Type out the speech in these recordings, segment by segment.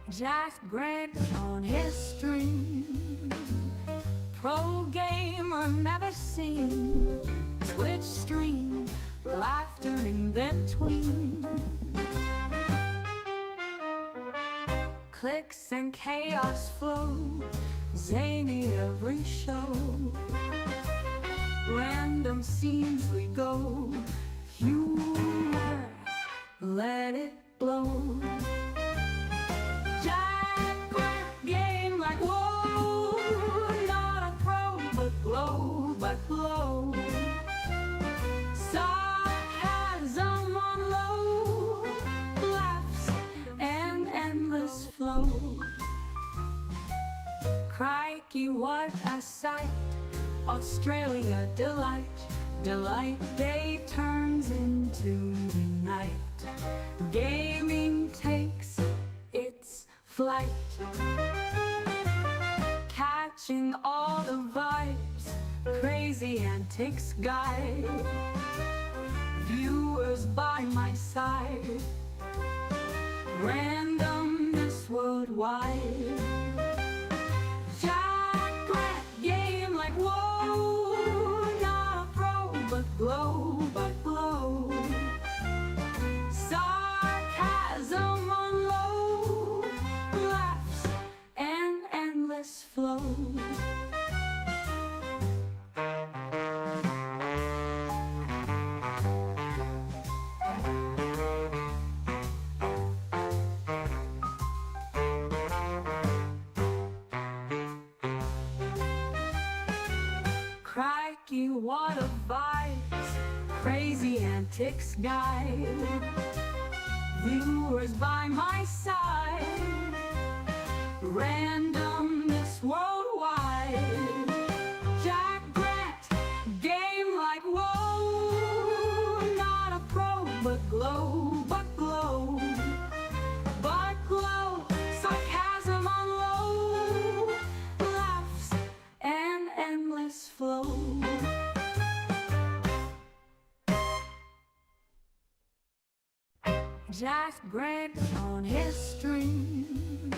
Jack Grant on his stream. Pro gamer never seen. Twitch stream, laughter in between. Clicks and chaos flow, zany every show. Random scenes we go, humor, let it blow. Jack Grant game like whoa, not a pro but glow. Sarcasm on low, laughs and endless flow. Crikey, what a sight! Australia delight, day turns into night. Gaming takes its flight, catching all the vibes, crazy antics guide. Viewers by my side, randomness worldwide. Jack Grant game like whoa, not a pro but glow. Sarcasm on low, laughs and endless flow. Crikey, what a vibes, crazy antics guide. Viewers by my side, randomness worldwide. Jack Grant, game like whoa, not a pro but glow. Sarcasm on low, laughs and endless flow. Jack Grant on his stream.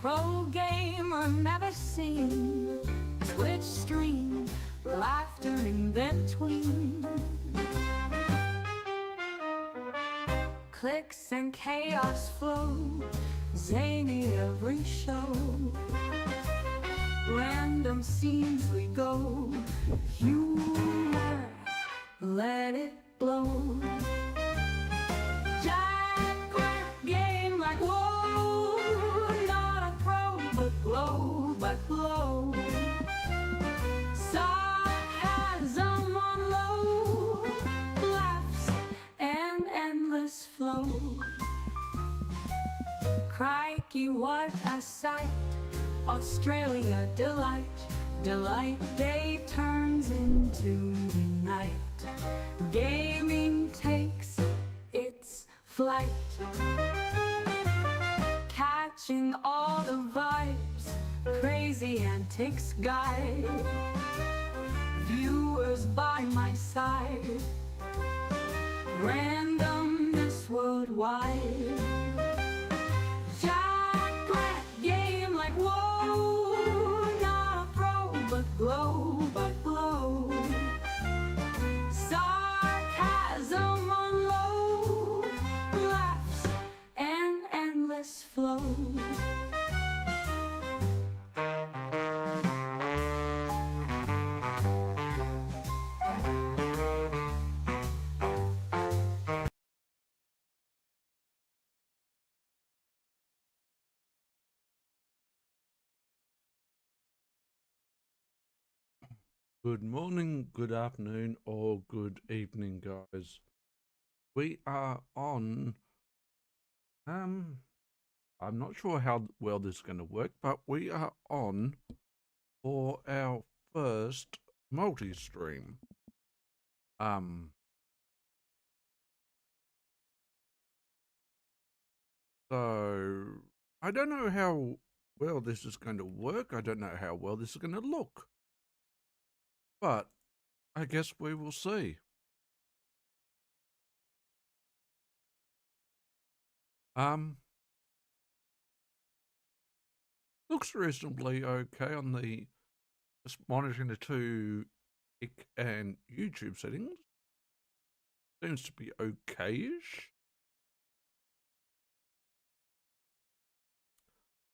Pro gamer never seen. Twitch stream, laughter in between. Clicks and chaos flow, zany every show. Random scenes we go, humor, let it blow. Jack Grant game like whoa, not a pro but glow. Sarcasm on low, laughs and endless flow. Crikey, what a sight! Australia delight, day turns into night. Gaming takes its flight, catching all the vibes, crazy antics guide. Viewers by my side, randomness worldwide. Jack Grant game like whoa, not a pro but glow. Sarcasm on low, laughs and endless flow. Good morning, good afternoon, or good evening, guys. We are on, I'm not sure how well this is going to work, but we are on for our first multi-stream. So, I don't know how well this is going to work. I don't know how well this is going to look. But I guess we will see. Looks reasonably okay on the just monitoring the two IC and YouTube settings. Seems to be okay-ish.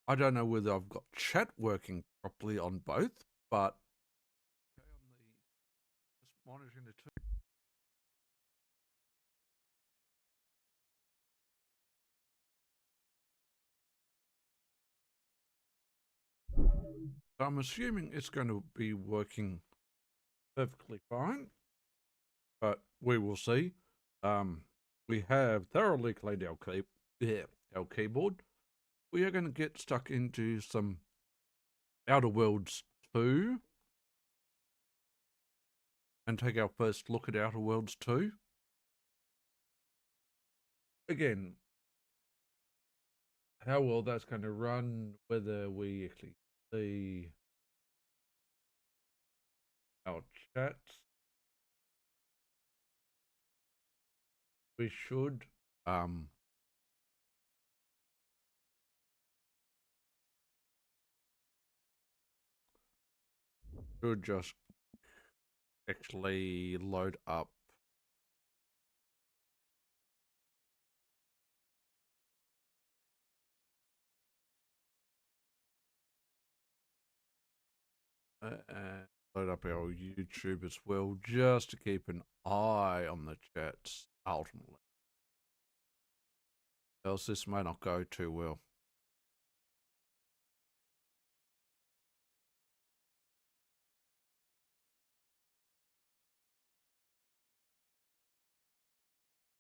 I don't know whether I've got chat working properly on both, but okay on the just monitoring the two. So I'm assuming it's going to be working perfectly fine, but we will see. We have thoroughly cleaned our keyboard. We are going to get stuck into some Outer Worlds 2 and take our first look at Outer Worlds 2. Again, how well that's going to run, whether we actually see our chats. We should. Should just actually load up and load up our YouTube as well, just to keep an eye on the chats ultimately. Else this may not go too well.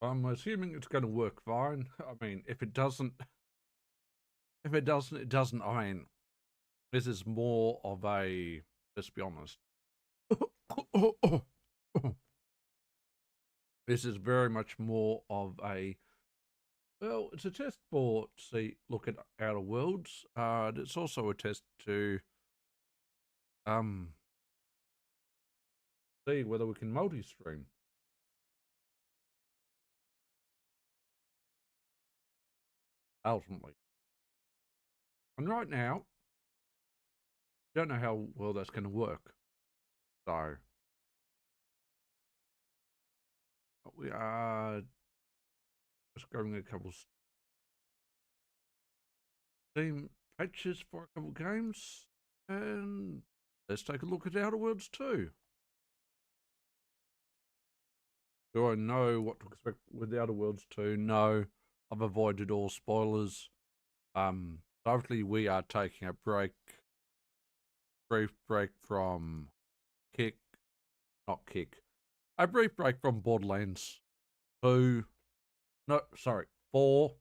I'm assuming it's going to work fine. I mean, if it doesn't, it doesn't. I mean, this is more of a, let's be honest. This is very much more of a, well, it's a test for, see, look at Outer Worlds. It's also a test to, see whether we can multi-stream. Ultimately. And right now, I don't know how well that's going to work. So, we are just going a couple Steam patches for a couple games, and let's take a look at Outer Worlds 2. Do I know what to expect with Outer Worlds 2? No, I've avoided all spoilers. Obviously we are taking a brief break from a brief break from Borderlands 2. No, sorry, 4.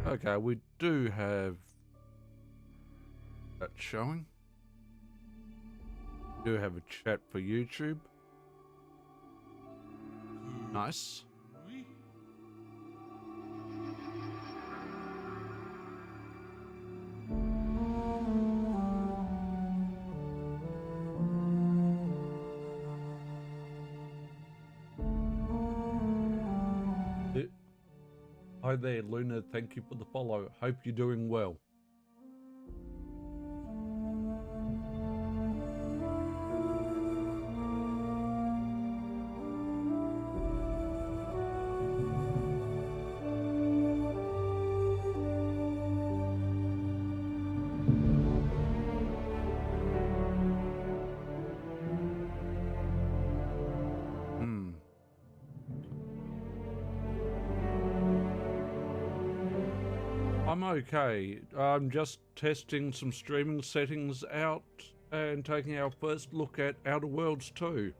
Okay, we do have that showing. We do have a chat for YouTube. Nice. Hi there, Luna. Thank you for the follow. Hope you're doing well. I'm okay. I'm just testing some streaming settings out and taking our first look at Outer Worlds 2.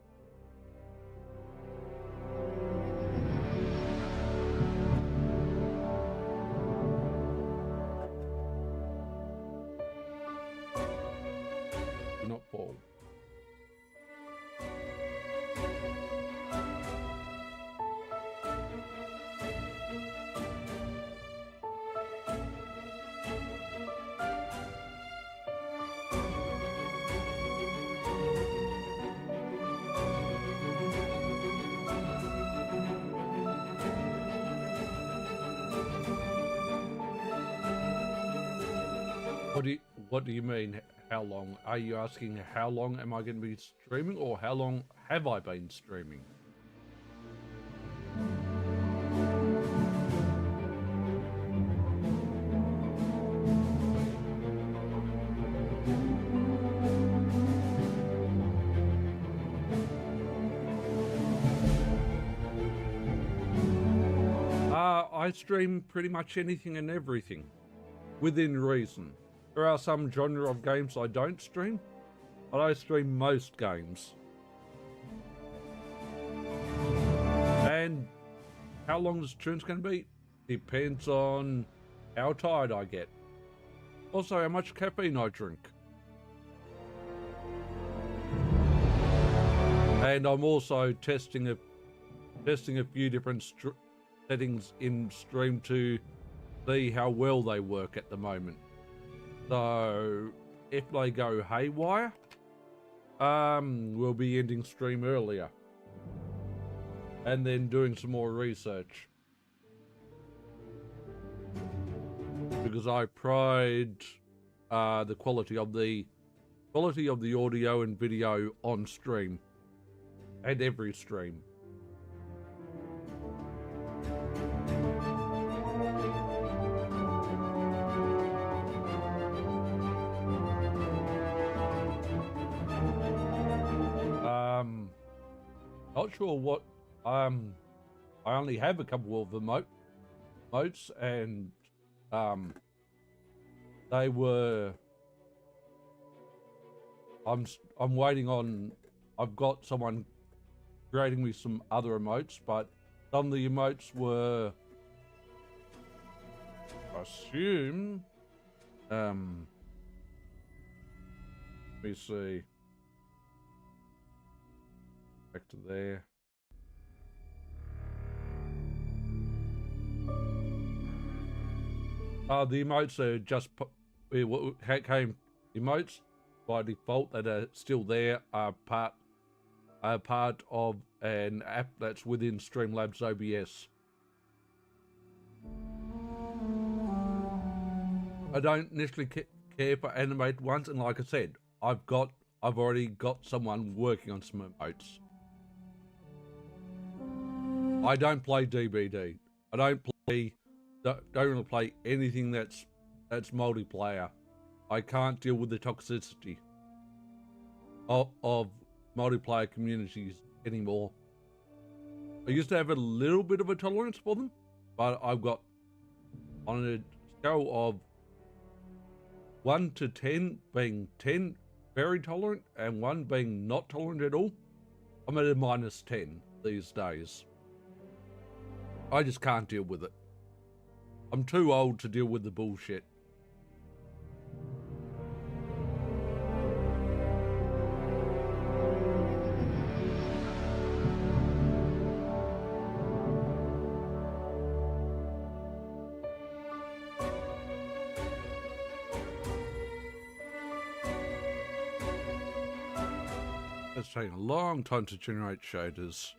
Do not fall. What do you mean, how long? Are you asking how long am I going to be streaming, or how long have I been streaming? I stream pretty much anything and everything, within reason. There are some genre of games I don't stream, but I stream most games. And how long the stream's going to be depends on how tired I get. Also, how much caffeine I drink. And I'm also testing a few different settings in stream to see how well they work at the moment. So if they go haywire, we'll be ending stream earlier and then doing some more research, because I pride the quality of the audio and video on stream and every stream. Not sure what, I only have a couple of emotes, and they were, I'm waiting on, I've got someone creating me some other emotes, but some of the emotes were, I assume, let me see. Back to there. The emotes are just what came emotes by default that are still there, are part of an app that's within Streamlabs OBS. I don't initially care for animated ones, and like I said, I've already got someone working on some emotes. I don't play DBD. I don't really play anything that's multiplayer. I can't deal with the toxicity of multiplayer communities anymore. I used to have a little bit of a tolerance for them, but I've got, on a scale of 1 to 10 being 10 very tolerant and 1 being not tolerant at all, I'm at a -10 these days. I just can't deal with it. I'm too old to deal with the bullshit. It's taking a long time to generate shaders.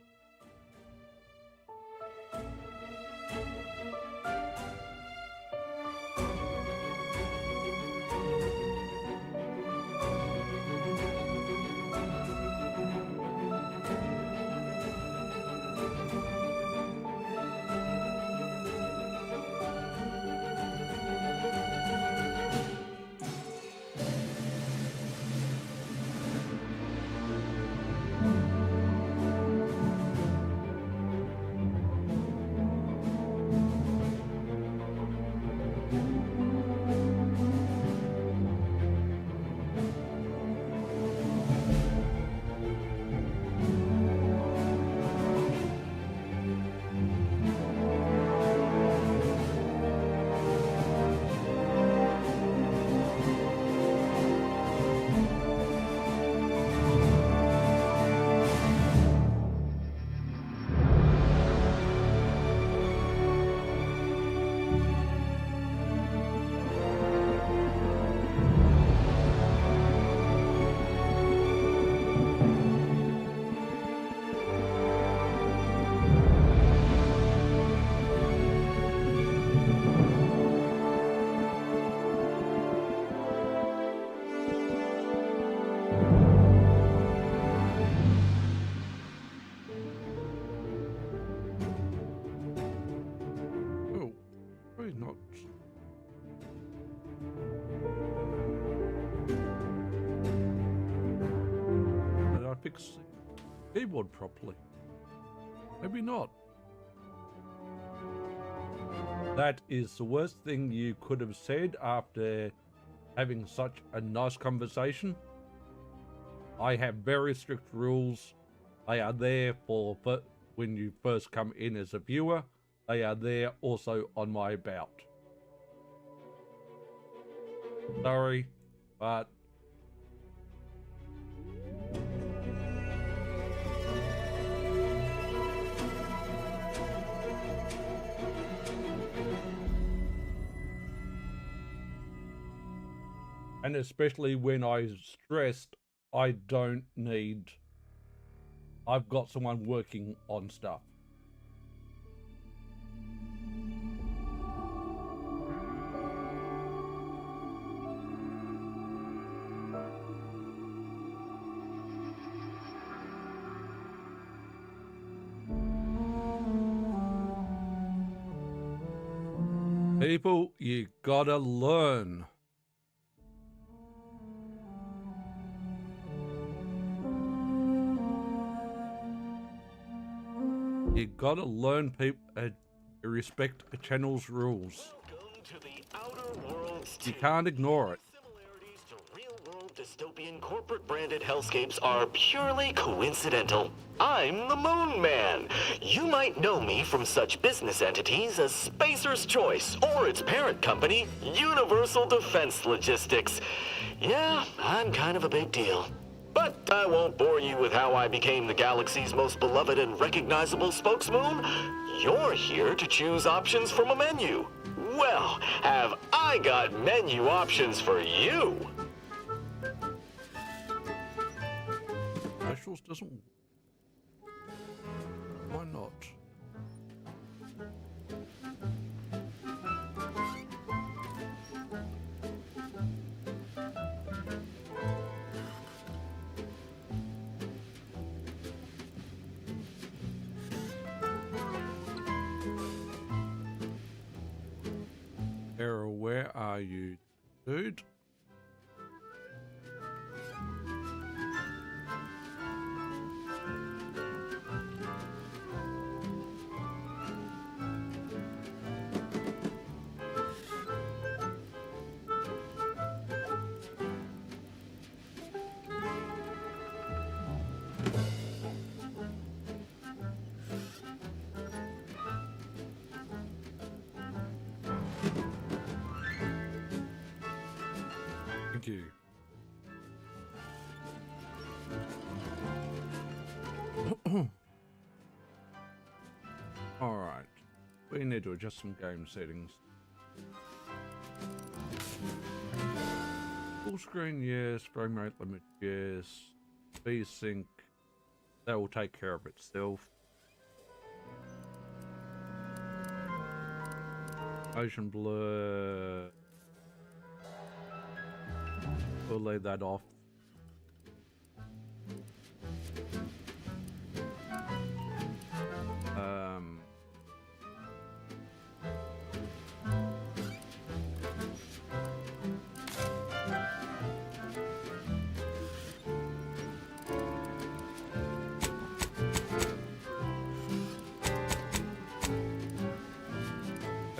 fix the keyboard properly. Maybe not. That is the worst thing you could have said after having such a nice conversation. I have very strict rules. They are there for when you first come in as a viewer. They are there also on my about. Sorry, but and especially when I stressed, I've got someone working on stuff. People, you gotta learn. You gotta learn people respect a channel's rules. Welcome to the Outer Worlds. You can't ignore it. Similarities to real-world dystopian corporate-branded hellscapes are purely coincidental. I'm the Moon Man. You might know me from such business entities as Spacer's Choice or its parent company, Universal Defense Logistics. Yeah, I'm kind of a big deal. But I won't bore you with how I became the galaxy's most beloved and recognizable spokesmoon. You're here to choose options from a menu. Well, have I got menu options for you? Specials doesn't. Why not? Error, where are you, dude? Thank you. All right, we need to adjust some game settings. Full screen, yes. Frame rate limit, yes. V-sync, that will take care of itself. Motion blur, we'll leave that off.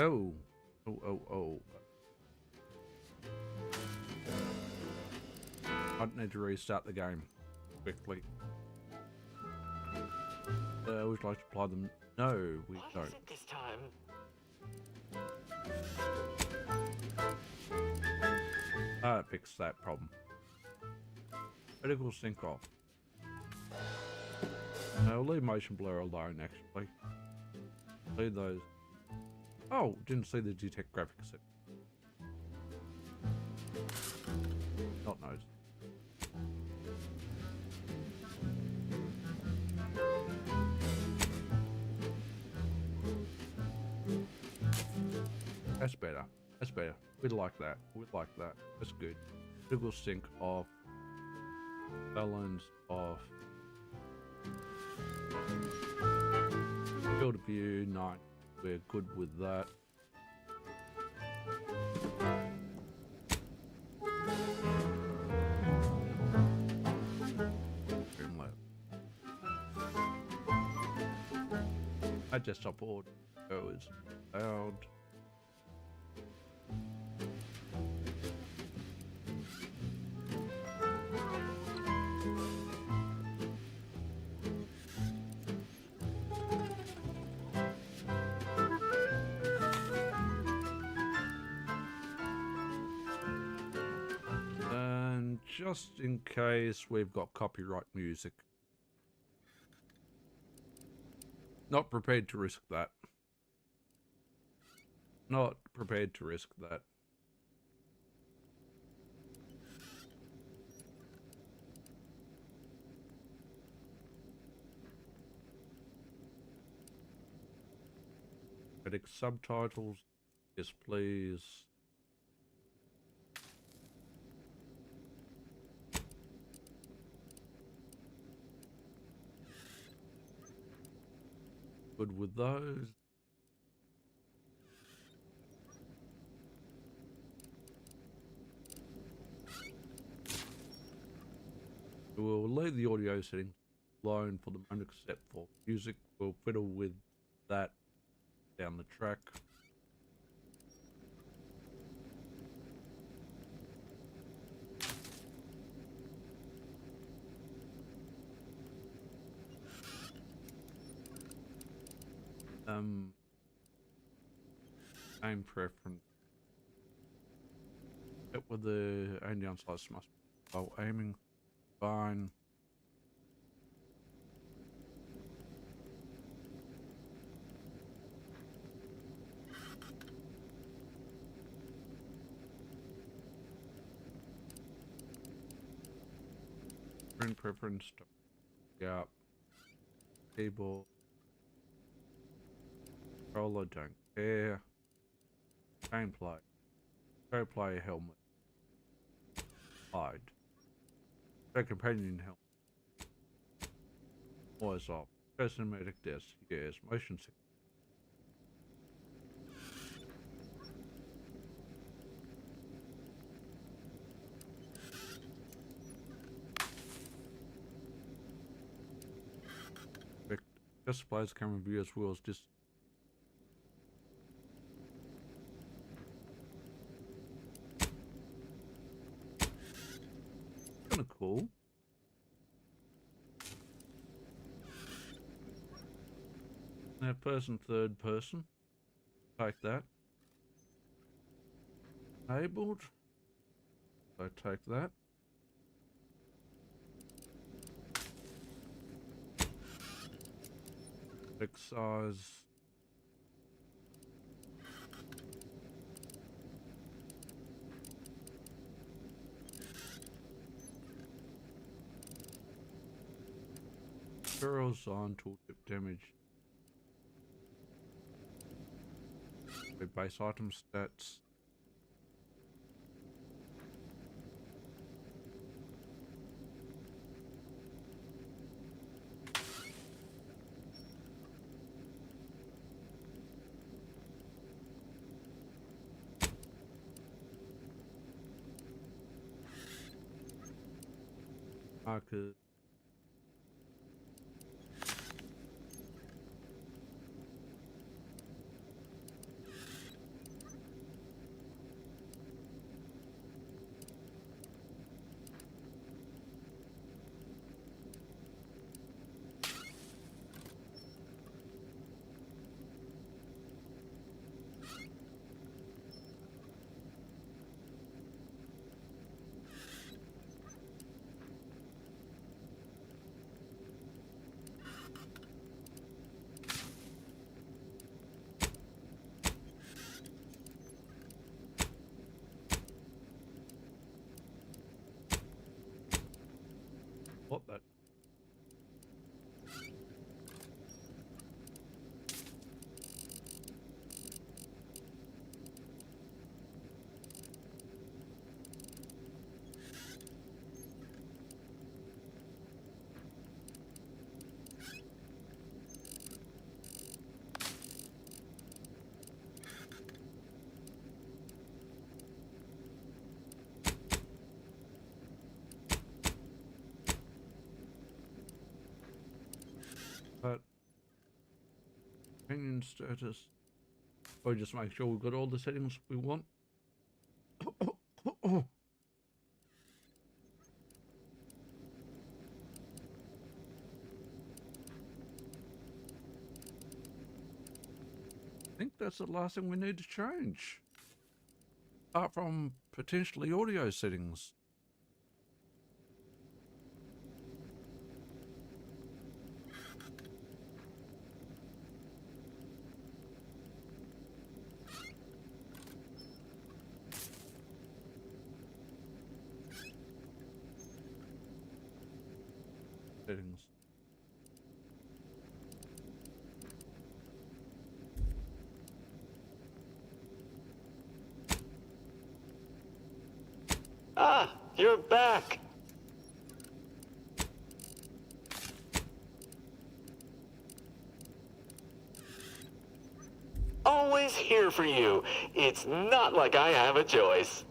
Oh. I need to restart the game quickly. Would you like to apply them? No, we don't. What is it this time? Fix that problem. Critical sync off. No, I'll leave motion blur alone, actually. Leave those. Oh, didn't see the detect graphics set. Not knows. That's better. That's better. We'd like that. We'd like that. That's good. Critical sync off. Balance off. Field of view, 9. We're good with that. My desktop audio is loud. And just in case we've got copyright music. Not prepared to risk that. Not prepared to risk that. Edit subtitles. Yes, please. Good with those. We'll leave the audio settings alone for the moment, except for music. We'll fiddle with that down the track. Aim preference. It with the aim down slice must while aiming. Fine. Print preference. Yeah. Keyboard. Controller, don't care. Gameplay. Go play helmet. Hide. Go companion helmet. Voice off. Go cinematic desk. Yes. Motion sick. Displays camera view as well as just kind of cool. Now person, third person. Take that. Enabled. So take that. Size. Horizontal tooltip damage. Base item stats. Marker. What that? But Opinion status. Or just make sure we've got all the settings we want. I think that's the last thing we need to change. Apart from potentially audio settings. Settings. Ah, you're back. Always here for you. It's not like I have a choice.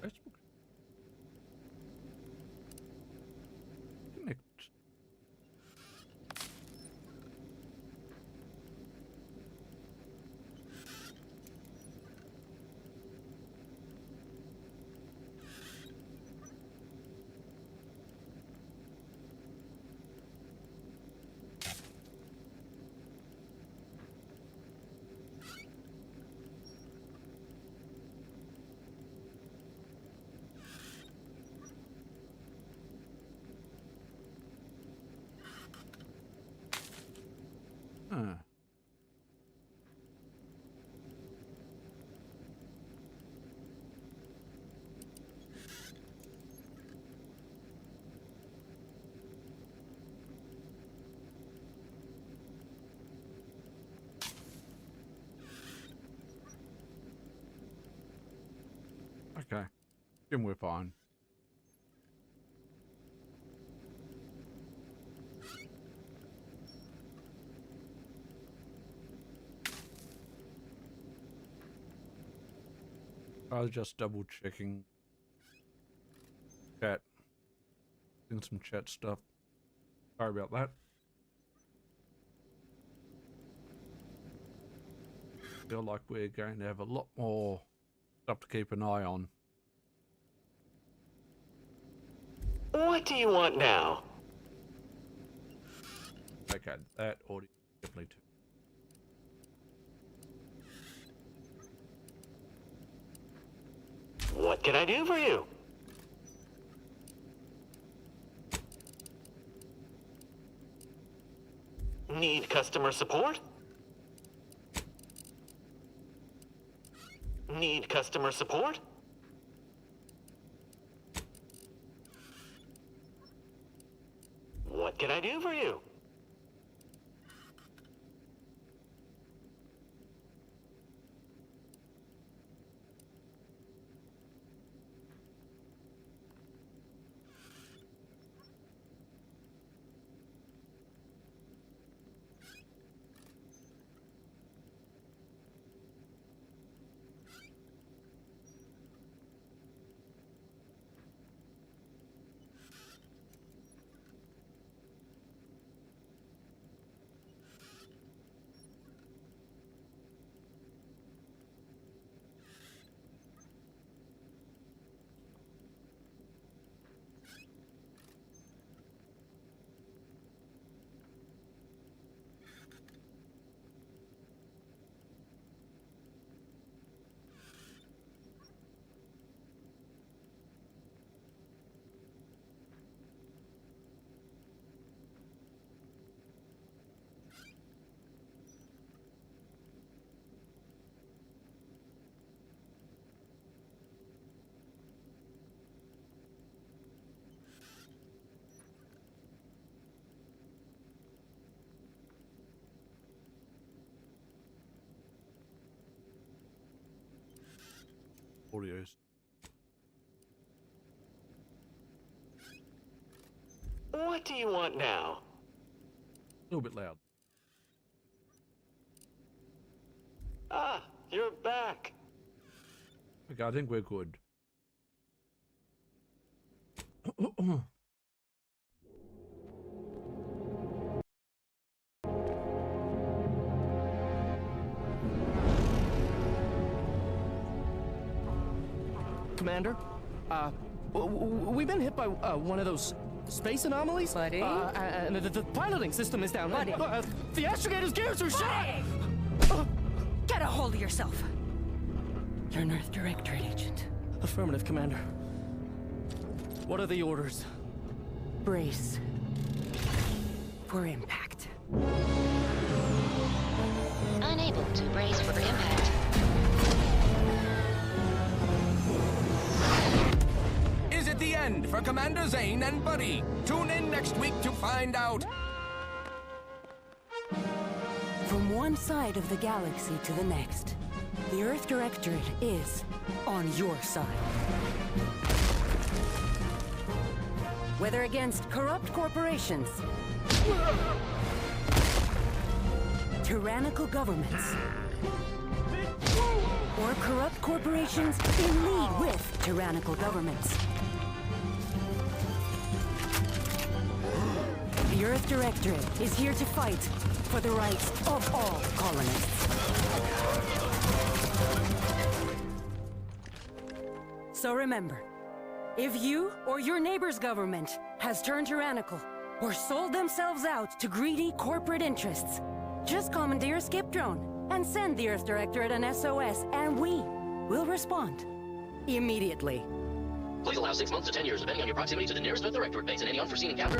Facebook. Connect. Huh. Okay. Then we're fine. I was just double checking chat. Doing some chat stuff. Sorry about that. Feel like we're going to have a lot more stuff to keep an eye on. What do you want now? Okay, that audio definitely too. What can I do for you? Need customer support? Need customer support? What can I do for you? Audios. What do you want now? A little bit loud. Ah, you're back. Okay, I think we're good. Commander, we've been hit by one of those space anomalies. Buddy? And the piloting system is down. Buddy? The astrogator's gears are shot! Get a hold of yourself. You're an Earth Directorate agent. Affirmative, Commander. What are the orders? Brace for impact. Unable to brace for impact. Is it the end for Commander Zane and Buddy? Tune in next week to find out. From one side of the galaxy to the next, the Earth Directorate is on your side. Whether against corrupt corporations, tyrannical governments, or corrupt corporations in league with tyrannical governments, the Earth Directorate is here to fight for the rights of all colonists. So remember, if you or your neighbor's government has turned tyrannical or sold themselves out to greedy corporate interests, just commandeer a skip drone and send the Earth Directorate an SOS, and we will respond immediately. Please allow 6 months to 10 years, depending on your proximity to the nearest Earth Directorate base and any unforeseen encounter.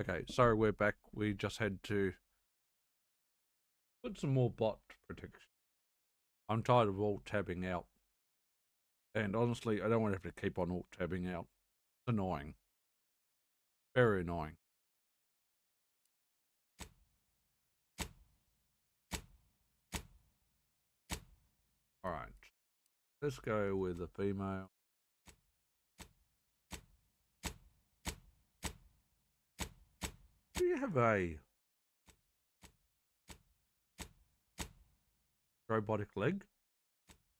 Okay, sorry, we're back. We just had to put some more bot protection. I'm tired of alt tabbing out. And honestly, I don't want to have to keep on alt tabbing out. It's annoying. Very annoying. Alright. Let's go with the female. Do you have a robotic leg?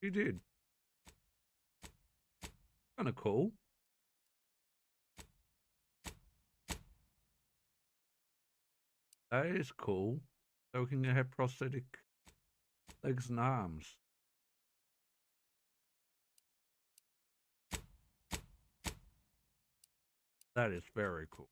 You did. Kind of cool. That is cool. So we can have prosthetic legs and arms. That is very cool.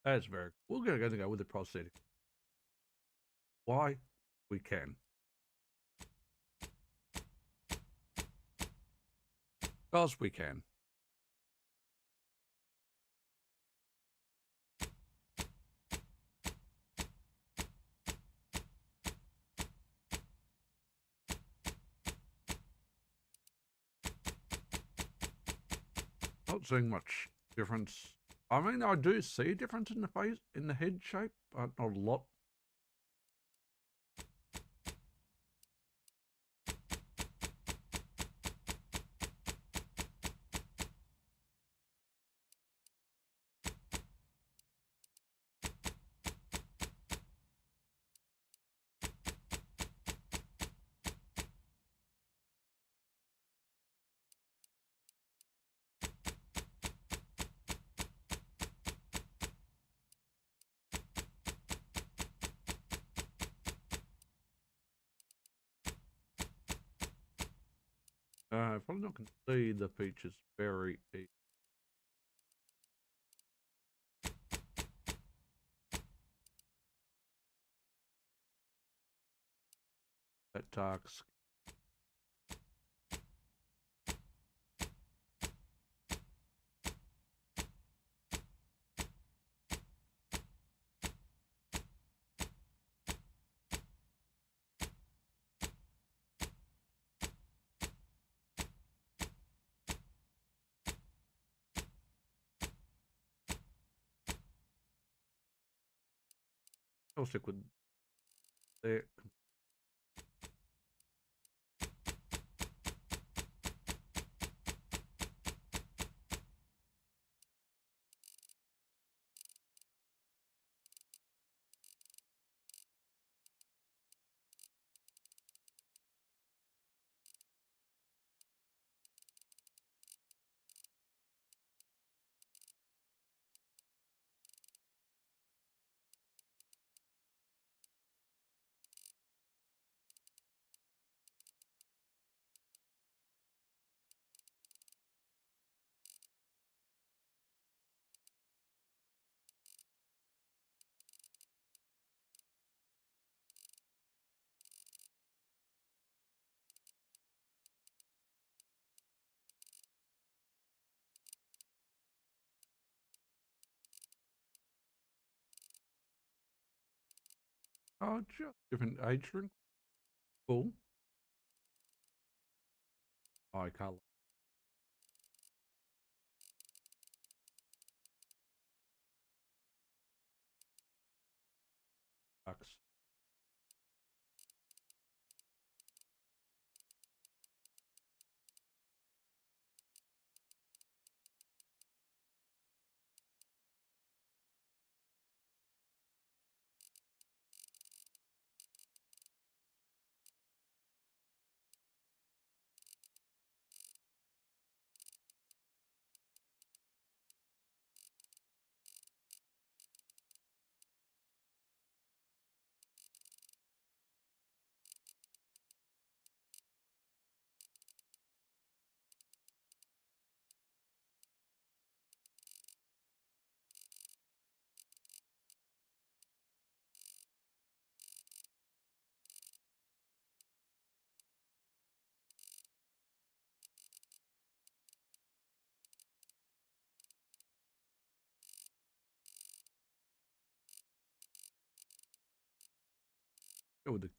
That's very cool. We're going to go with the prosthetic. Why? We can. Because we can. Not seeing much difference. I mean, I do see a difference in the face, in the head shape, but not a lot. Probably not going to see the features very easy. That dark skin. I'll stick with there. Oh, just different age ring. Cool. Eye color. Bucks. Go with the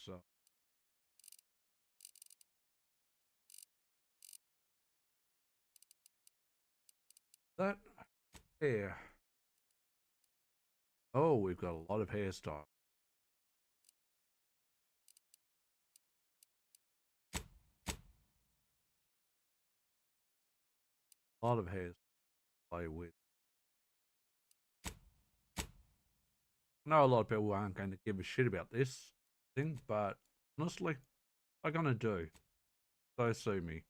so. That hair. Oh, we've got a lot of hairstyle. A lot of hairs to play with. I know a lot of people aren't going to give a shit about this thing, but honestly, I'm gonna do. So sue me.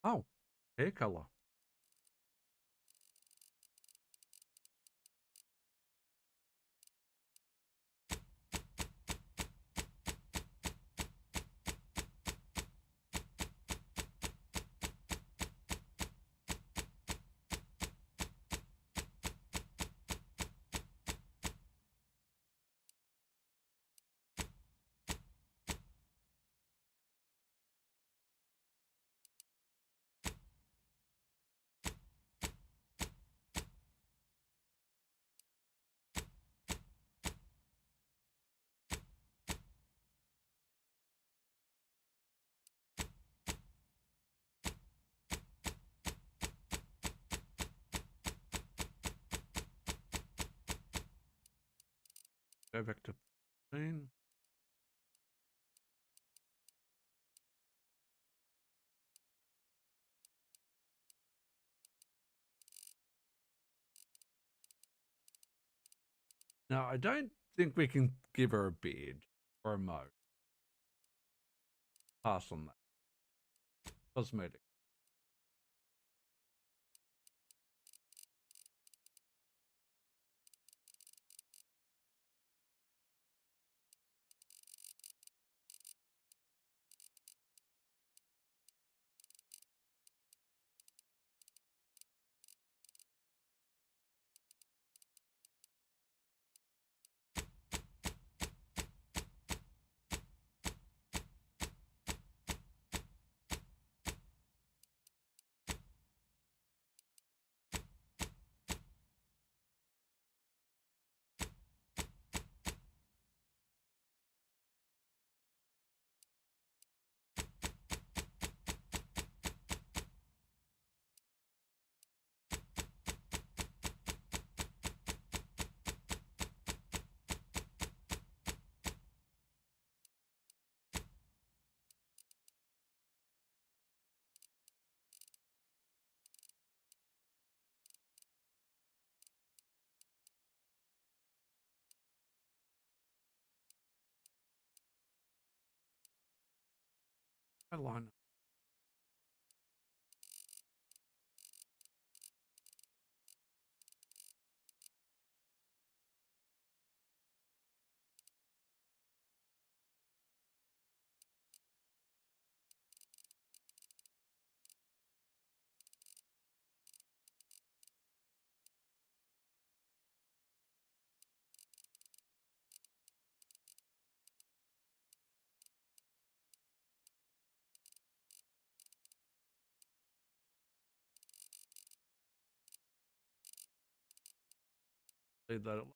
Oh, hair color. Go back to 15. Now, I don't think we can give her a beard or a mo. Pass on that. Cosmetic. line. Leave that alone.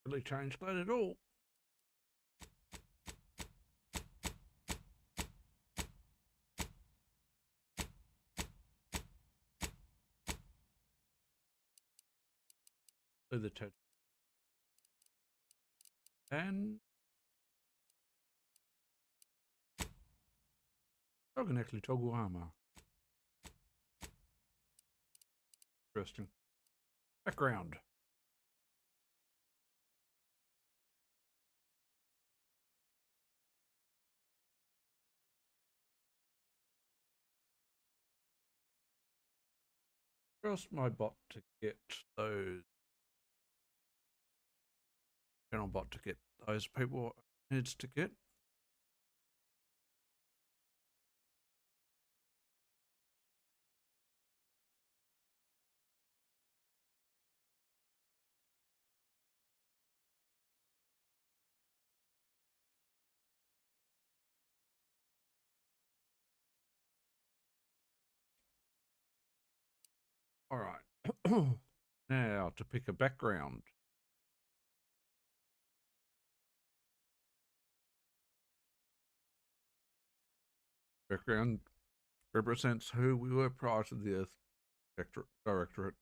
really changed that at all. Do the tat and I can actually toggle armor. Interesting. Background. Trust my bot to get those. General bot to get those people it needs to get. All right. Now to pick a background. Background represents who we were prior to the Earth Directorate.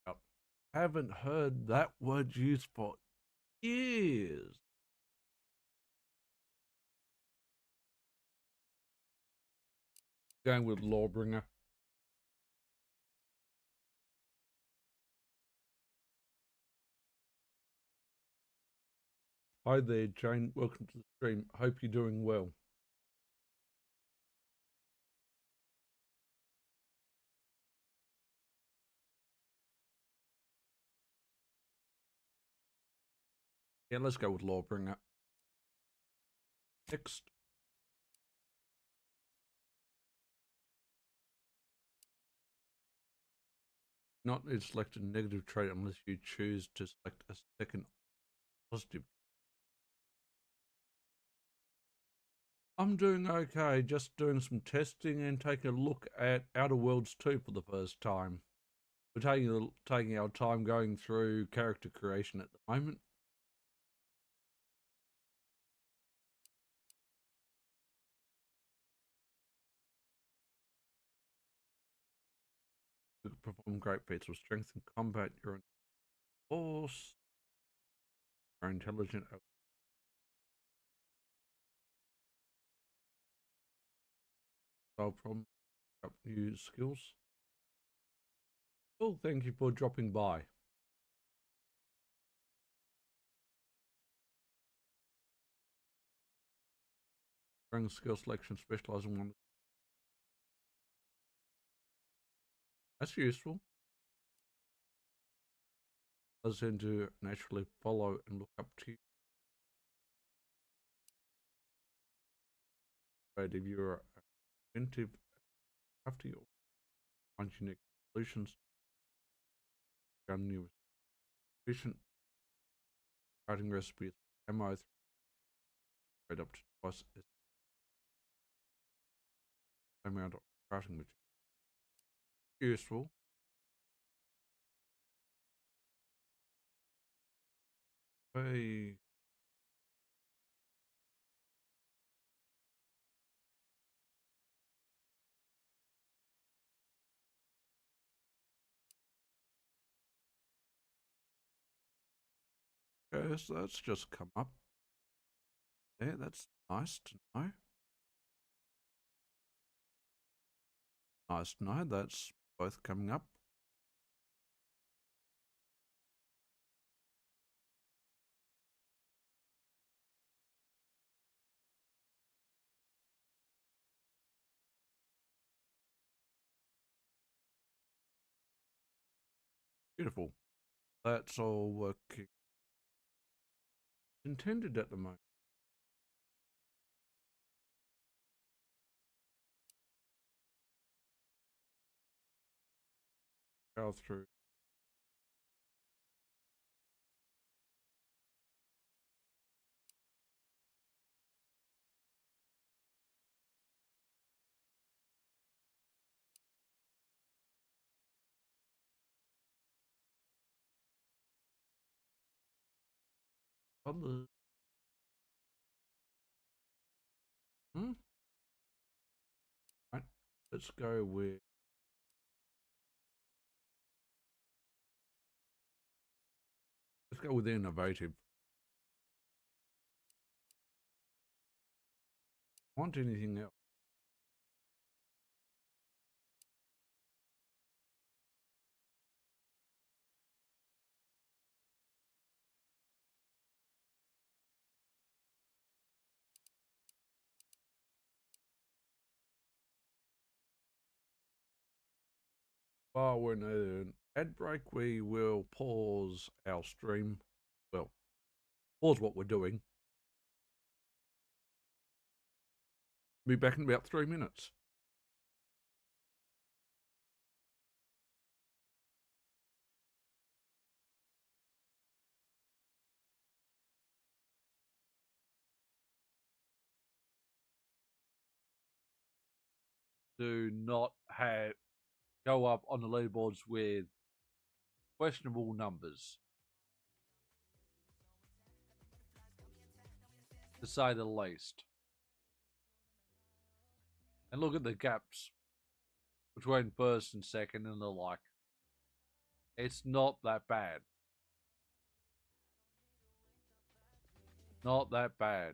Yep. Haven't heard that word used for years. Going with Lawbringer. Hi there, Jane. Welcome to the stream. Hope you're doing well. Yeah, let's go with Lawbringer. Next. Not select a negative trait unless you choose to select a second positive. I'm doing okay, just doing some testing and taking a look at Outer Worlds 2 for the first time. We're taking our time going through character creation at the moment. You can perform great feats of strength in combat. You're an force. You're intelligent. Solve problem. Up new skills. Well, thank you for dropping by. Strength skill selection, specializing one. That's useful. Does tend to naturally follow and look up to you. But if you're inventive, after you find unique solutions, new efficient writing recipes. Ammo straight up to twice as amount of crafting material. Useful. Hey. Okay, so that's just come up. There, that's nice to know. Nice to know that's both coming up. Beautiful. That's all working. Intended at the moment. Go through. Other. Right. Let's go with. Let's go with innovative. Want anything else? While we're in an ad break, we will pause our stream. Well, pause what we're doing. Be back in about 3 minutes. Do not go up on the leaderboards with questionable numbers, to say the least. And look at the gaps between first and second and the like. It's not that bad. Not that bad.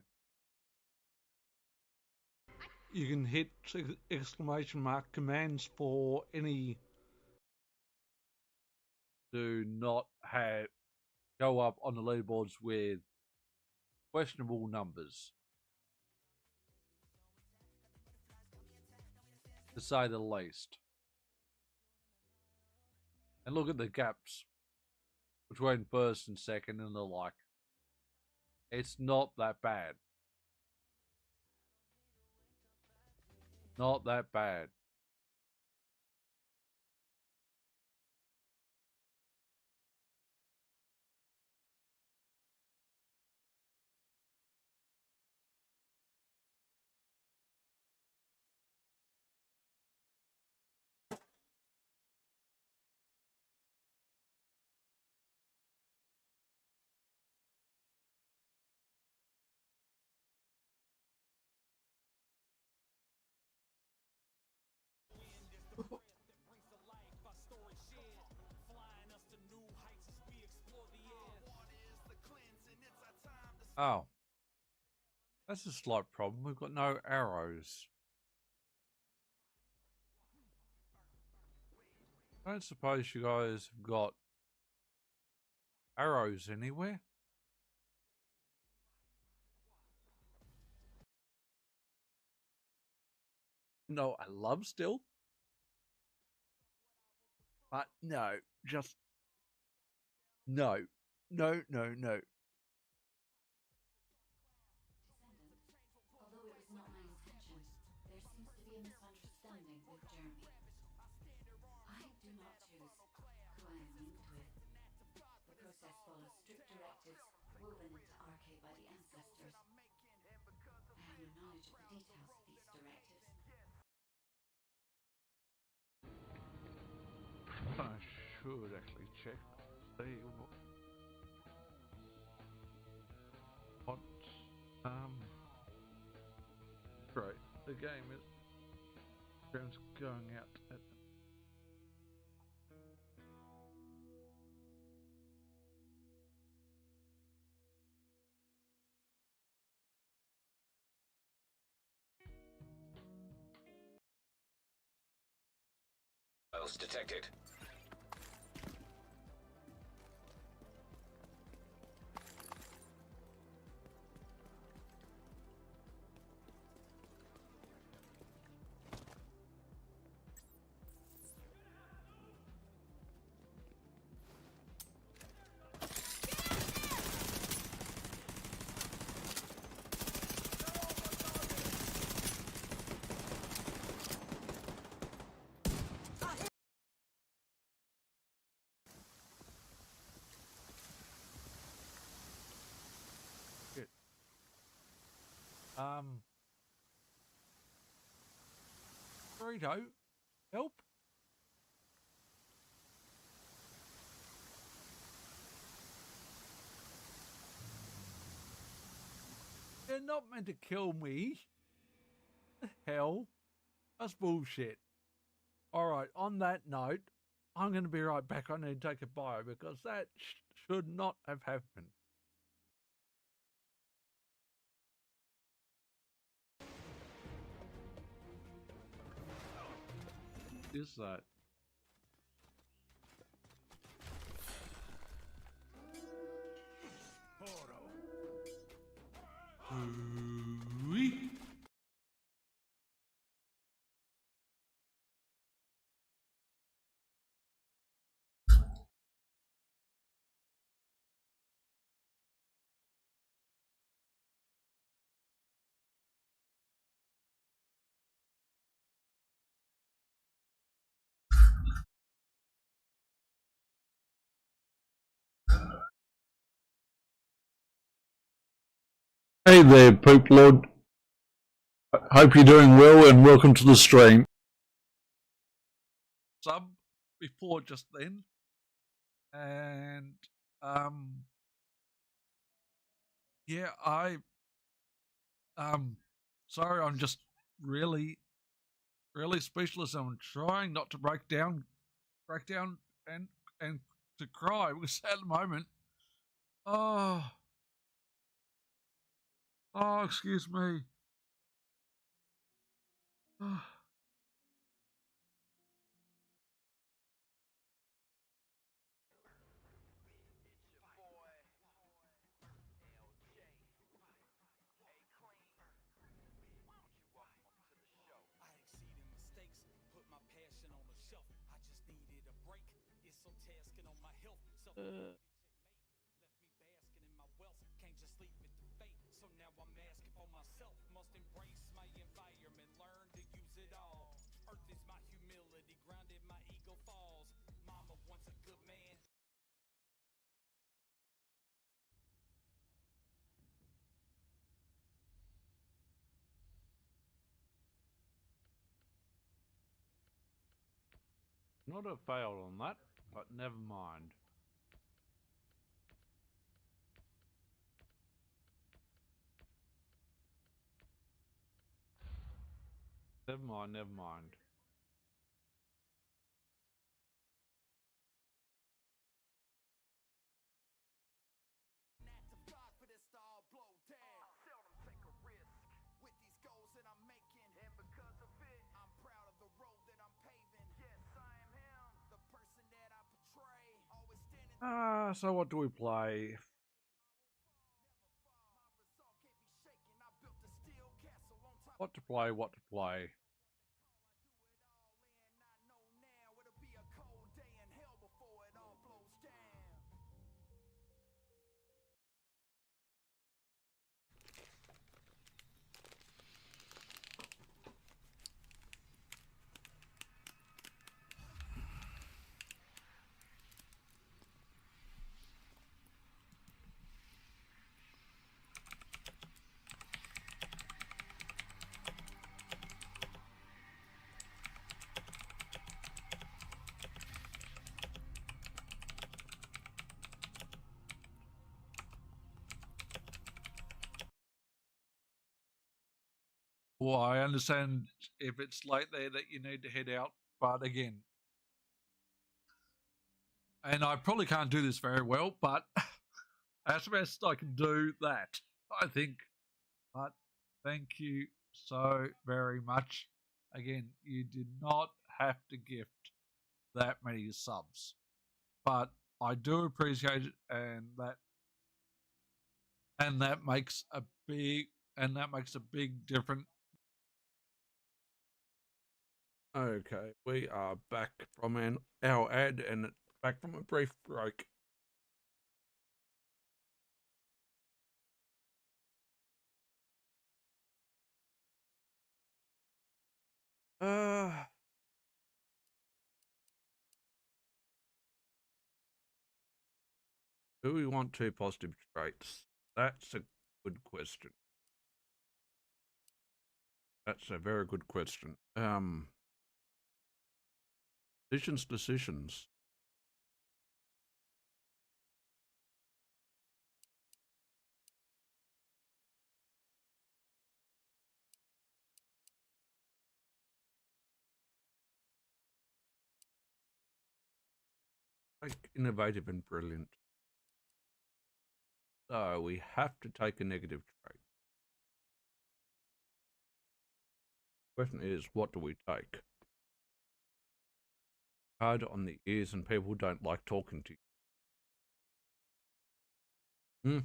You can hit exclamation mark commands for any. Do not go up on the leaderboards with questionable numbers, to say the least. And look at the gaps between first and second and the like. It's not that bad. Not that bad. Oh, that's a slight problem. We've got no arrows. I don't suppose you guys have got arrows anywhere? No, I love still. But no, just no. No, no, no. Although it was not my intention, there seems to be a misunderstanding with Jeremy. I do not choose who I am linked with. The process woven into RK by the ancestors. I have no knowledge of the details of these directives. I should actually check. See what right. The game is going out at Files detected. it. Burrito, help. They're not meant to kill me. The hell? That's bullshit. Alright, on that note, I'm going to be right back. I need to take a bio because that should not have happened. Is that? Ooh-wee. Hey there, Poop Lord. Hope you're doing well and welcome to the stream. Sub before just then. And yeah, sorry, I'm just really speechless. I'm trying not to break down and to cry because at the moment, oh, excuse me. Not a fail on that, but never mind. Never mind, never mind. So what do we play? What to play, what to play. Well, I understand if it's late there that you need to head out, but again, and I probably can't do this very well, but as best I can do that, I think. But thank you so very much. Again, you did not have to gift that many subs, but I do appreciate it, and that makes a big difference. Okay, we are back from our ad and back from a brief break. Do we want two positive traits? That's a good question. That's a very good question. Decisions. Like innovative and brilliant. So we have to take a negative trait. Question is, what do we take? Hard on the ears and people don't like talking to you.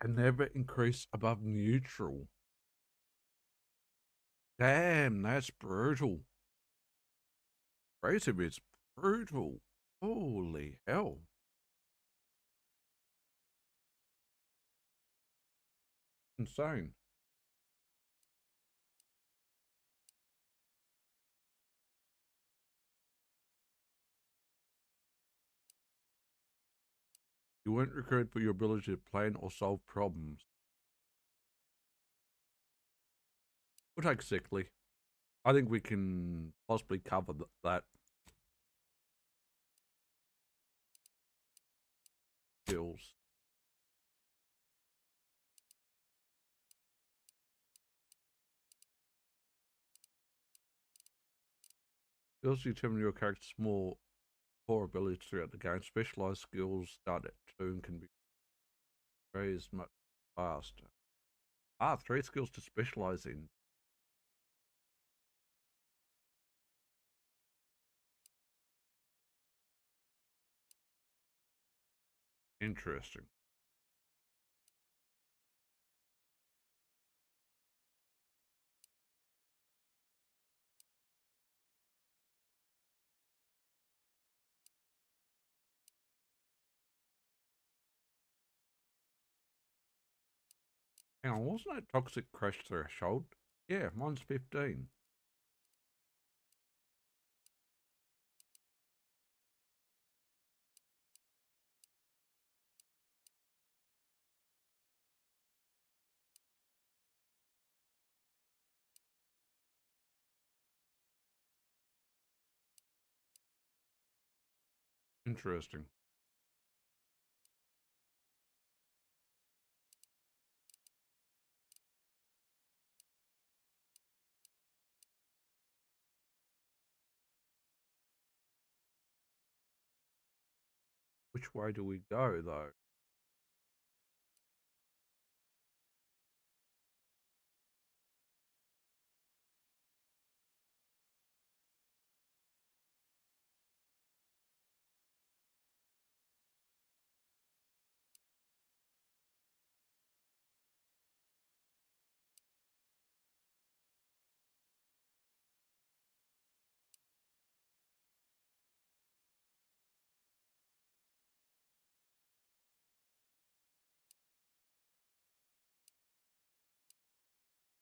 Can never increase above neutral. Damn, that's brutal. Abrasive is brutal. Holy hell. Insane. You weren't recruited for your ability to plan or solve problems. We'll take sickly. I think we can possibly cover that. Skills. Skills determine your character's more core abilities throughout the game. Specialized skills start at 2 and can be raised much faster. 3 skills to specialize in. Interesting. Hang on, wasn't that toxic crash threshold? Yeah, mine's 15. Interesting. Which way do we go, though?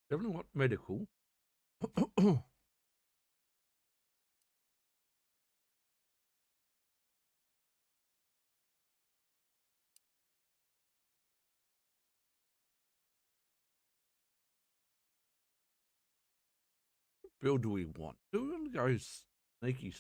Definitely want medical. Build do we want? Do we want to go sneaky?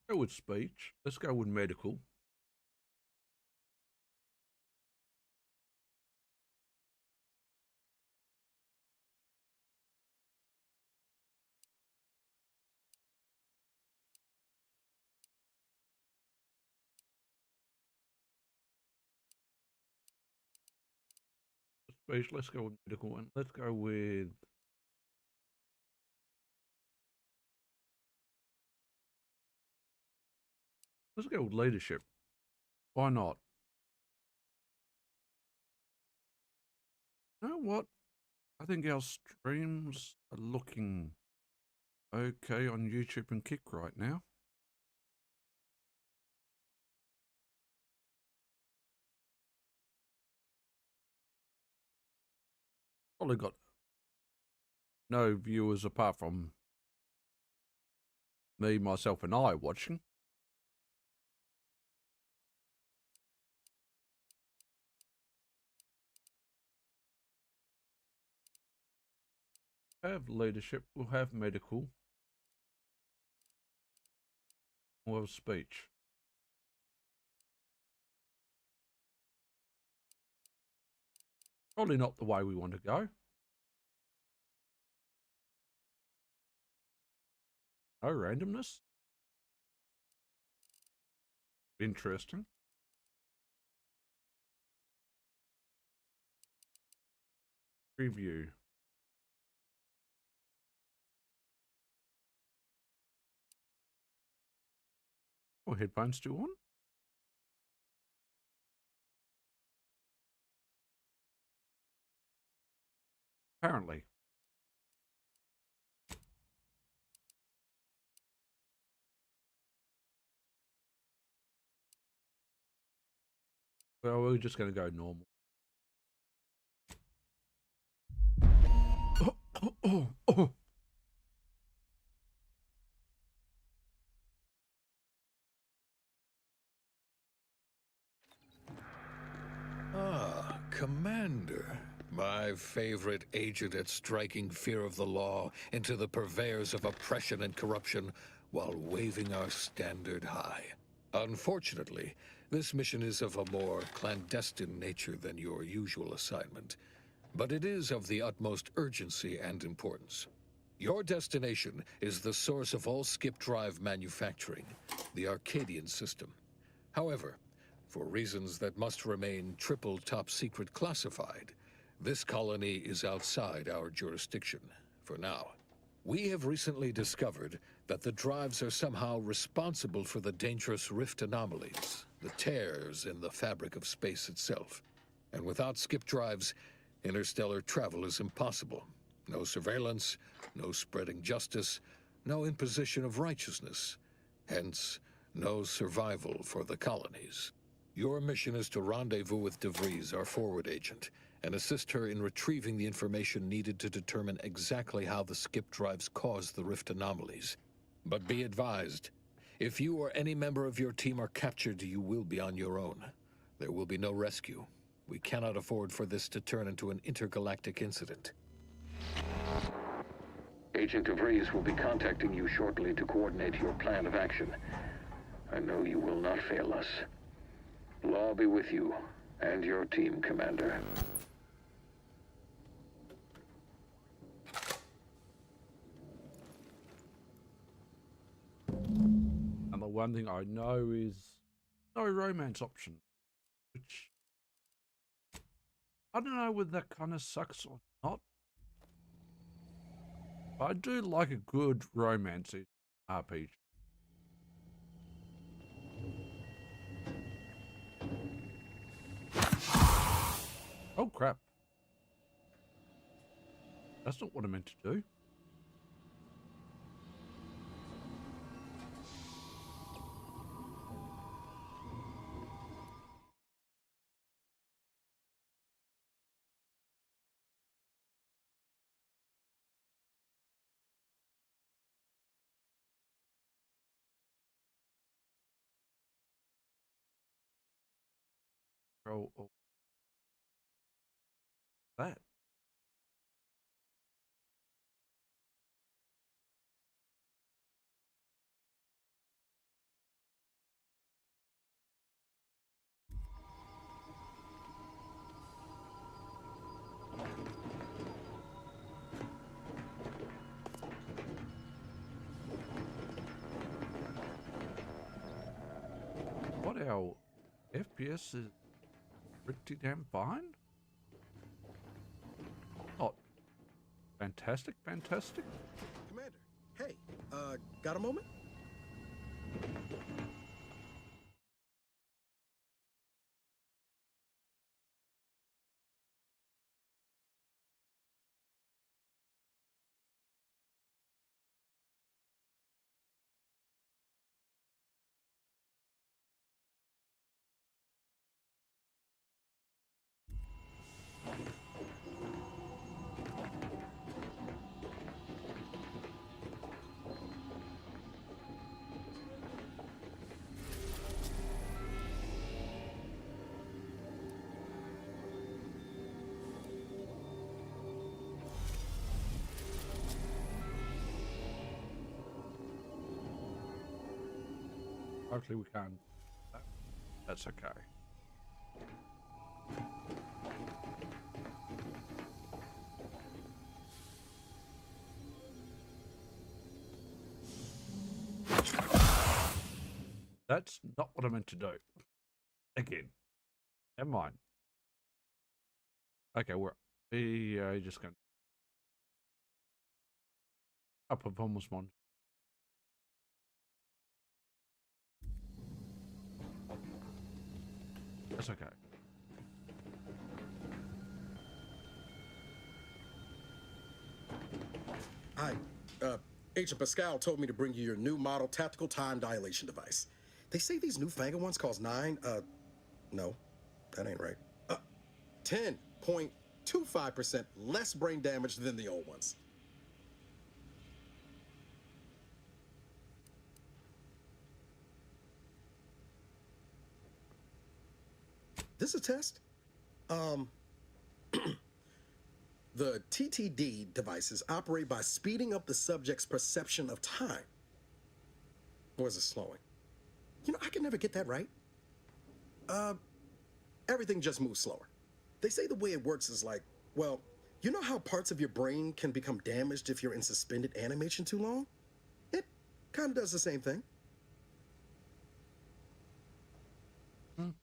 Go with speech. Let's go with medical. Speech. Let's go with medical, and let's go with. Let's go with leadership. Why not? You know what? I think our streams are looking okay on YouTube and Kick right now. Probably got no viewers apart from me, myself, and I watching. Have leadership, we'll have medical, we'll have speech. Probably not the way we want to go. No randomness. Interesting. Preview. Oh, headphones still on? Apparently. Well, we're just going to go normal. Oh. Ah, Commander. My favorite agent at striking fear of the law into the purveyors of oppression and corruption while waving our standard high. Unfortunately, this mission is of a more clandestine nature than your usual assignment, but it is of the utmost urgency and importance. Your destination is the source of all skip drive manufacturing, the Arcadian system. However, for reasons that must remain triple top secret classified, this colony is outside our jurisdiction, for now. We have recently discovered that the drives are somehow responsible for the dangerous rift anomalies, the tears in the fabric of space itself. And without skip drives, interstellar travel is impossible. No surveillance, no spreading justice, no imposition of righteousness. Hence, no survival for the colonies. Your mission is to rendezvous with DeVries, our forward agent, and assist her in retrieving the information needed to determine exactly how the skip drives cause the rift anomalies. But be advised, if you or any member of your team are captured, you will be on your own. There will be no rescue. We cannot afford for this to turn into an intergalactic incident. Agent DeVries will be contacting you shortly to coordinate your plan of action. I know you will not fail us. Law be with you and your team, Commander. And the one thing I know is no romance option, which I don't know whether that kind of sucks or not. But I do like a good romance RPG. Oh crap. That's not what I meant to do. Oh, that. what? Our FPS is pretty damn fine. Not fantastic. Commander, hey, got a moment? Hopefully we can. That's okay. That's not what I meant to do. Again. Never mind. Okay, we just going to performance one. That's okay. Hi, Agent Pascal told me to bring you your new model tactical time dilation device. They say these newfangled ones cause no, that ain't right. 10.25% less brain damage than the old ones. This is a test. The TTD devices operate by speeding up the subject's perception of time. Or is it slowing? You know, I can never get that right. Everything just moves slower. They say the way it works is like, well, you know how parts of your brain can become damaged if you're in suspended animation too long? It kind of does the same thing. Oh.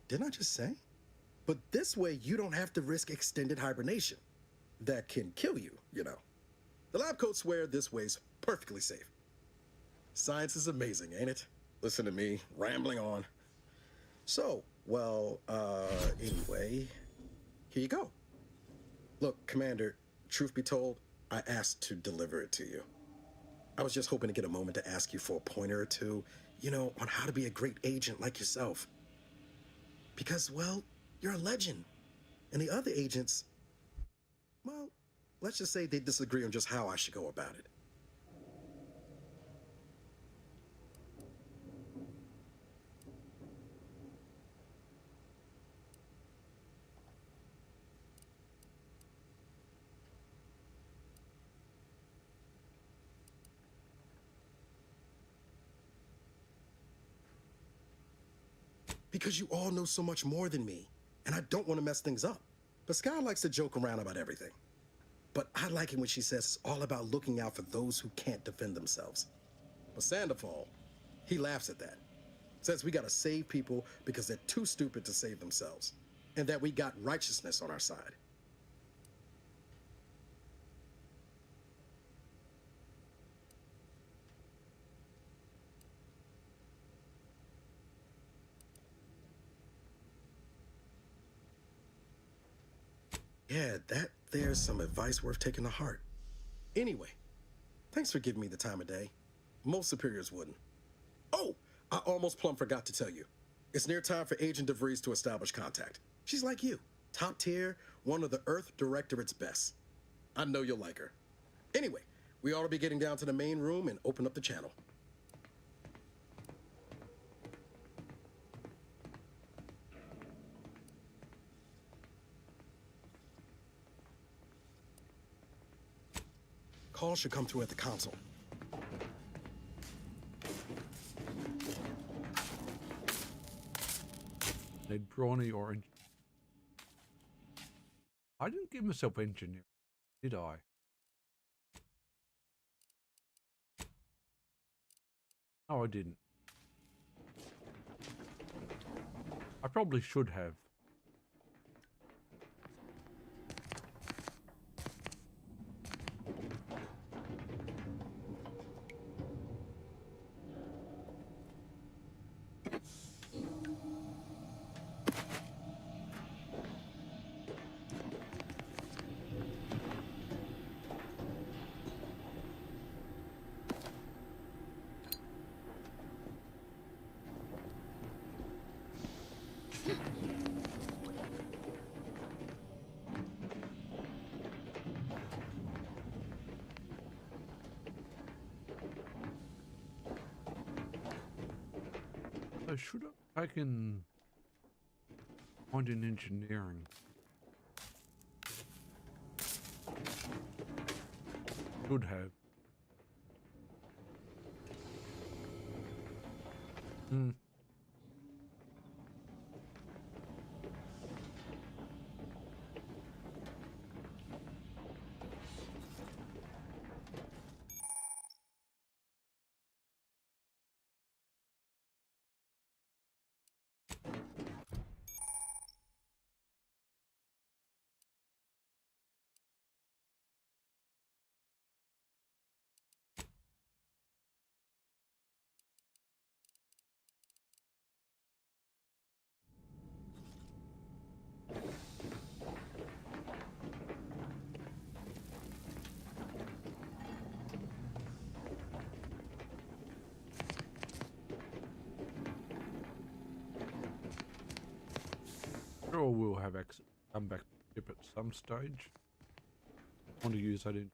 Didn't I just say? But this way, you don't have to risk extended hibernation. That can kill you, you know. The lab coats swear this way's perfectly safe. Science is amazing, ain't it? Listen to me, rambling on. So, well, anyway, here you go. Look, Commander, truth be told, I asked to deliver it to you. I was just hoping to get a moment to ask you for a pointer or two, you know, on how to be a great agent like yourself. Because, well, you're a legend. And the other agents, well, let's just say they disagree on just how I should go about it. Because you all know so much more than me, and I don't want to mess things up. Pascal likes to joke around about everything. But I like it when she says it's all about looking out for those who can't defend themselves. But Sandoval, he laughs at that. Says we gotta save people because they're too stupid to save themselves. And that we got righteousness on our side. Yeah, there's some advice worth taking to heart. Anyway, thanks for giving me the time of day. Most superiors wouldn't. Oh, I almost plumb forgot to tell you. It's near time for Agent DeVries to establish contact. She's like you, top tier, one of the Earth Directorate's best. I know you'll like her. Anyway, we ought to be getting down to the main room and open up the channel. call should come through at the console. Need brawny or I didn't give myself engineering, did I? No, I didn't. I probably should have. I should have taken point in engineering. Should have. Sure, we'll have come back to ship at some stage. I want to use that in.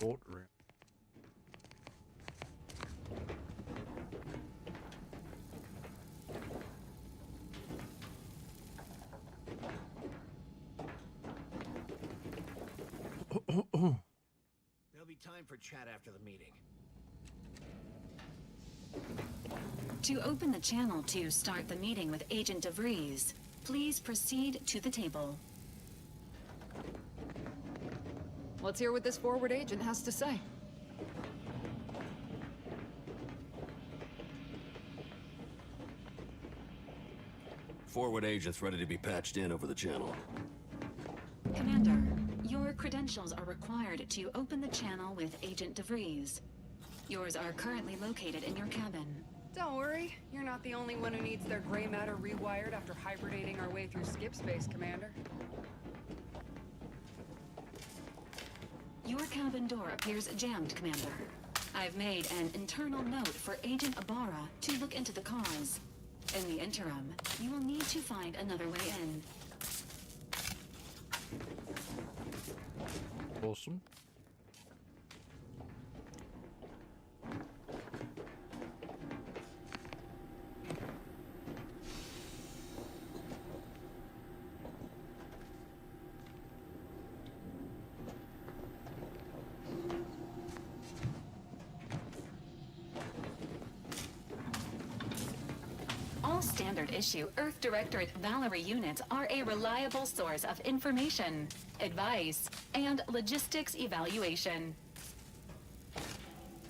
Short round. There'll be time for chat after the meeting. To open the channel to start the meeting with Agent DeVries, please proceed to the table. Let's hear what this forward agent has to say. Forward agent's ready to be patched in over the channel. Commander, your credentials are required to open the channel with Agent DeVries. Yours are currently located in your cabin. Don't worry, you're not the only one who needs their gray matter rewired after hibernating our way through skip space, Commander. Your cabin door appears jammed, Commander. I've made an internal note for Agent Ibarra to look into the cause. In the interim, you will need to find another way in. Awesome. All standard issue Earth Directorate Valerie units are a reliable source of information, advice, and logistics evaluation.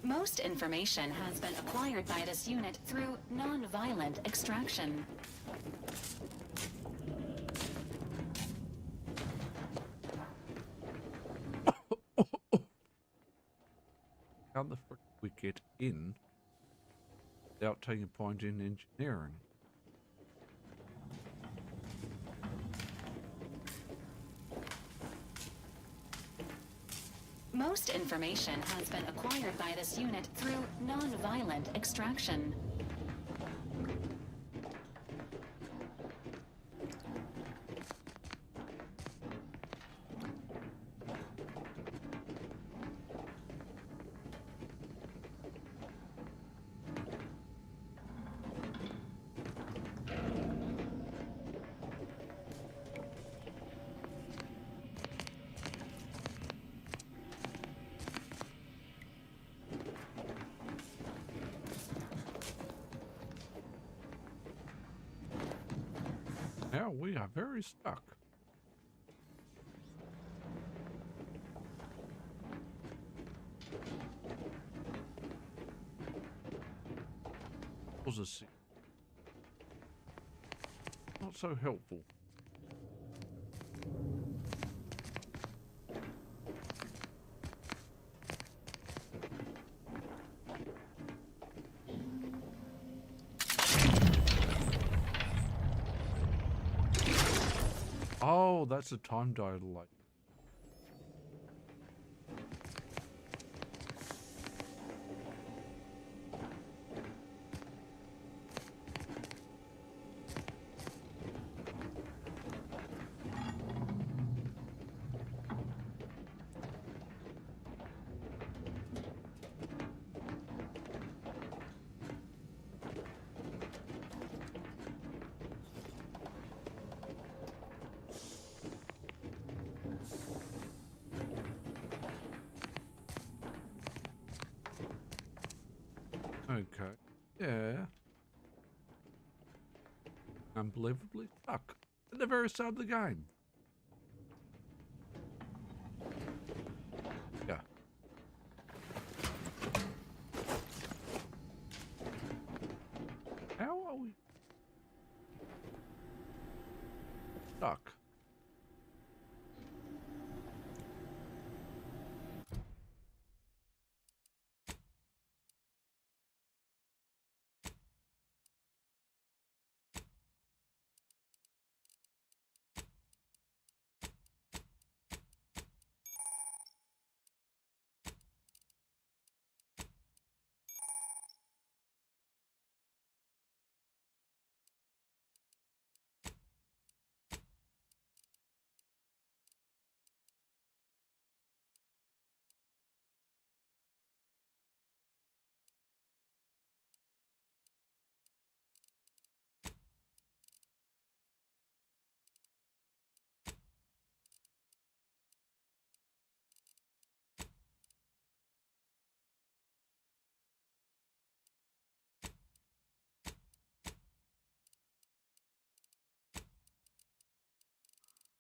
Most information has been acquired by this unit through non-violent extraction. How the frick we get in without taking a point in engineering? Most information has been acquired by this unit through non-violent extraction. Wow, we are very stuck. Was a sick. Not so helpful. Oh, that's a time dilate. Okay. Yeah. Unbelievably stuck at the very start of the game. Yeah. How are we stuck?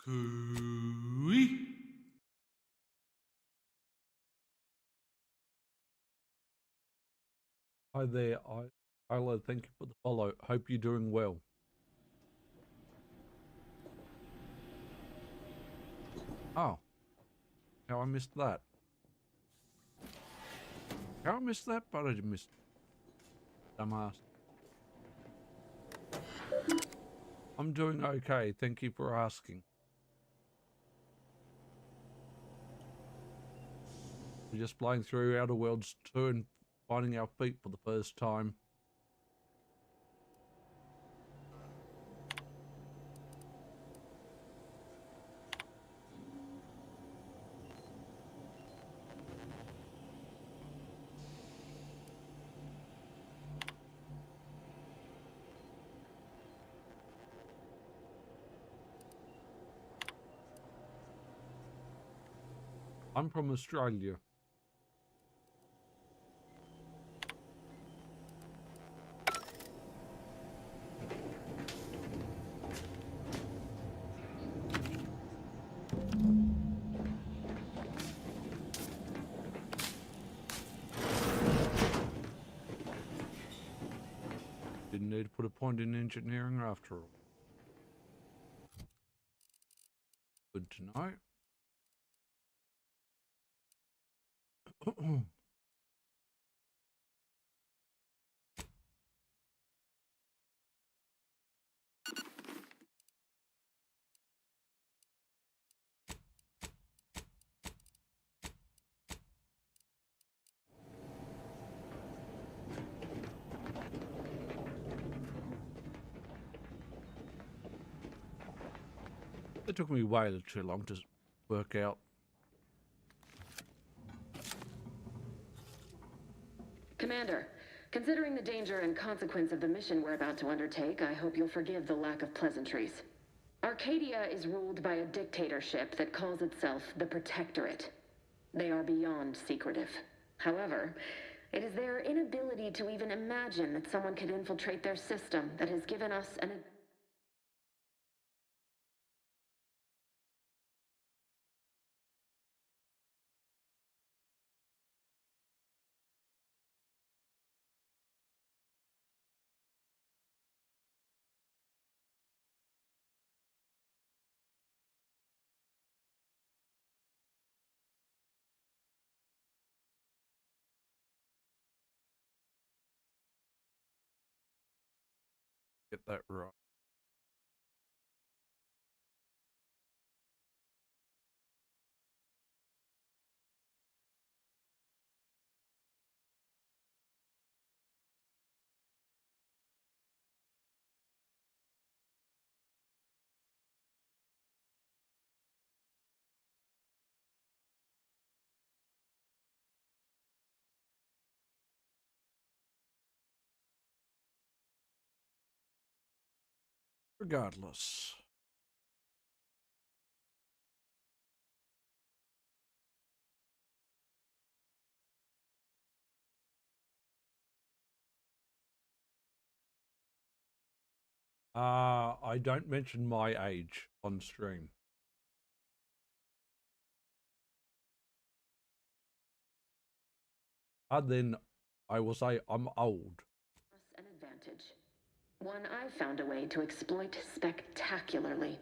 Cooey. Hi there, Isla. Thank you for the follow. Hope you're doing well. Oh, how I missed that. How I missed that, but I didn't miss. Dumbass. I'm doing okay. Thank you for asking. We're just playing through Outer Worlds 2 and finding our feet for the first time. I'm from Australia. Didn't need to put a point in engineering after all. Good to know. It took me way too long to work out. Commander, considering the danger and consequence of the mission we're about to undertake, I hope you'll forgive the lack of pleasantries. Arcadia is ruled by a dictatorship that calls itself the Protectorate. They are beyond secretive. However, it is their inability to even imagine that someone could infiltrate their system that has given us an that right. Regardless. I don't mention my age on stream. And then I will say I'm old. An advantage. One I've found a way to exploit spectacularly.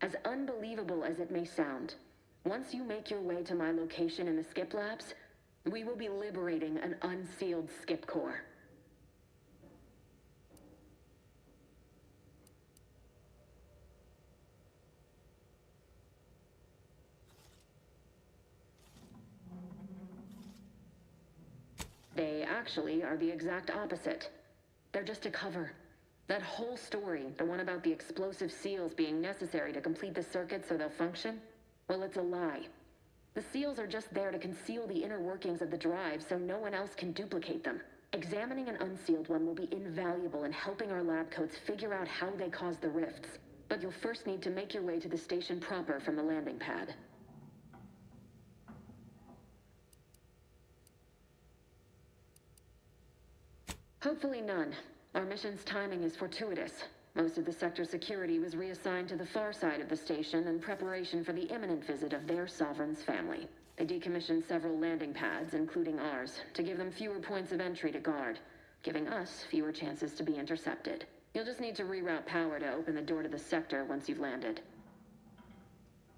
As unbelievable as it may sound, once you make your way to my location in the Skip Labs, we will be liberating an unsealed Skip core. They actually are the exact opposite. They're just a cover. That whole story, the one about the explosive seals being necessary to complete the circuit so they'll function, well, it's a lie. The seals are just there to conceal the inner workings of the drive so no one else can duplicate them. Examining an unsealed one will be invaluable in helping our lab coats figure out how they cause the rifts. But you'll first need to make your way to the station proper from the landing pad. Hopefully none. Our mission's timing is fortuitous. Most of the sector's security was reassigned to the far side of the station in preparation for the imminent visit of their sovereign's family. They decommissioned several landing pads, including ours, to give them fewer points of entry to guard, giving us fewer chances to be intercepted. You'll just need to reroute power to open the door to the sector once you've landed.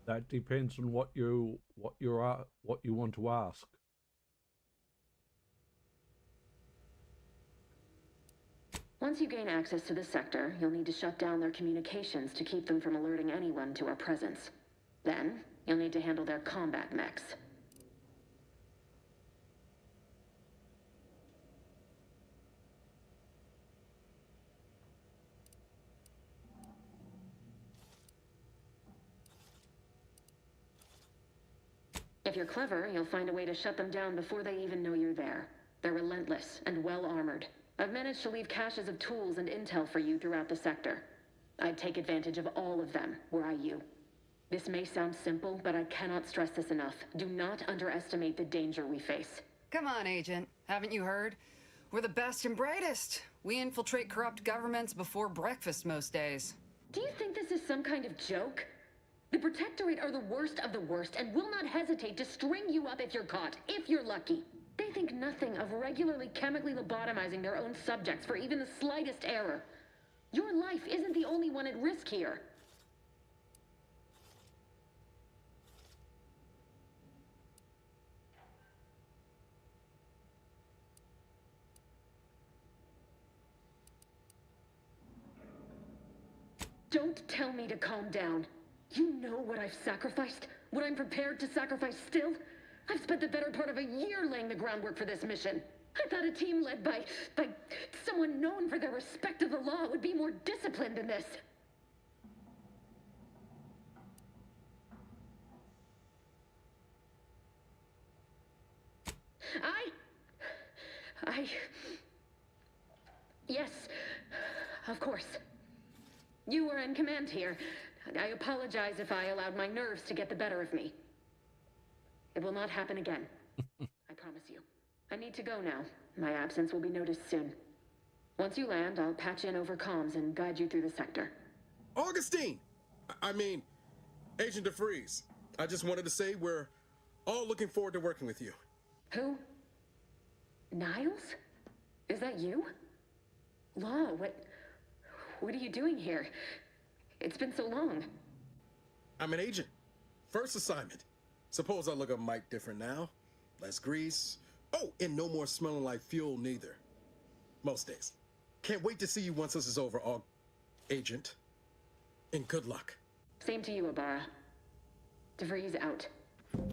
That depends on what you want to ask. Once you gain access to the sector, you'll need to shut down their communications to keep them from alerting anyone to our presence. Then, you'll need to handle their combat mechs. If you're clever, you'll find a way to shut them down before they even know you're there. They're relentless and well-armored. I've managed to leave caches of tools and intel for you throughout the sector. I'd take advantage of all of them, were I you. This may sound simple, but I cannot stress this enough. Do not underestimate the danger we face. Come on, Agent. Haven't you heard? We're the best and brightest. We infiltrate corrupt governments before breakfast most days. Do you think this is some kind of joke? The Protectorate are the worst of the worst and will not hesitate to string you up if you're caught, if you're lucky. They think nothing of regularly chemically lobotomizing their own subjects for even the slightest error. Your life isn't the only one at risk here. Don't tell me to calm down. You know what I've sacrificed? What I'm prepared to sacrifice still? I've spent the better part of a year laying the groundwork for this mission. I thought a team led by someone known for their respect of the law would be more disciplined than this. Yes, of course. You were in command here. I apologize if I allowed my nerves to get the better of me. It will not happen again. I promise you. I need to go now. My absence will be noticed soon. Once you land, I'll patch in over comms and guide you through the sector. Augustine! I mean, Agent DeFreeze. I just wanted to say we're all looking forward to working with you. Who? Niles? Is that you? Law, what are you doing here? It's been so long. I'm an agent. First assignment. Suppose I look a mite different now. Less grease. Oh, and no more smelling like fuel neither. Most days. Can't wait to see you once this is over, Agent, and good luck. Same to you, Ibarra. DeVries out.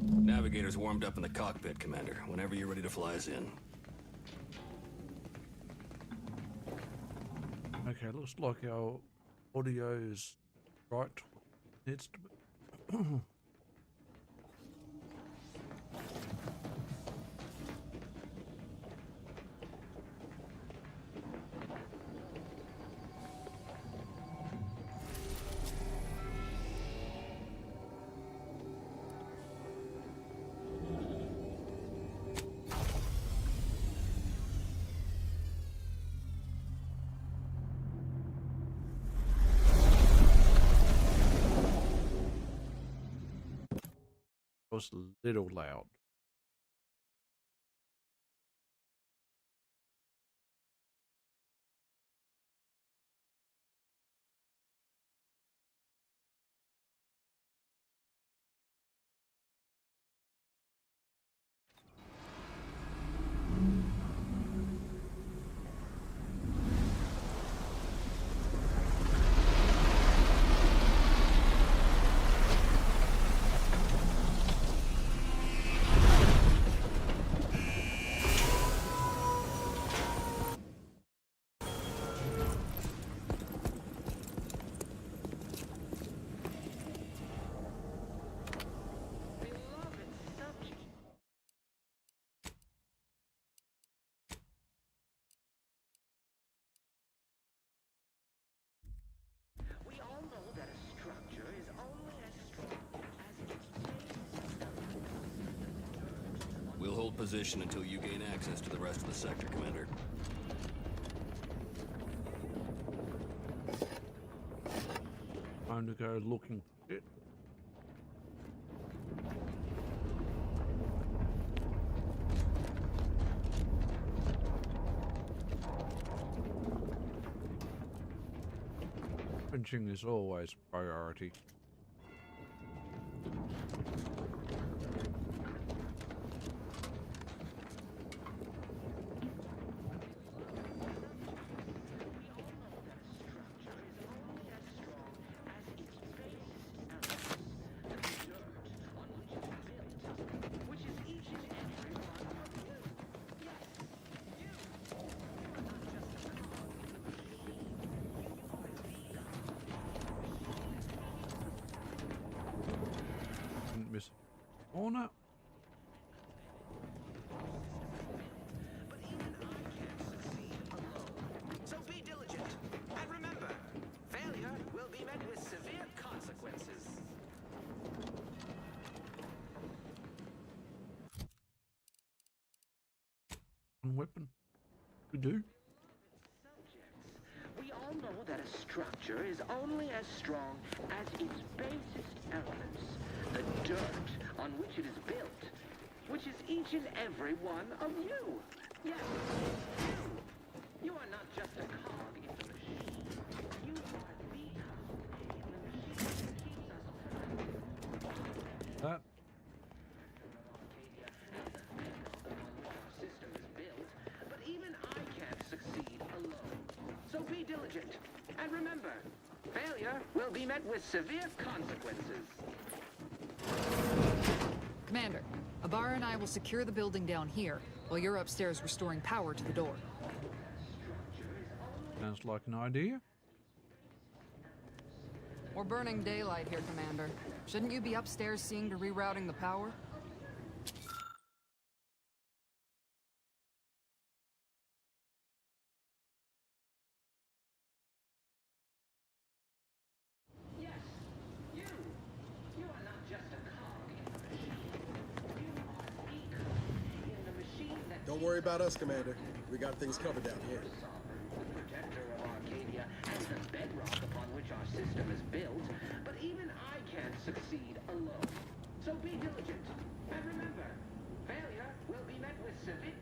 Navigator's warmed up in the cockpit, Commander. Whenever you're ready to fly us in. Okay, looks like our audio's right. Needs to be. Was a little loud. We'll hold position until you gain access to the rest of the sector, Commander. Time to go looking for it. Punching is always a priority. Miss Horner. So be diligent. And remember, failure will be met with severe consequences. One weapon. We do. We all know that a structure is only as strong as its basest elements, the dirt on which it is built, which is each and every one of you. Yes, you. You are not just a cog in the machine. You are the cog in the machine that keeps us That. system is built, but even I can't succeed alone. So be diligent. And remember, failure will be met with severe consequences. Commander, Ibarra and I will secure the building down here, while you're upstairs restoring power to the door. Sounds like an idea. We're burning daylight here, Commander. Shouldn't you be upstairs seeing to rerouting the power? Yes, you. You are not just a cog in the machine. You are the cog in the machine that Don't worry about us, Commander. We got things covered down here. the protector of Arcadia and the bedrock upon which our system is built, but even I can't succeed alone. So be diligent. And remember, failure will be met with severe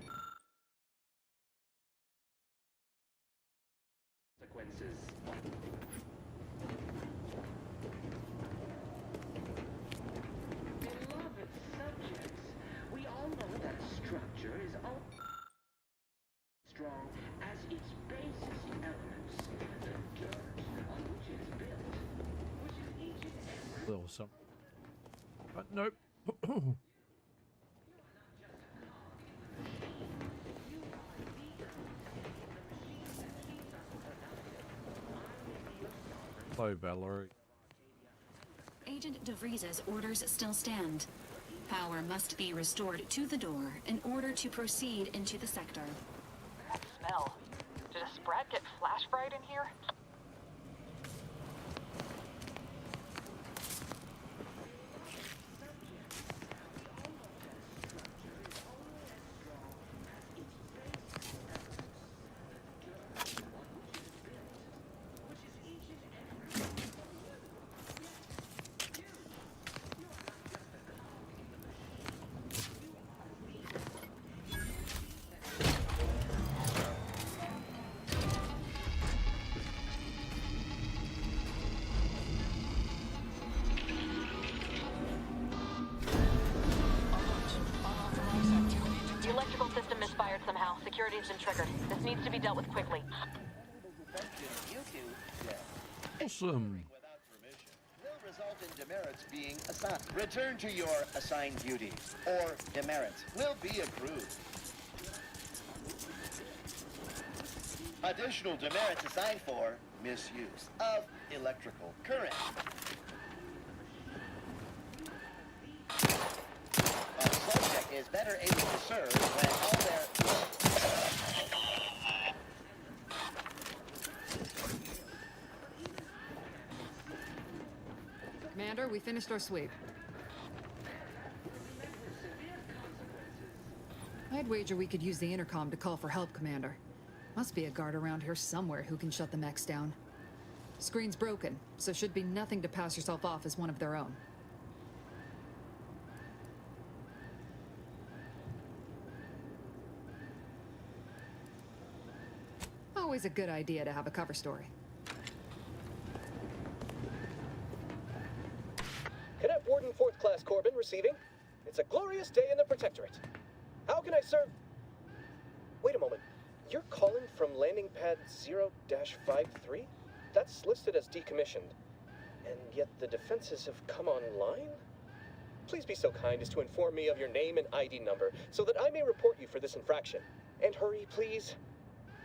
consequences. Beloved subjects, we all know that a structure is only strong as its basest elements, the dirt on or something. But nope. Hello, Valerie. Agent DeVries's orders still stand. Power must be restored to the door in order to proceed into the sector. That smell. Did a sprat get flash fried in here? The electrical system misfired somehow. Security's been triggered. This needs to be dealt with quickly. Awesome. Will result in demerits being assigned. Return to your assigned duties, or demerits will be approved. Additional demerits assigned for misuse of electrical current. A subject is better able to serve when all their... Commander, we finished our sweep. I'd wager we could use the intercom to call for help, Commander. Must be a guard around here somewhere who can shut the mechs down. Screen's broken, so should be nothing to pass yourself off as one of their own. Always a good idea to have a cover story. Cadet Warden 4th Class Corbin receiving. It's a glorious day in the Protectorate. How can I serve? Wait a moment. You're calling from landing pad 0-53? That's listed as decommissioned. And yet the defenses have come online? Please be so kind as to inform me of your name and ID number so that I may report you for this infraction. And hurry, please.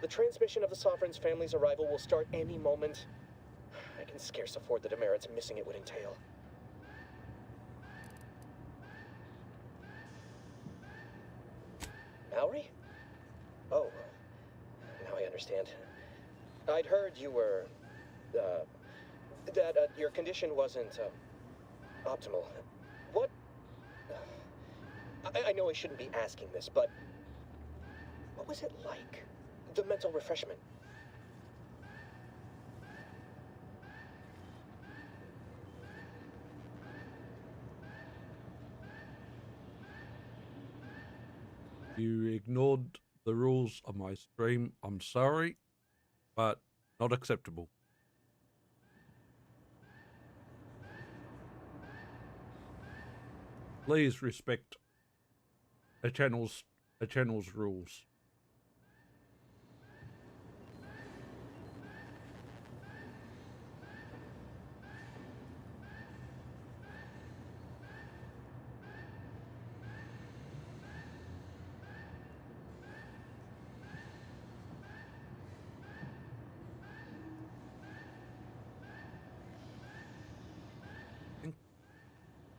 The transmission of the Sovereign's family's arrival will start any moment. I can scarce afford the demerits missing it would entail. Mallory? Oh, now I understand. I'd heard you were, that your condition wasn't, optimal. What? I know I shouldn't be asking this, but what was it like? The mental refreshment. You ignored the rules of my stream. I'm sorry, but not acceptable. Please respect a channel's rules.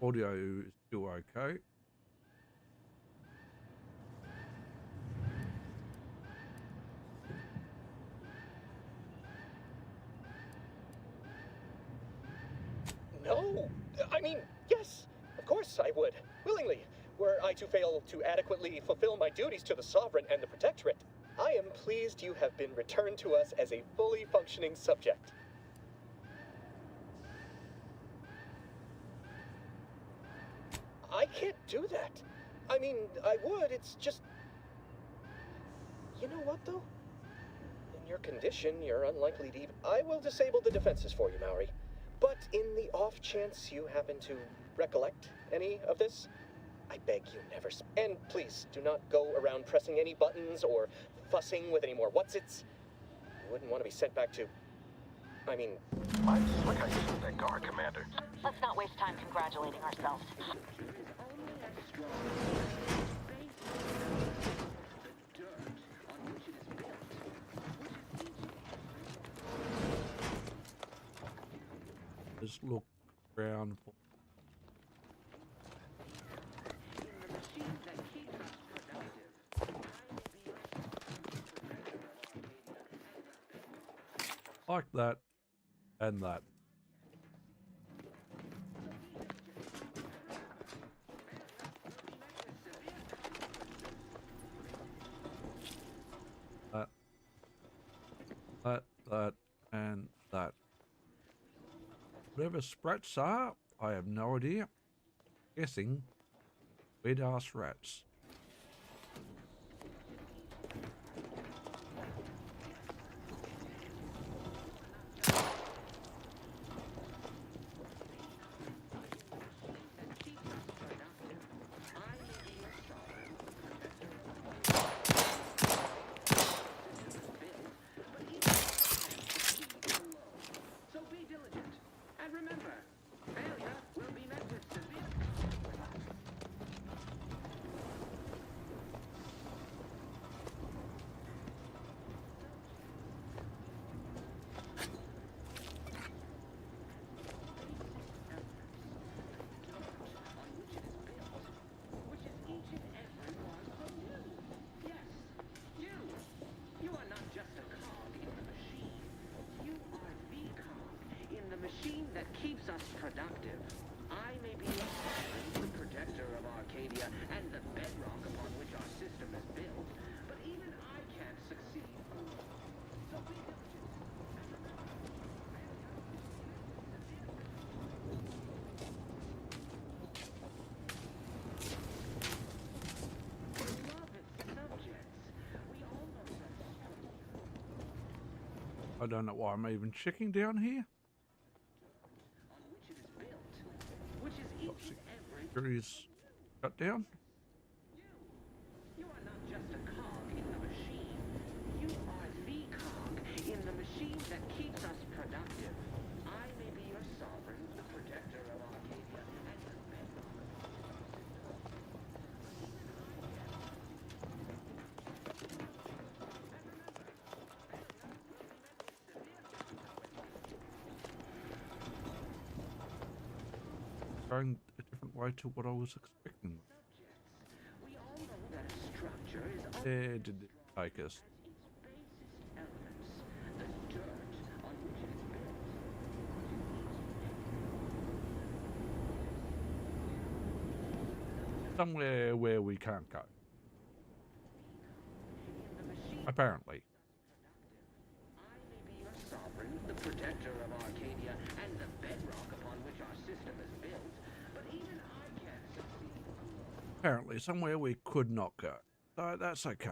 Audio is still okay. No! I mean, yes! Of course I would. Willingly. Were I to fail to adequately fulfill my duties to the Sovereign and the Protectorate, I am pleased you have been returned to us as a fully functioning subject. I can't do that. I mean, I would, it's just... You know what, though? In your condition, you're unlikely to even... I will disable the defenses for you, Maori. But in the off chance you happen to recollect any of this, I beg you never... And please, do not go around pressing any buttons or fussing with any more whatsits. You wouldn't want to be sent back to... I mean... I'm slick on using that guard, Commander. Let's not waste time congratulating ourselves. Just look around for... like that, and that. That, and that. Whatever sprats are, I have no idea. Guessing weird-ass rats. That keeps us productive. I may be the protector of Arcadia and the bedrock upon which our system is built, but even I can't succeed alone. So be I don't know why I'm even checking down here. Security's shut down. You are not just a cog in the machine. You are the cog in the machine that keeps us productive. I may be your sovereign, the protector of Arcadia, and the bedrock. Going a different way to what I was expecting. We all know that a structure is Where did it take us? elements, the dirt on which it is built. Somewhere where we can't go. Apparently. I may be your sovereign, the protector of Arcadia, and the bedrock upon which our system is built, but even I can't succeed. Apparently, somewhere we could not go. So that's okay.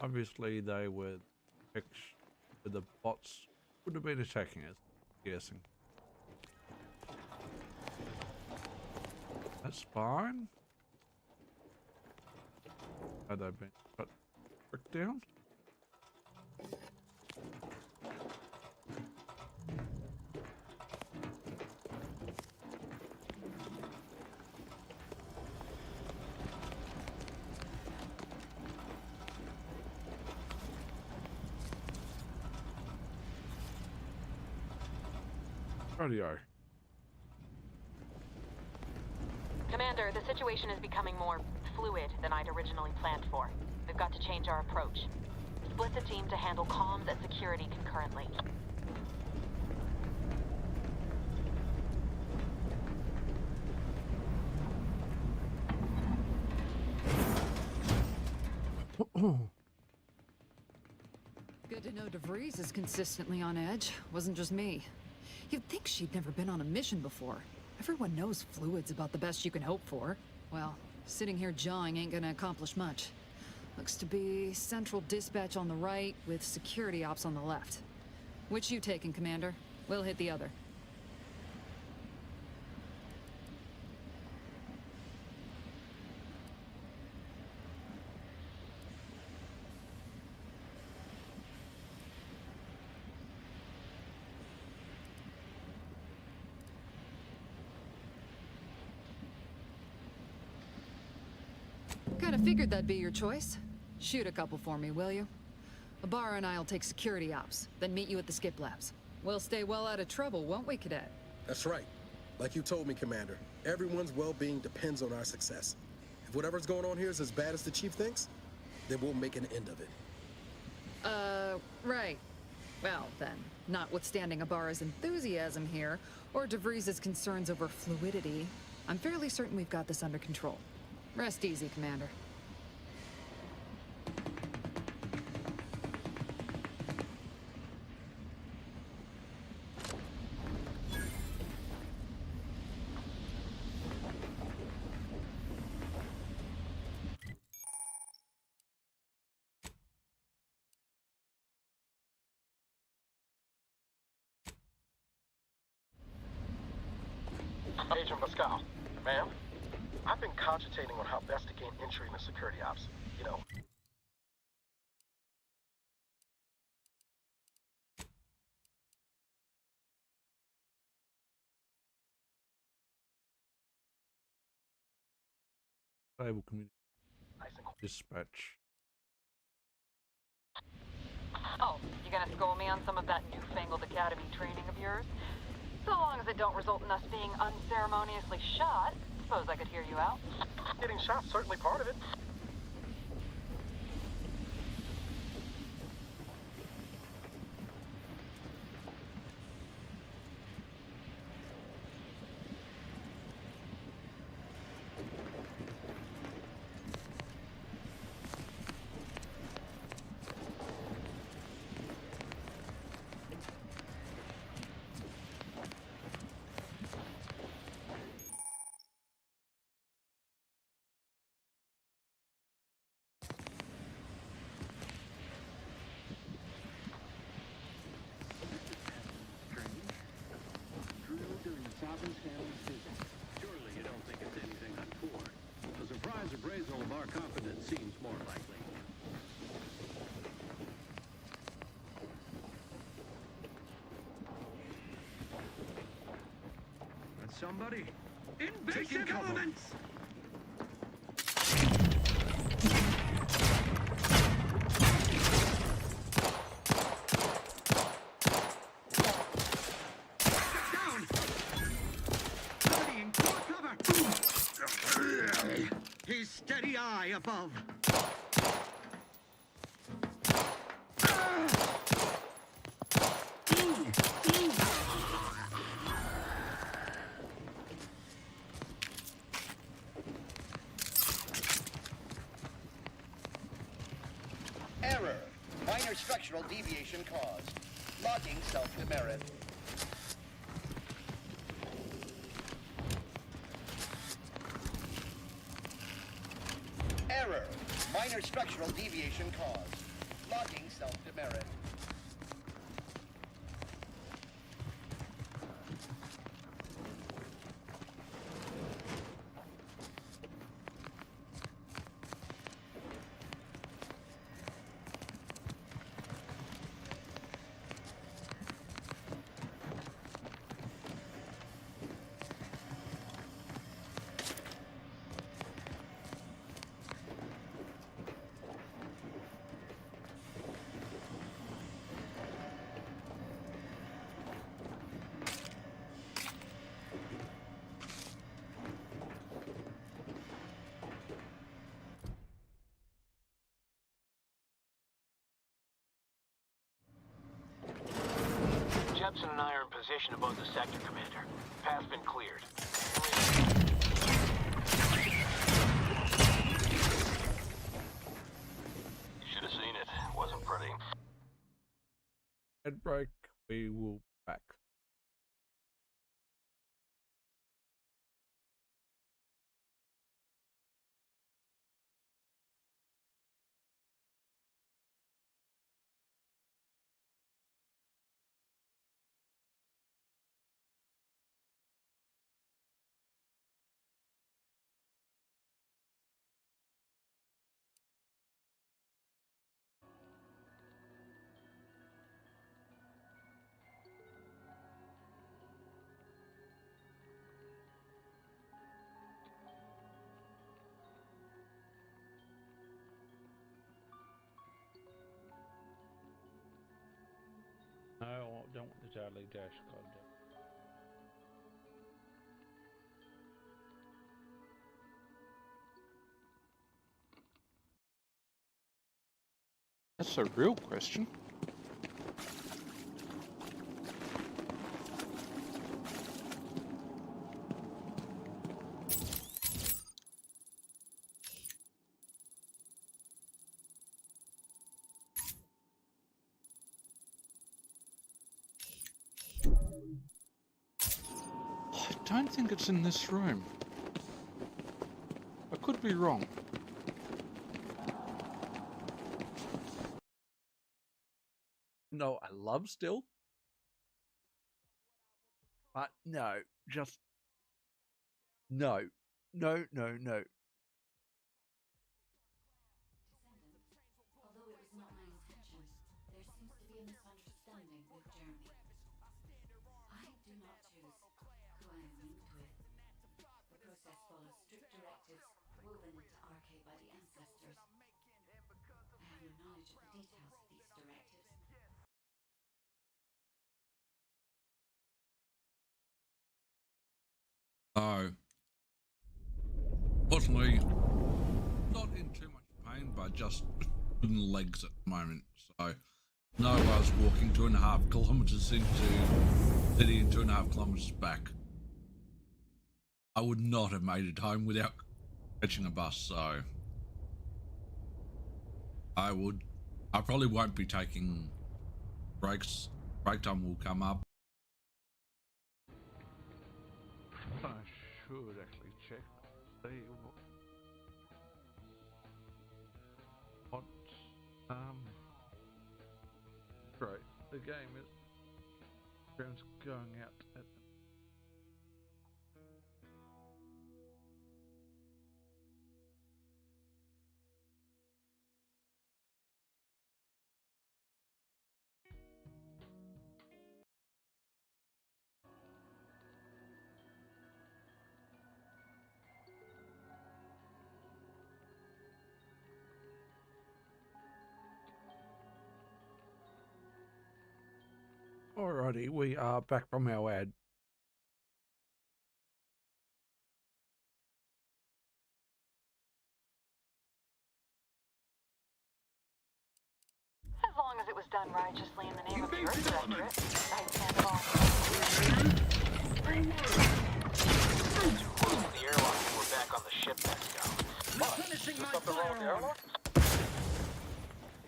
Obviously, they were the bots would have been attacking us, I'm guessing. That's fine. Had they been put brick down? Radio. Commander, the situation is becoming more fluid than I'd originally planned for. We've got to change our approach. Split the team to handle comms and security concurrently. Good to know DeVries is consistently on edge. Wasn't just me. You'd think she'd never been on a mission before. Everyone knows fluid's about the best you can hope for. Well, sitting here jawing ain't gonna accomplish much. Looks to be central dispatch on the right with security ops on the left. Which you taking, Commander? We'll hit the other. Kinda figured that'd be your choice. Shoot a couple for me, will you? Ibarra and I'll take security ops, then meet you at the skip labs. We'll stay well out of trouble, won't we, Cadet? That's right. Like you told me, Commander, everyone's well-being depends on our success. If whatever's going on here is as bad as the Chief thinks, then we'll make an end of it. Right. Well, then, notwithstanding Ibarra's enthusiasm here, or DeVries' concerns over fluidity, I'm fairly certain we've got this under control. Rest easy, Commander. Agent Pascal, ma'am, I've been cogitating on how best to gain entry into security ops. You know, Stable community dispatch. Oh, you gonna school me on some of that newfangled academy training of yours? So long as it don't result in us being unceremoniously shot, suppose I could hear you out. getting shot's certainly part of it. Surely you don't think it's anything untoward. A surprise appraisal of our confidence seems more likely. That's somebody. Invasive elements! His steady eye above. Error. Minor structural deviation caused. Locking self-demerit. Error. Minor structural deviation caused. Locking self-demerit. Hudson and I are in position above the sector, Commander. Path's been cleared. You should have seen it. Wasn't pretty. Head break. We will back. No, I don't want the Charlie Dash card. That's a real question. I don't think it's in this room. I could be wrong. No, I love still. But no, just no. No, no, no. Although it was not my intention, there seems to be a misunderstanding with Jeremy. I do not choose who I am linked with. The process follows strict directives woven into RK by the ancestors. I have no knowledge of the details of these directives. So, fortunately, not in too much pain, but just wooden legs at the moment. So, no, I was walking 2.5 kilometers into city and 2.5 kilometers back. I would not have made it home without catching a bus. So, I probably won't be taking breaks. Break time will come up. I should actually check. See what great. The game is going out at the Alrighty, we are back from our ad. As long as it was done righteously in the name of the Earth Directorate, I stand it all. The airlock, we're back on the ship next go. Replenishing my Something wrong with the airlock?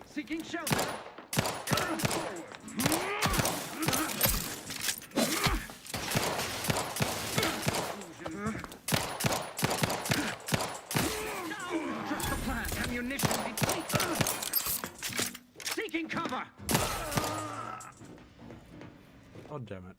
Seeking shelter. Trust the plan. Ammunition depleted. Seeking cover. Oh, damn it.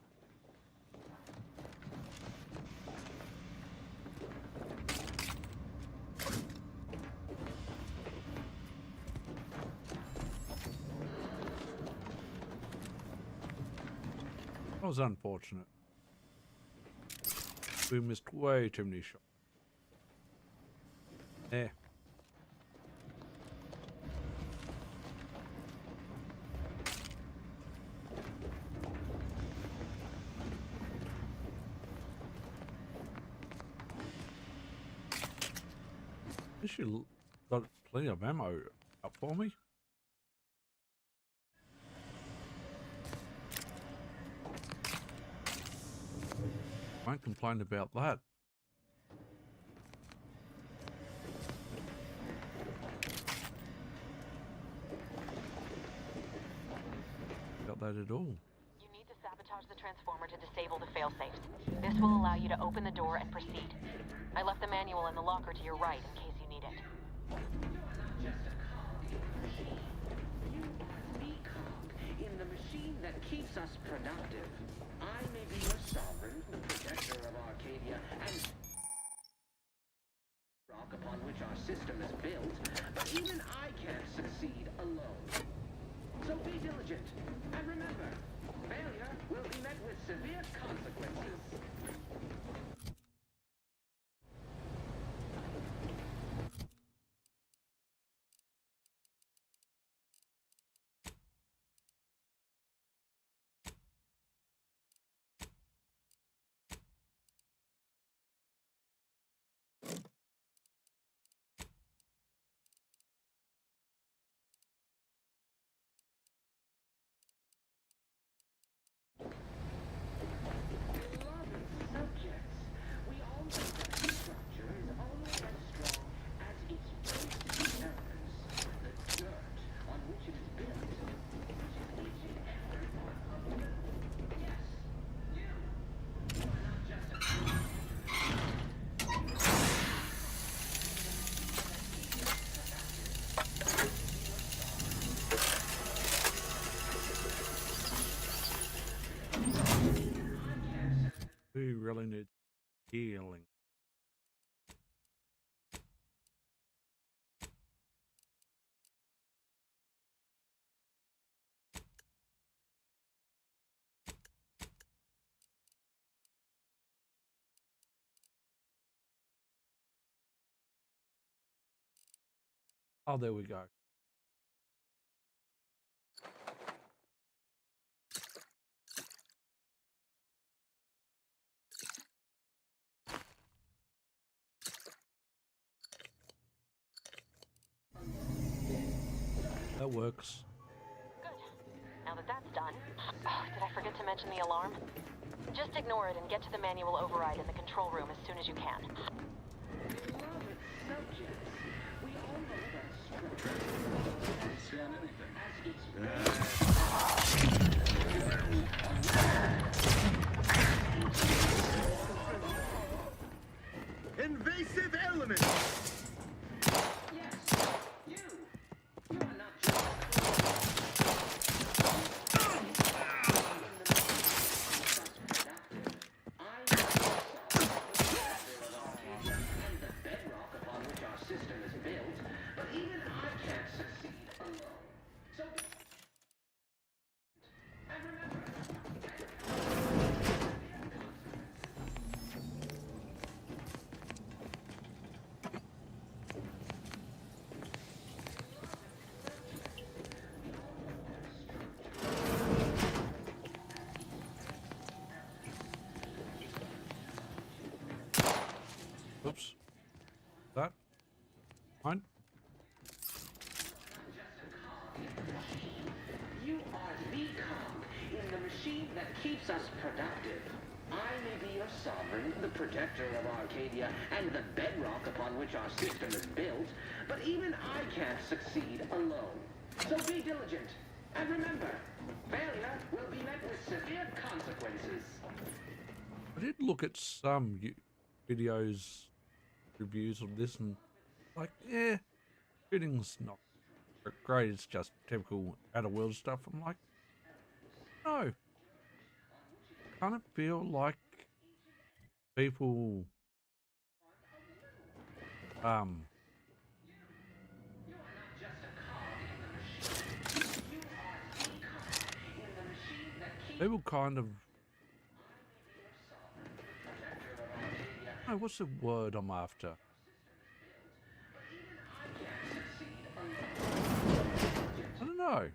That was unfortunate. We missed way too many shots. Eh. She got plenty of ammo up for me. Won't complain about that. Got that at all. You need to sabotage the transformer to disable the failsafes. This will allow you to open the door and proceed. I left the manual in the locker to your right in case you need it. In the machine that keeps us productive, I may be your sovereign, the protector of Arcadia, and rock upon which our system is built, but even I can't succeed alone. So be diligent, and remember, failure will be met with severe consequences. We really need healing. Oh, there we go. That works. Good. Now that that's done... Oh, did I forget to mention the alarm? Just ignore it and get to the manual override in the control room as soon as you can. Invasive elements! Oops. That. Fine. You are the cog in the machine that keeps us productive. I may be your sovereign, the protector of Arcadia, and the bedrock upon which our system is built, but even I can't succeed alone. So be diligent, and remember, failure will be met with severe consequences. I did look at some videos, reviews of this, and like, yeah, shooting's not great. It's just typical outer world stuff. I'm like, no. Kind of feel like people, people kind of, oh, what's the word I'm after? I don't know.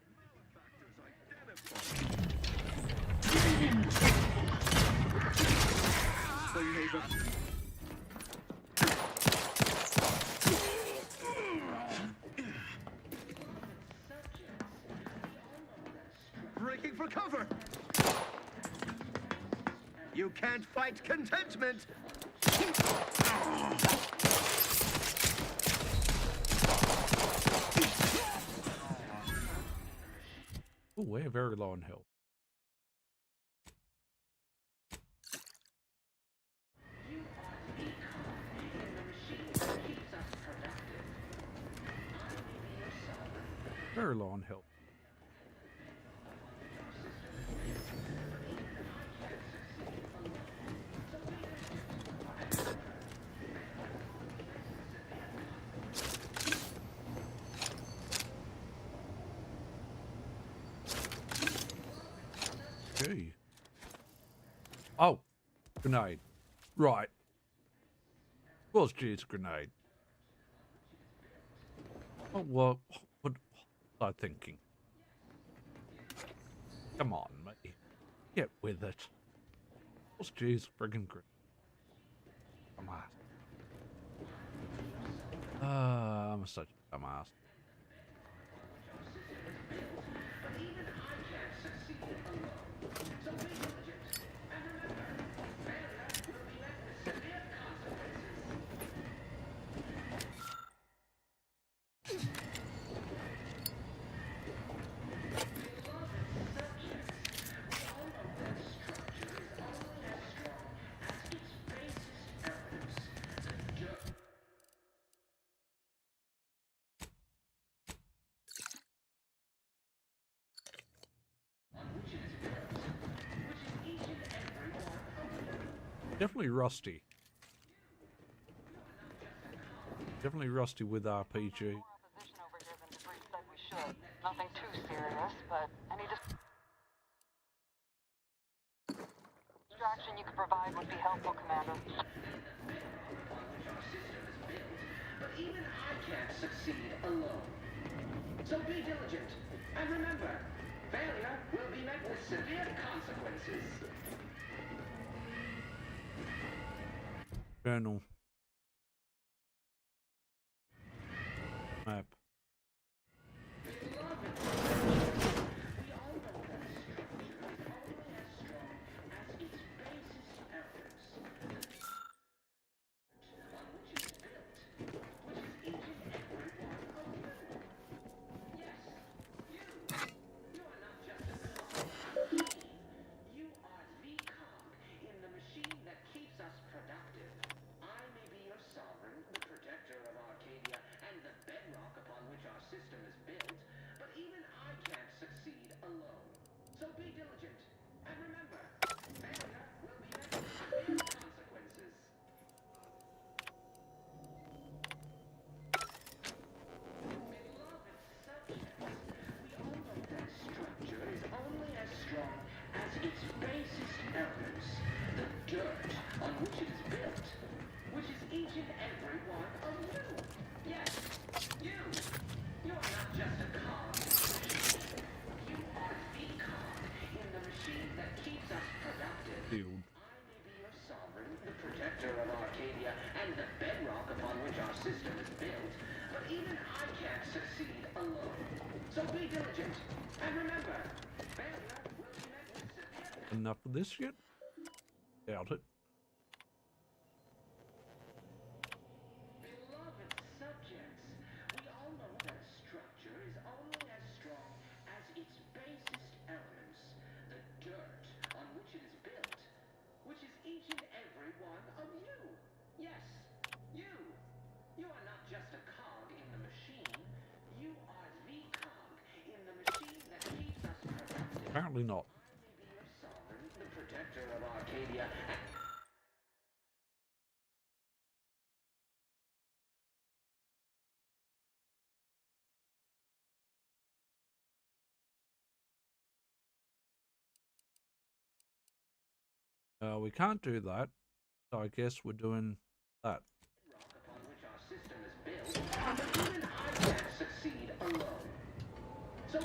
Breaking for cover! You can't fight contentment! Oh, we're very low on health. Very low on health. Gee. Oh, grenade. Right. Well, gee, it's a grenade. Oh, what was I thinking? Come on, mate. Get with it. What's geez, friggin' grenade? Come on. I'm such a dumbass. Definitely rusty. Definitely rusty with RPG. Nothing too serious, but any distraction you could provide would be helpful, Commander. But even I can't succeed alone. So be diligent, and remember, failure will be met with severe consequences. Journal. Map. Field. Enough of this yet? Doubt it. Apparently not. We can't do that, so I guess we're doing that. Succeed alone. So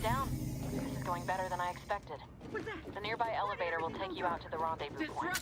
You're down. This is going better than I expected. What's that? The nearby elevator will take you out to the rendezvous point.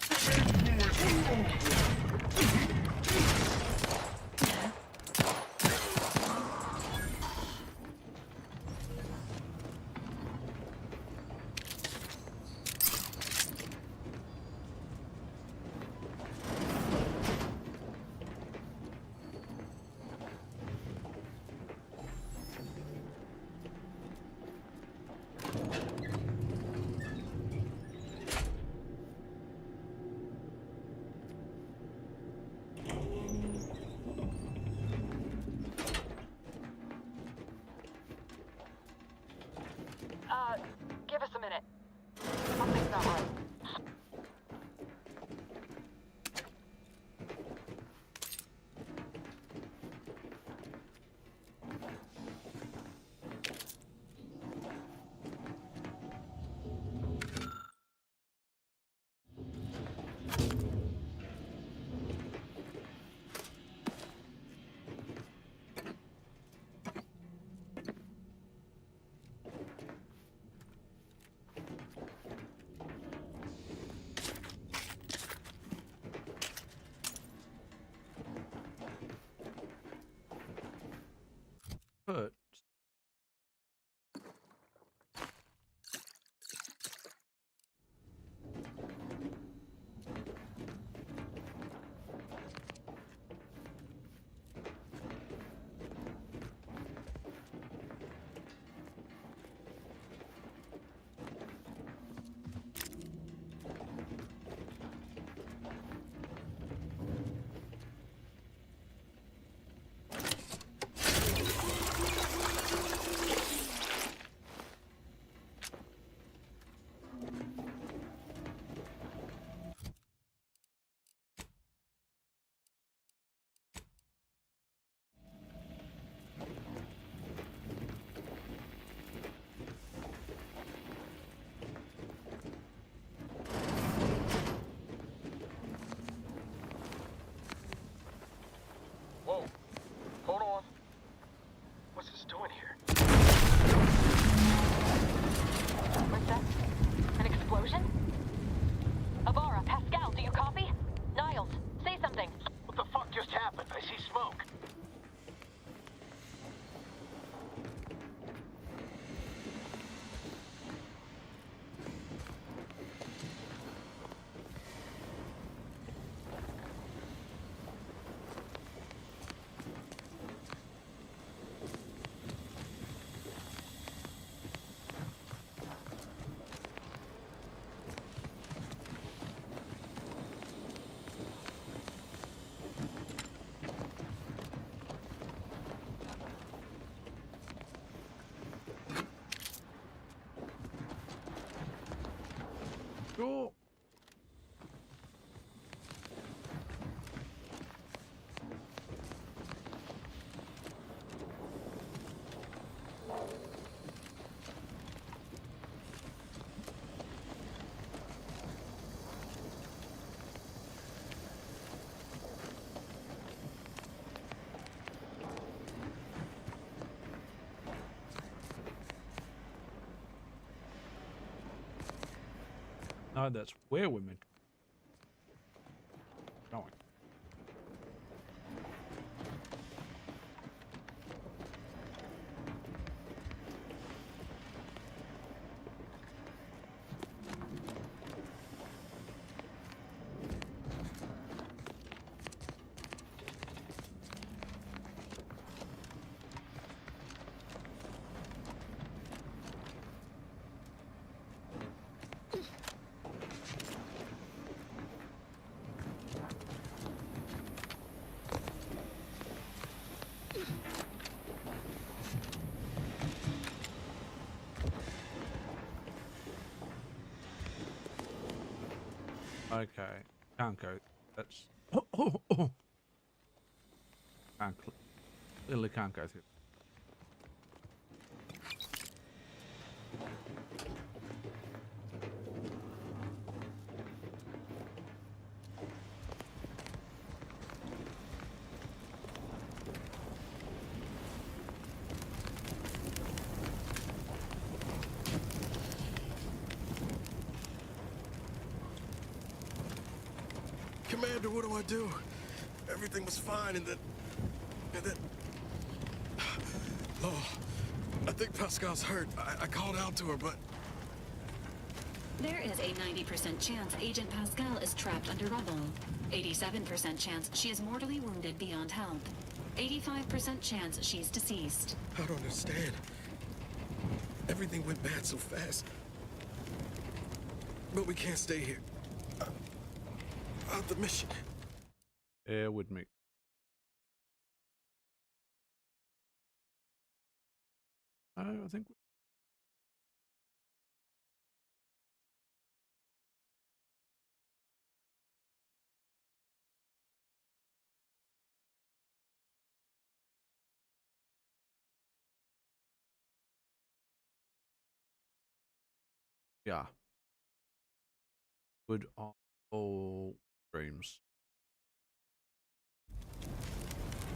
Give us a minute. Something's not right. But Whoa. Hold on. What's this doing here? What's that? An explosion? Avara, Pascal, do you copy? Niles, say something. What the fuck just happened? I see smoke. sure. No, that's where we're meant to be going. Okay, can't go. That's can't clearly can't go through. Commander, what do I do? Everything was fine, and then... Oh, I think Pascal's hurt. I called out to her, but... There is a 90% chance Agent Pascal is trapped under rubble. 87% chance she is mortally wounded beyond help. 85% chance she's deceased. I don't understand. Everything went bad so fast. But we can't stay here. Out the mission. Bear with me. I think... Yeah. Good on all streams.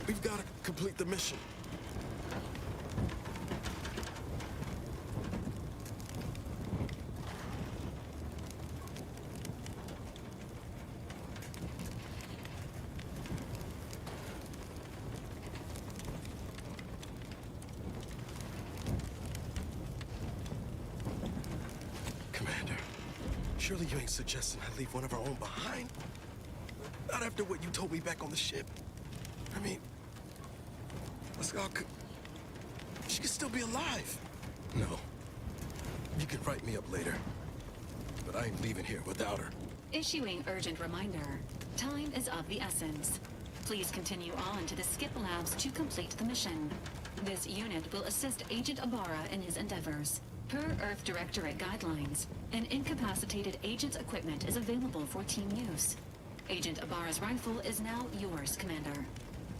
We've got to complete the mission. Commander, surely you ain't suggesting I leave one of our own behind? Not after what you told me back on the ship. I mean, Pascal could... She could still be alive. No. You can write me up later. But I ain't leaving here without her. Issuing urgent reminder. Time is of the essence. Please continue on to the skip labs to complete the mission. This unit will assist Agent Ibarra in his endeavors. Per Earth Directorate guidelines, an incapacitated agent's equipment is available for team use. Agent Ibarra's rifle is now yours, Commander.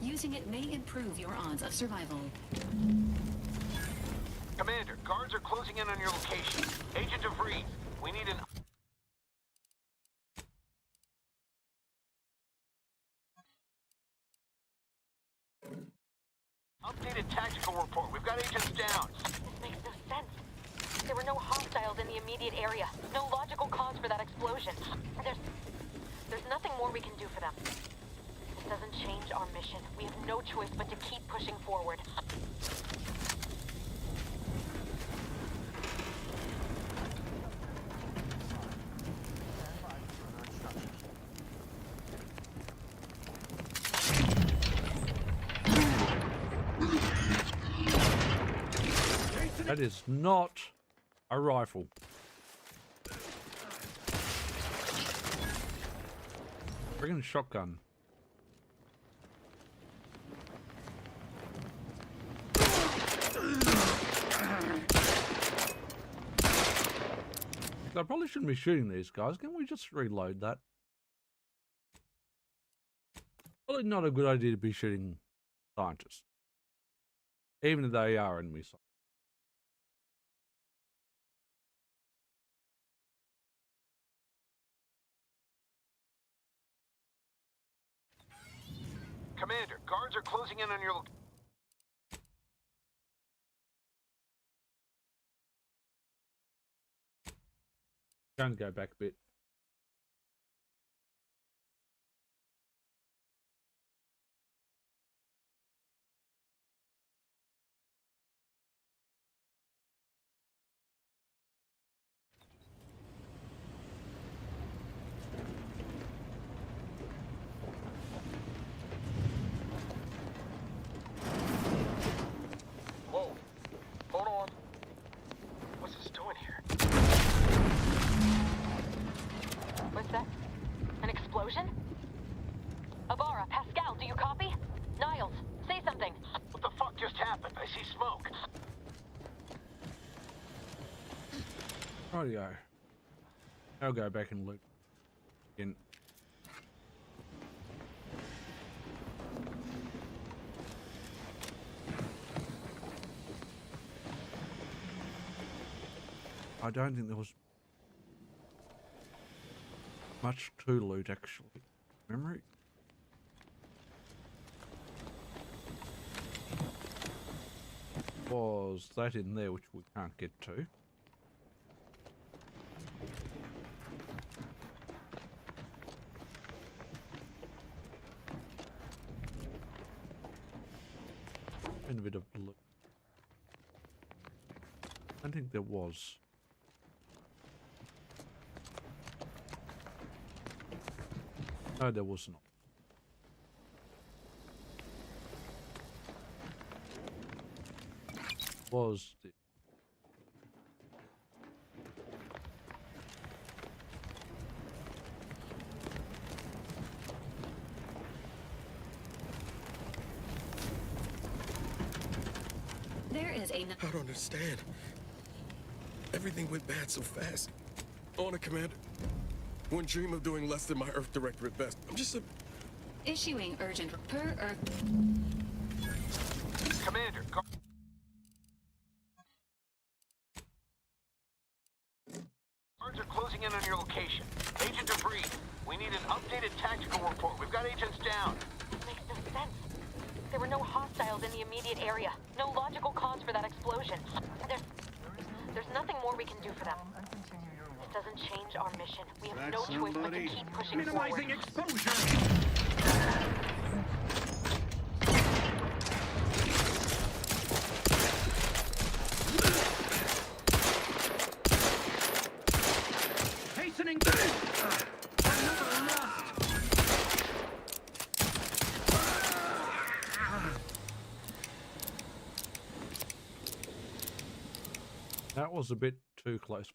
Using it may improve your odds of survival. Commander, guards are closing in on your location. Agent DeVries, we need an... updated tactical report. We've got agents down. This makes no sense. There were no hostiles in the immediate area. No logical cause for that explosion. There's nothing more we can do for them. This doesn't change our mission. We have no choice but to keep pushing forward. That is not a rifle. Bring in a shotgun. I probably shouldn't be shooting these guys. Can we just reload that? Probably not a good idea to be shooting scientists. Even if they are enemy scientists. Commander, guards are closing in on your location. Going to go back a bit. Whoa. Hold on. What's this doing here? What's that? An explosion? Ibarra, Pascal, do you copy? Niles, say something. What the fuck just happened? I see smoke. Rightio. I'll go back and look again. I don't think there was much to loot actually. Memory. Was that in there which we can't get to? bit of loot. I don't think there was. No, there was not. Was the There is a... I don't understand. Everything went bad so fast. Honor, Commander. Wouldn't dream of doing less than my Earth Director at best. I'm just a... Issuing urgent per Earth. Commander, guards are closing in on your location. Agent DeVries, we need an updated tactical report. We've got agents down. This makes no sense. There were no hostiles in the immediate area. No logical cause for that explosion. There's nothing more we can do for them. This doesn't change our mission. We have no choice but to keep pushing Minimizing forward. exposure. Hastening. Another lost. that was a bit too close.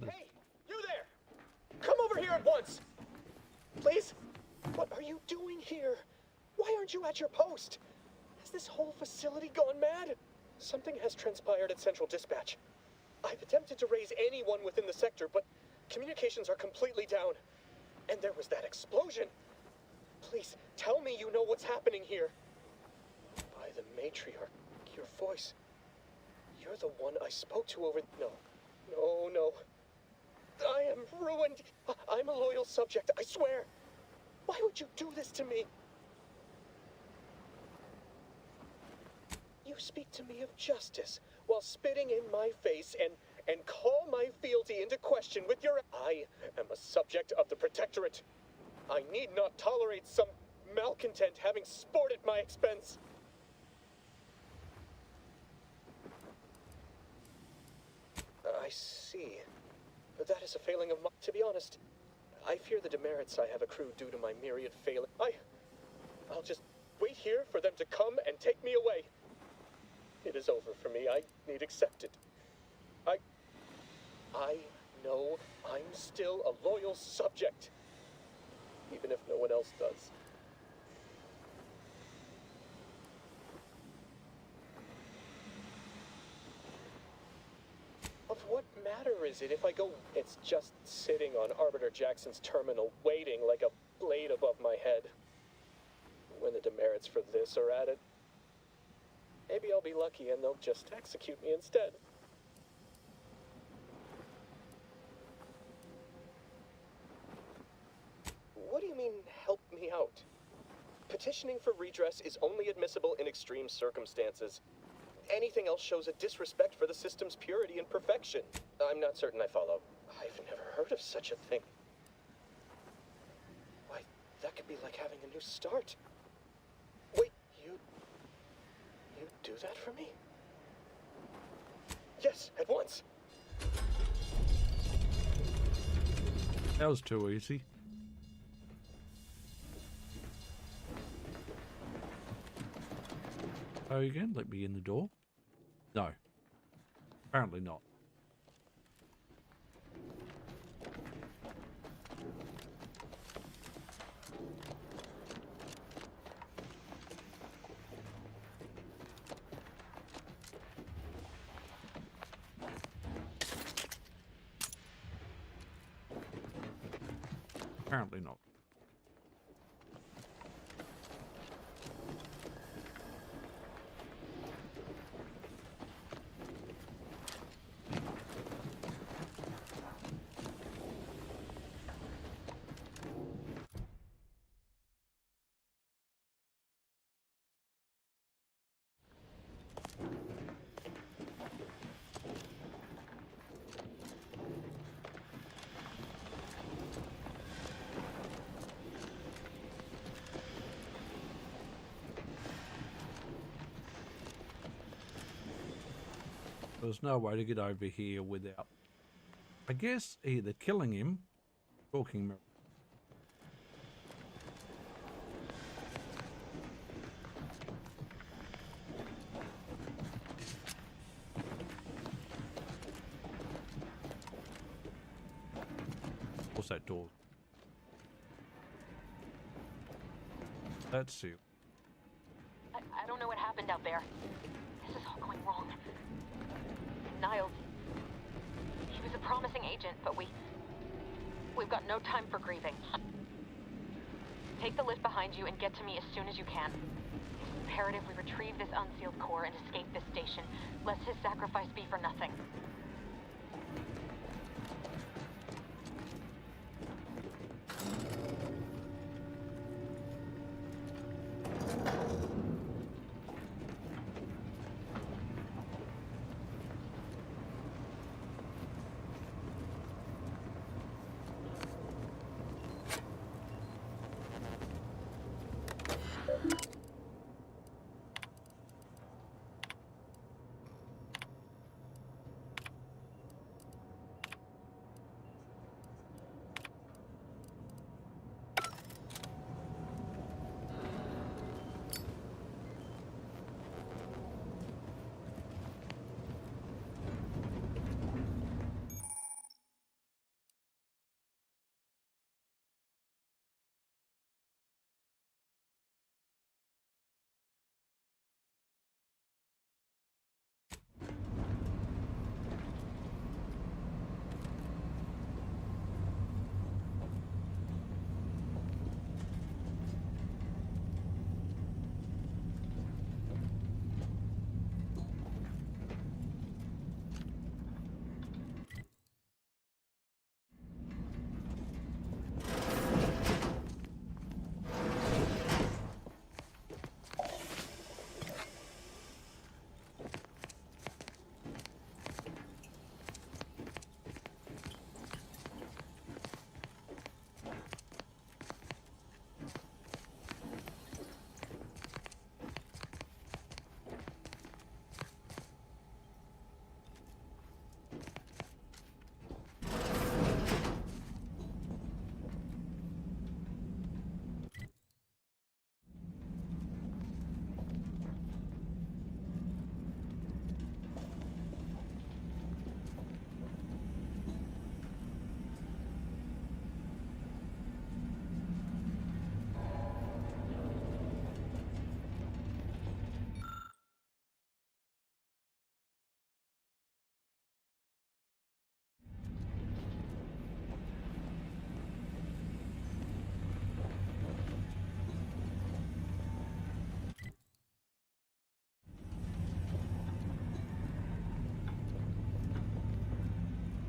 Hey, you there! Come over here at once! Please? What are you doing here? Why aren't you at your post? Has this whole facility gone mad? Something has transpired at Central Dispatch. I've attempted to raise anyone within the sector, but communications are completely down. And there was that explosion. Please, tell me you know what's happening here. By the matriarch, your voice. You're the one I spoke to over... No. I am ruined. I'm a loyal subject, I swear. Why would you do this to me? You speak to me of justice while spitting in my face and call my fealty into question with your... I am a subject of the Protectorate. I need not tolerate some malcontent having sport at my expense. I see. But that is a failing of mine. To be honest, I fear the demerits I have accrued due to my myriad failing. I'll just wait here for them to come and take me away. It is over for me. I need accept it. I know I'm still a loyal subject, even if no one else does. Of what matter is it if I go? It's just sitting on Arbiter Jackson's terminal, waiting like a blade above my head. When the demerits for this are at it, maybe I'll be lucky and they'll just execute me instead. What do you mean, help me out? Petitioning for redress is only admissible in extreme circumstances. Anything else shows a disrespect for the system's purity and perfection. I'm not certain I follow. I've never heard of such a thing. Why, that could be like having a new start. Wait, you do that for me? Yes, at once. That was too easy. Oh, you can let me in the door? No. Apparently not. Apparently not. There's no way to get over here without, I guess, either killing him, talking mirror. What's that door? That's sealed. I don't know what happened out there. This is all going wrong. Niles, he was a promising agent, but we've got no time for grieving. Take the lift behind you and get to me as soon as you can. It's imperative we retrieve this unsealed core and escape this station, lest his sacrifice be for nothing.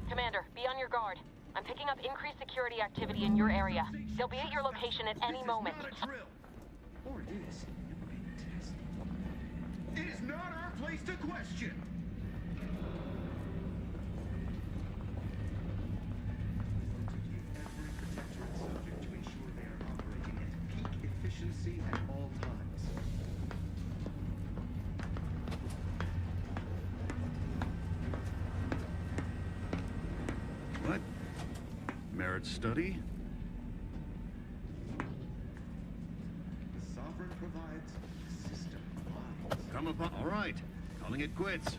Commander, be on your guard. I'm picking up increased security activity in your area. They'll be at your location at any moment. Or it is. It is not our placed a question. Every protectorate subject to ensure they are operating at peak efficiency at all times. What? Merit study? The Sovereign provides, the system provides. Come upon. All right. Calling it quits.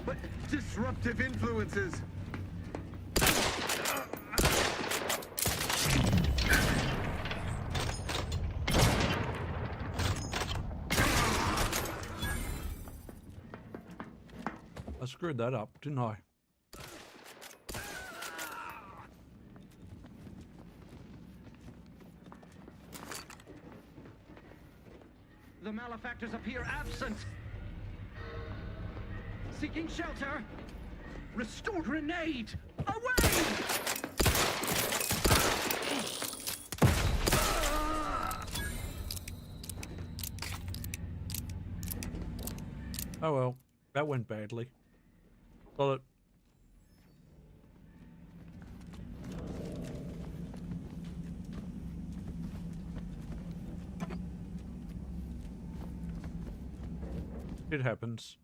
But disruptive influences. I screwed that up, didn't I? The malefactors appear absent. Seeking shelter. Restore grenade. Away! Oh well, that went badly. Well, it happens.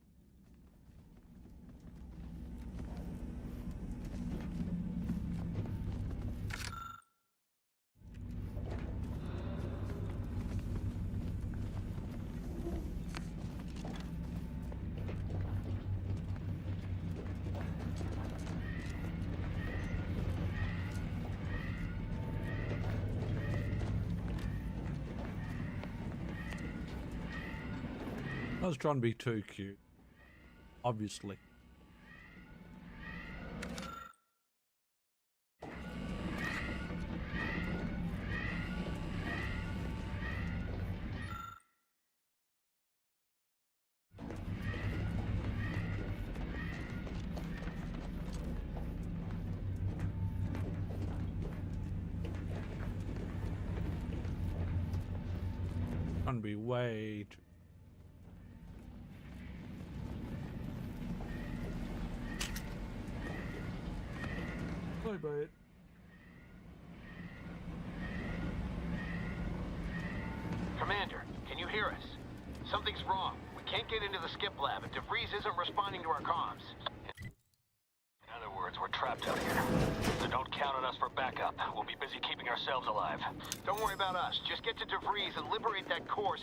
I was trying to be too cute, obviously. Trying to be way too... Sorry about it. Commander, can you hear us? Something's wrong. We can't get into the skip lab, and DeVries isn't responding to our comms. In other words, we're trapped out here. So don't count on us for backup. We'll be busy keeping ourselves alive. Don't worry about us. Just get to DeVries and liberate that course.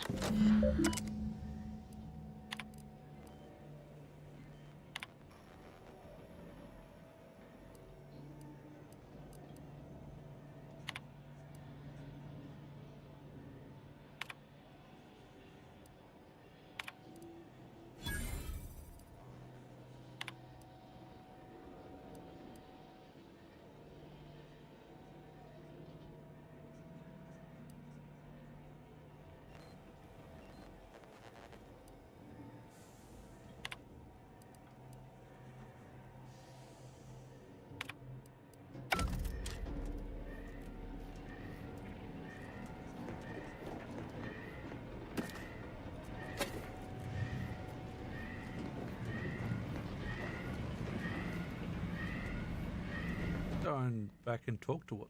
Going back and talk to it,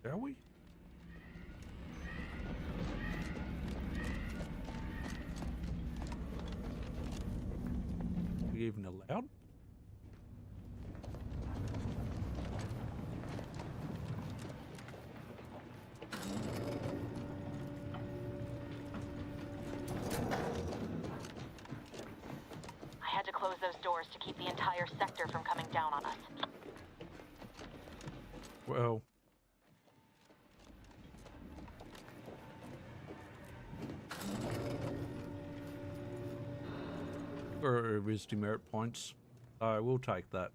shall we? Are we even allowed? I had to close those doors to keep the entire sector from coming down on us. Well, or his demerit points. I will take that.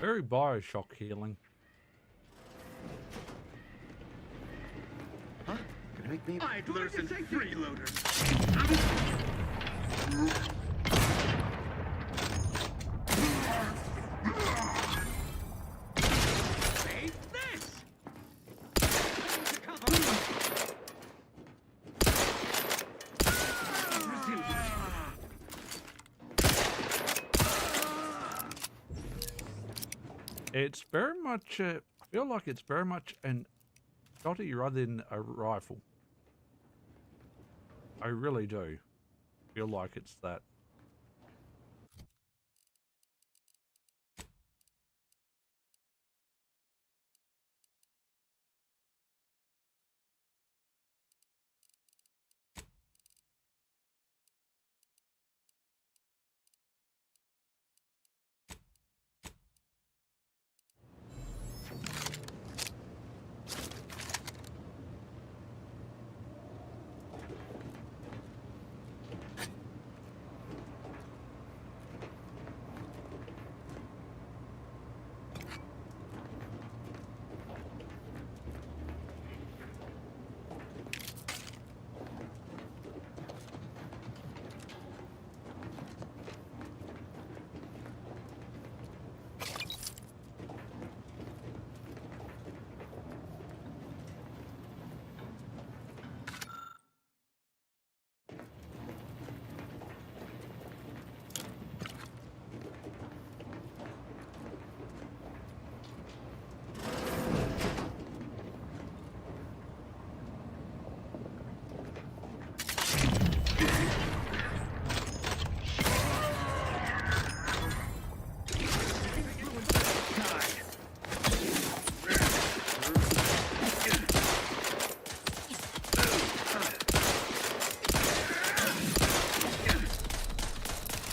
Very Bioshock healing. Huh? Could make me idlers and freeloaders. Save this! It's very much, I feel like it's very much an shotty rather than a rifle. I really do feel like it's that.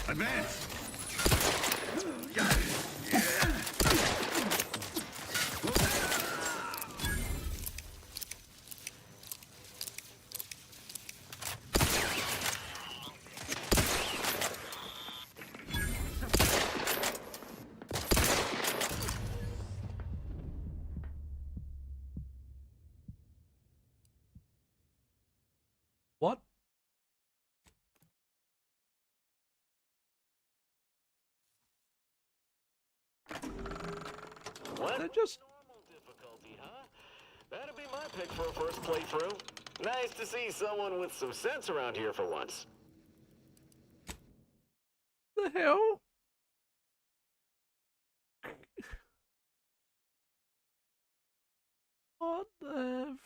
Advance! What? What? They're just... Normal difficulty, huh? That'd be my pick for a first playthrough. Nice to see someone with some sense around here for once. The hell? What the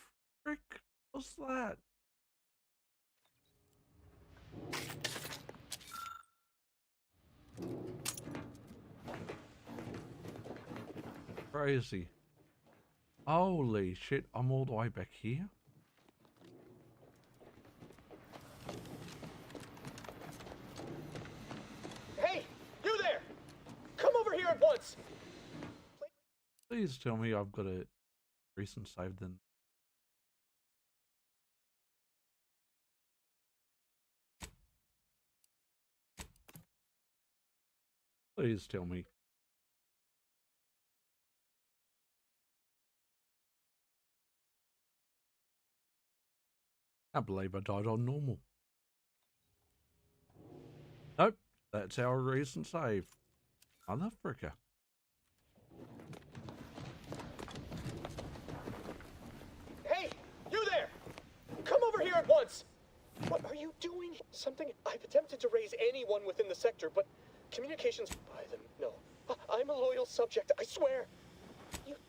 frick was that? Crazy. Holy shit, I'm all the way back here? Hey, you there! Come over here at once! Please tell me I've got a recent save then. Please tell me. I believe I died on normal. Nope, that's our recent save. Mother fricker. Hey, you there! Come over here at once! What are you doing? Something I've attempted to raise anyone within the sector, but communications by them. No, I'm a loyal subject, I swear.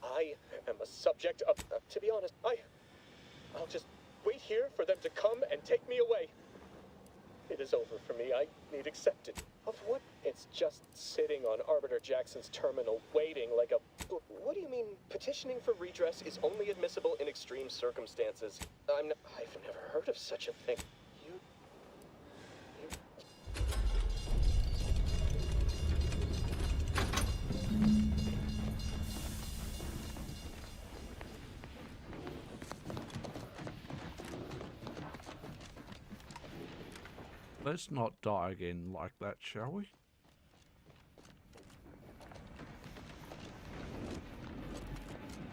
I am a subject of, to be honest, I'll just wait here for them to come and take me away. It is over for me. I need accepted. Of what? It's just sitting on Arbiter Jackson's terminal waiting like a... What do you mean petitioning for redress is only admissible in extreme circumstances? I've never heard of such a thing. Let's not die again like that, shall we?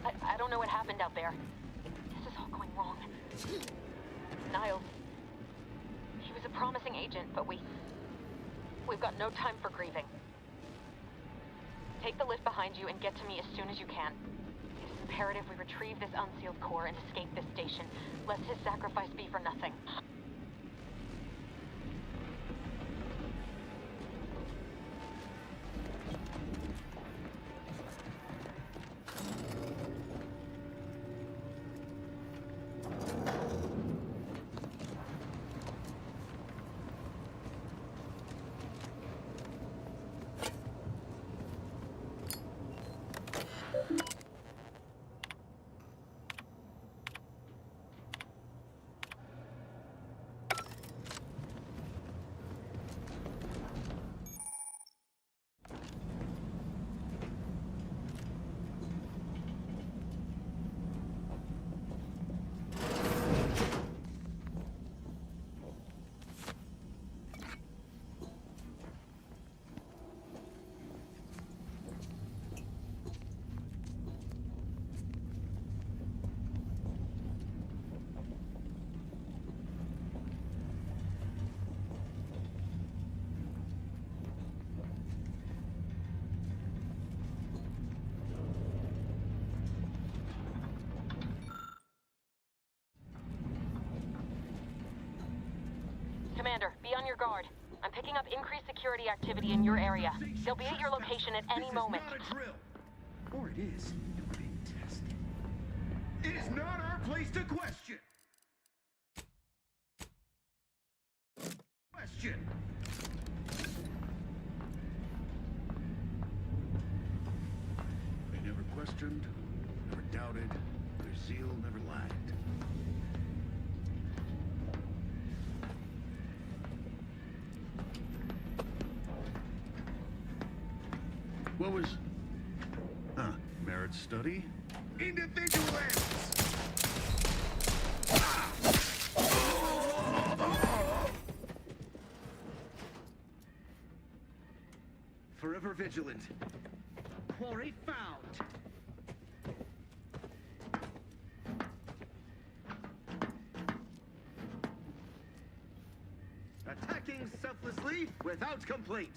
I don't know what happened out there. This is all going wrong. Niles. He was a promising agent, but we've got no time for grieving. Take the lift behind you and get to me as soon as you can. It is imperative we retrieve this unsealed core and escape this station, lest his sacrifice be for nothing. Commander, be on your guard. I'm picking up increased security activity in your area. They'll be at your location at any moment. This is not a drill. Or it is. You're being tested. It is not our place to question. Question. They never questioned, never doubted. Their zeal never lagged. What was... Merit study? Individualists! Forever vigilant. Quarry found. Attacking selflessly without complaint.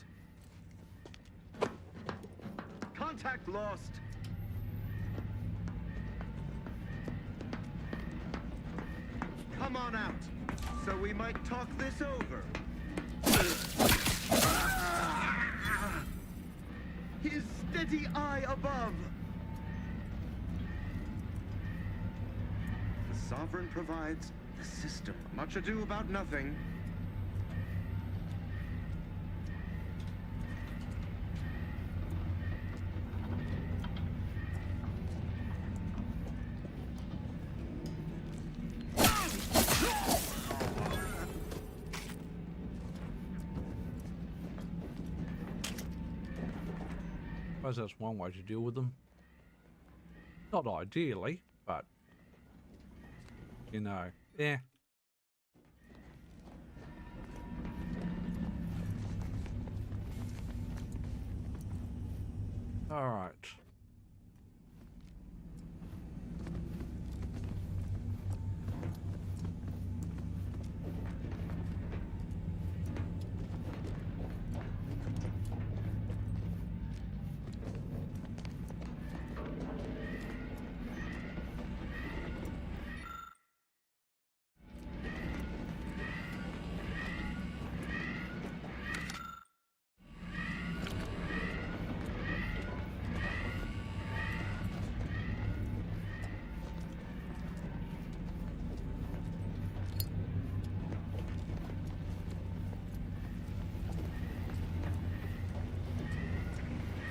Contact lost. Come on out, so we might talk this over. His steady eye above. The Sovereign provides the system. Much ado about nothing. I suppose that's one way to deal with them. Not ideally, but you know, yeah. All right.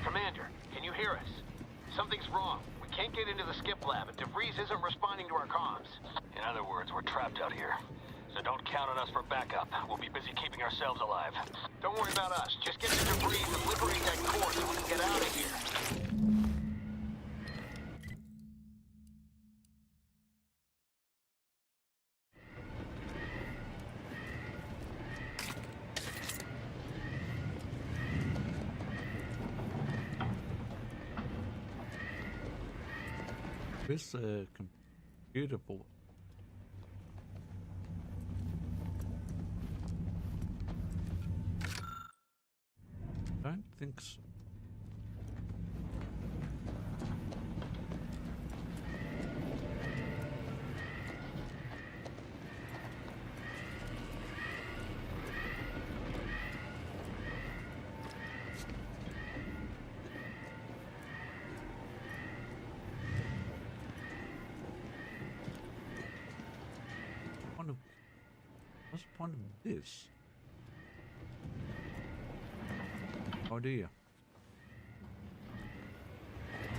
Commander, can you hear us? Something's wrong. We can't get into the skip lab, and DeVries isn't responding to our comms. In other words, we're trapped out here. So don't count on us for backup. We'll be busy keeping ourselves alive. Don't worry about us. Just get to DeVries and liberate that core so we can get out of here. Where's the computer for? Don't think so. What's the point of this? Oh dear. It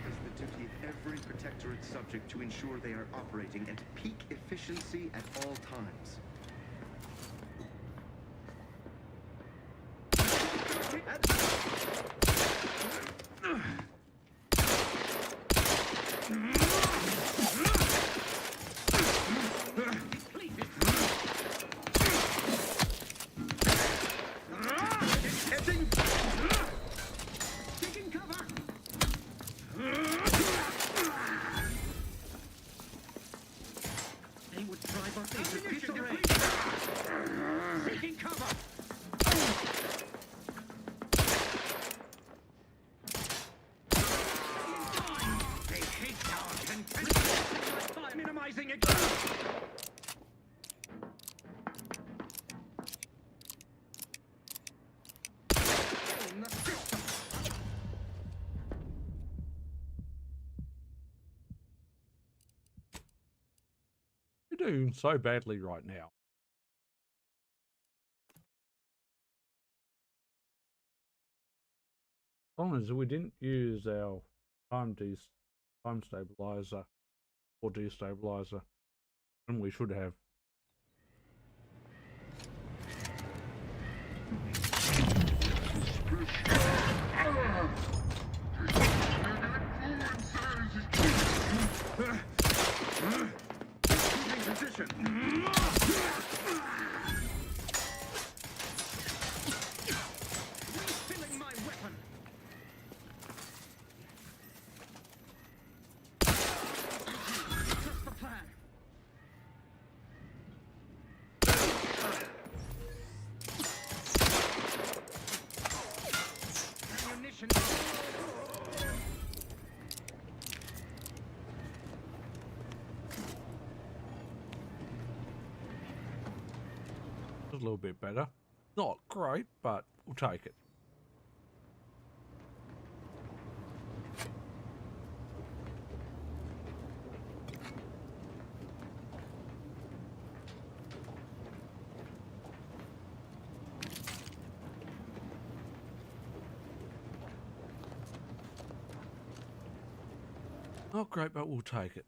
is the duty of every protectorate subject to ensure they are operating at peak efficiency at all times. You're doing so badly right now. As long as we didn't use our time stabilizer or destabilizer, and we should have. Position. Refilling my weapon. Just the plan. Ammunition. A little bit better. Not great, but we'll take it. Not great, but we'll take it.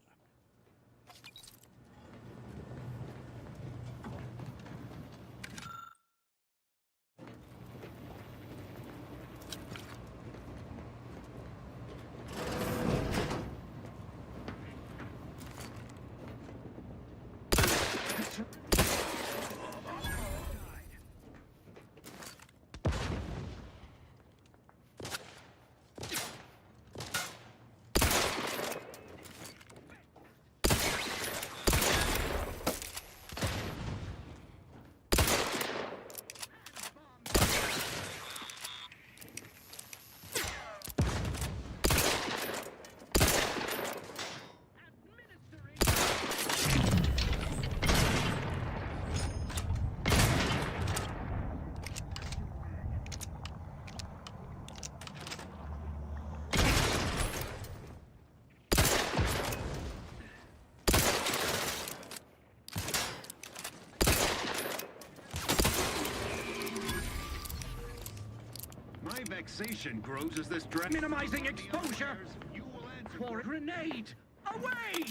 Vexation grows as this drag. Minimizing exposure. You will answer for a grenade. Away!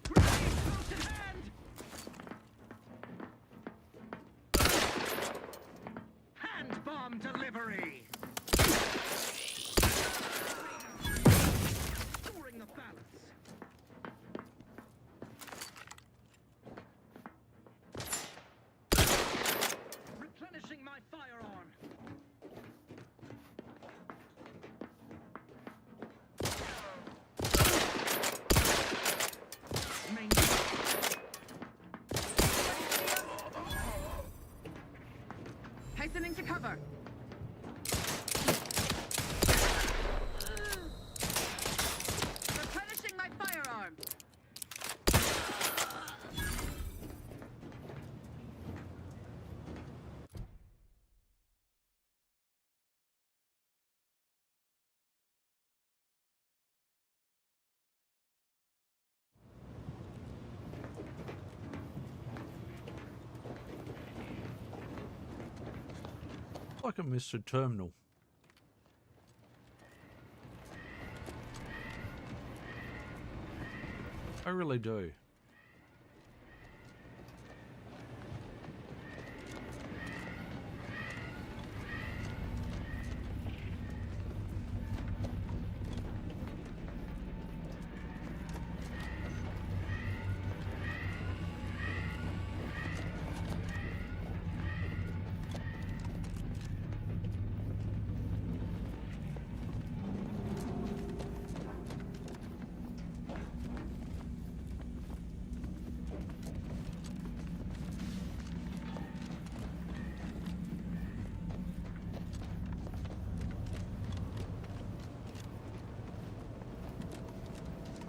Grenade close at hand. Hand bomb delivery. Restoring the balance. Replenishing my firearm. Hastening to cover. Replenishing my firearm. Like a Mr. Terminal. I really do.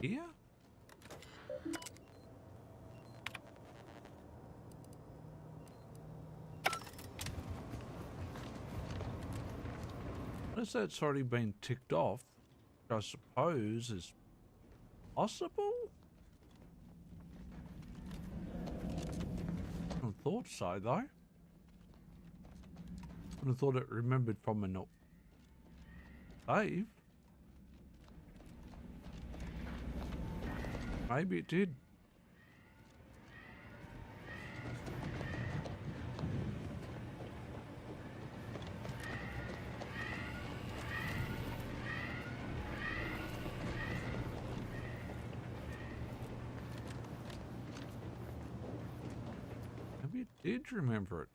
Here? Unless that's already been ticked off, which I suppose is possible? I thought so, though. I would have thought it remembered from a save. Maybe it did. Maybe it did remember it.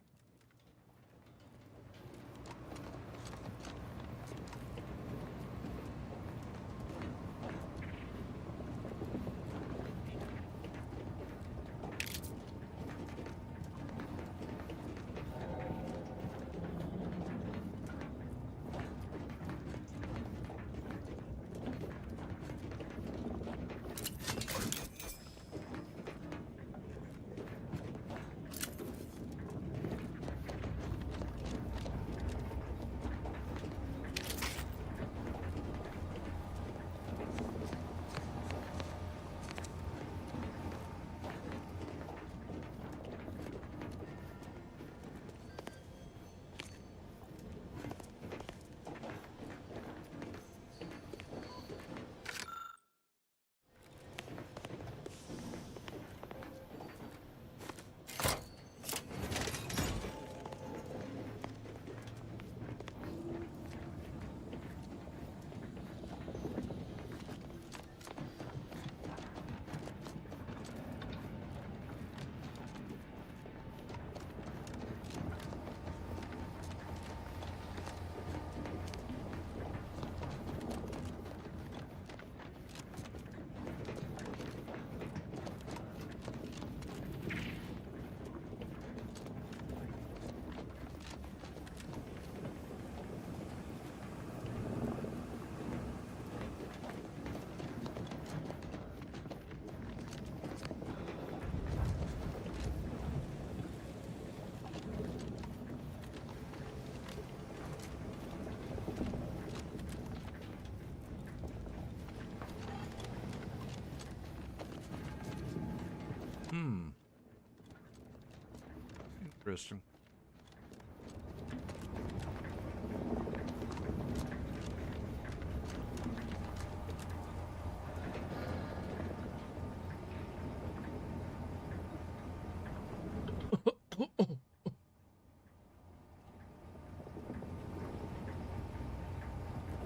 Interesting.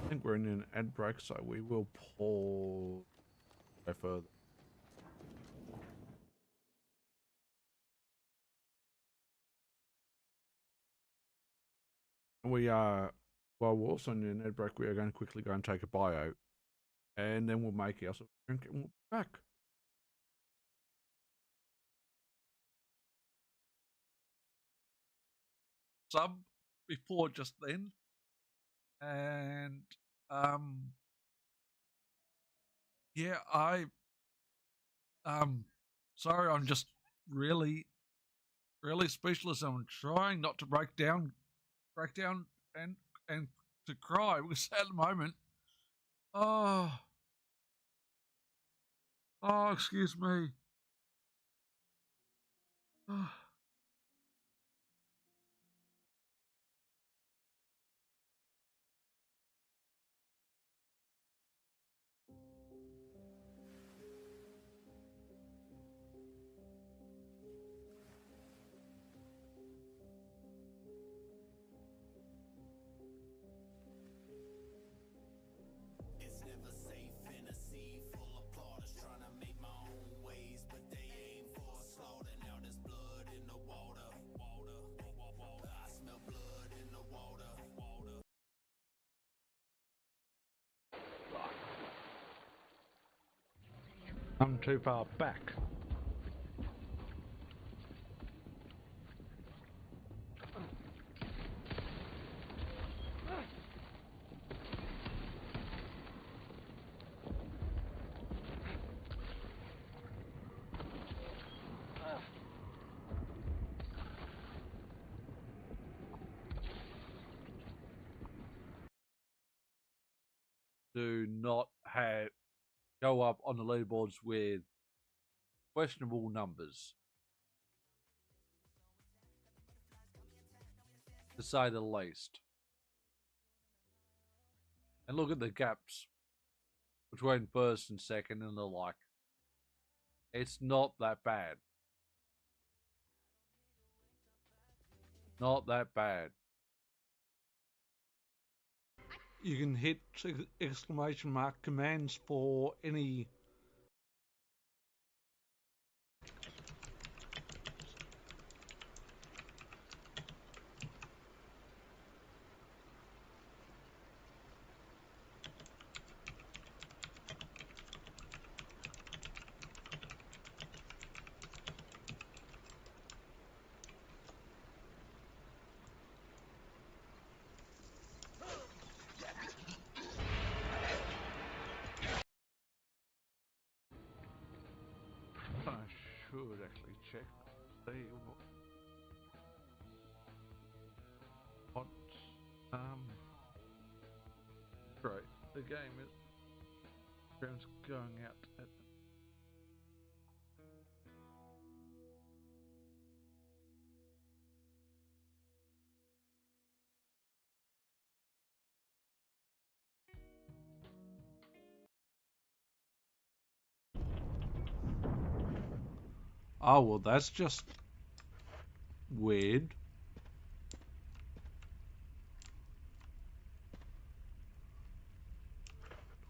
I think we're in an ad break, so we will pause go further. We are, well, we're also in an ad break. We are going to quickly go and take a bio, and then we'll make ourselves a drink and we'll be back. Sub before just then, and yeah, sorry, I'm just really speechless. I'm trying not to break down and to cry because at the moment, oh, excuse me. I'm too far back. Do not go up on the leaderboards with questionable numbers, to say the least. And look at the gaps between first and second and the like. It's not that bad. Not that bad. You can hit exclamation mark commands for any I should actually check. See what great. The game is going out at oh well, that's just weird.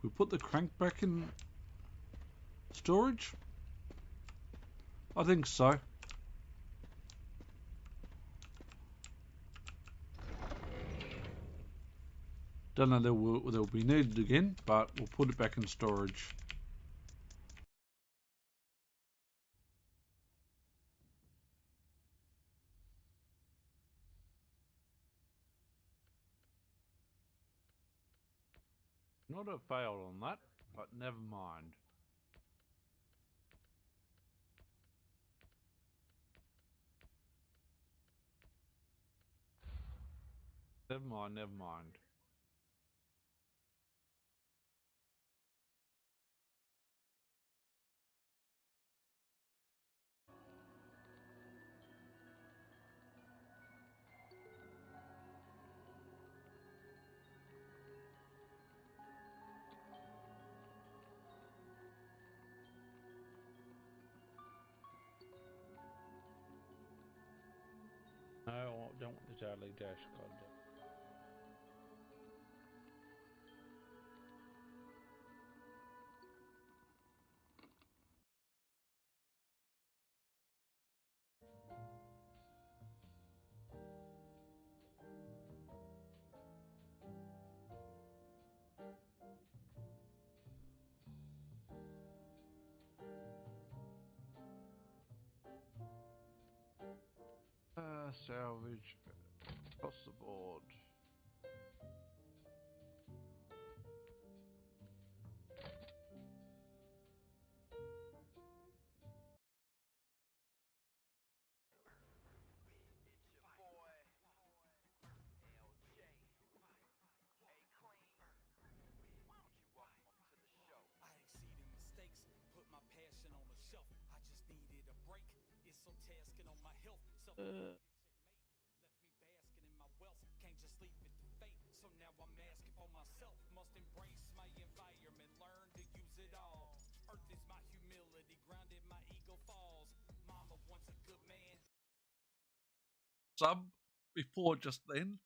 We put the crank back in storage? I think so. Don't know they'll be needed again, but we'll put it back in storage. Not a fail on that, but never mind. Never mind, never mind. No, I don't want the Charlie Dash card. Salvage. Across the board. Sub before just then,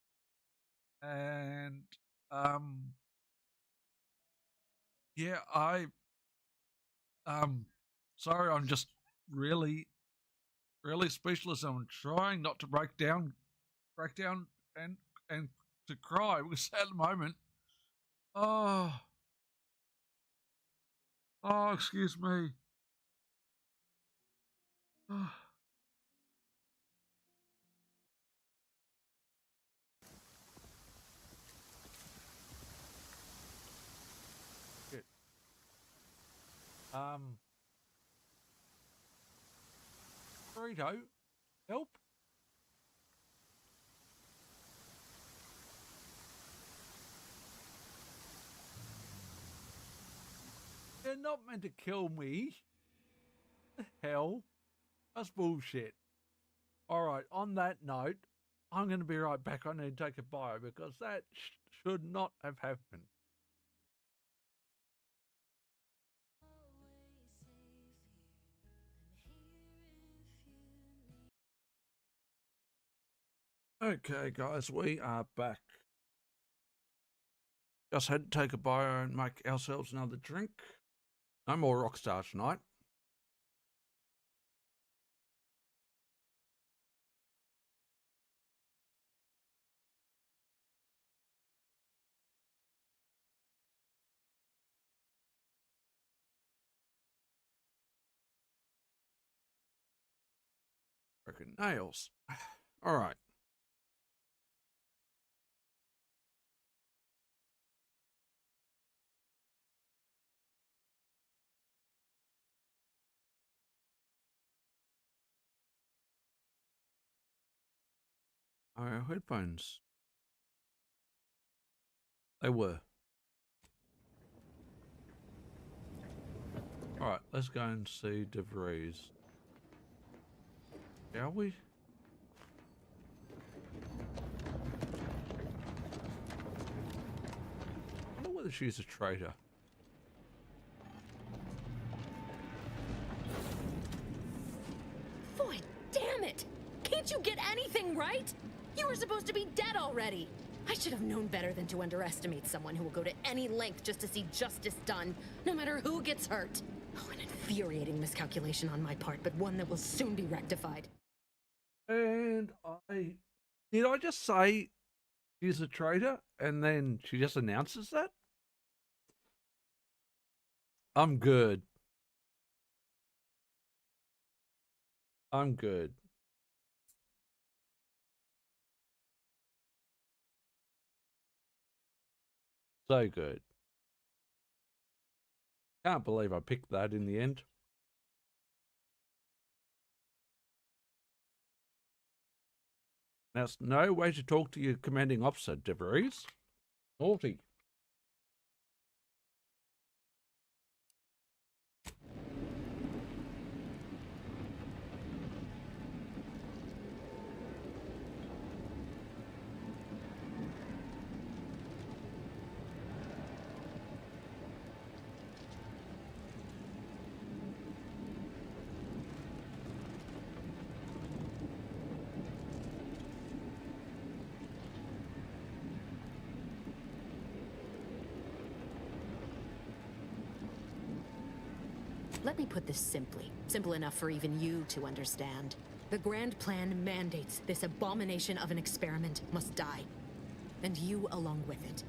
and yeah, sorry, I'm just really speechless. I'm trying not to break down and to cry because at the moment, oh, excuse me. Good. Burrito, help. They're not meant to kill me. The hell? That's bullshit. Alright, on that note, I'm going to be right back. I need to take a bio because that should not have happened. Okay, guys, we are back. Just had to take a bio and make ourselves another drink. No more Rockstar tonight. Broken nails. All right. Our headphones. They were. All right, let's go and see DeVries. Shall we? I wonder whether she's a traitor. Boy, damn it! Can't you get anything right? You were supposed to be dead already. I should have known better than to underestimate someone who will go to any length just to see justice done, no matter who gets hurt. Oh, an infuriating miscalculation on my part, but one that will soon be rectified. And did I just say she's a traitor and then she just announces that? I'm good. I'm good. So good. Can't believe I picked that in the end. That's no way to talk to your commanding officer, DeVries. Naughty. Let me put this simply. Simple enough for even you to understand. The Grand Plan mandates this abomination of an experiment must die. And you along with it.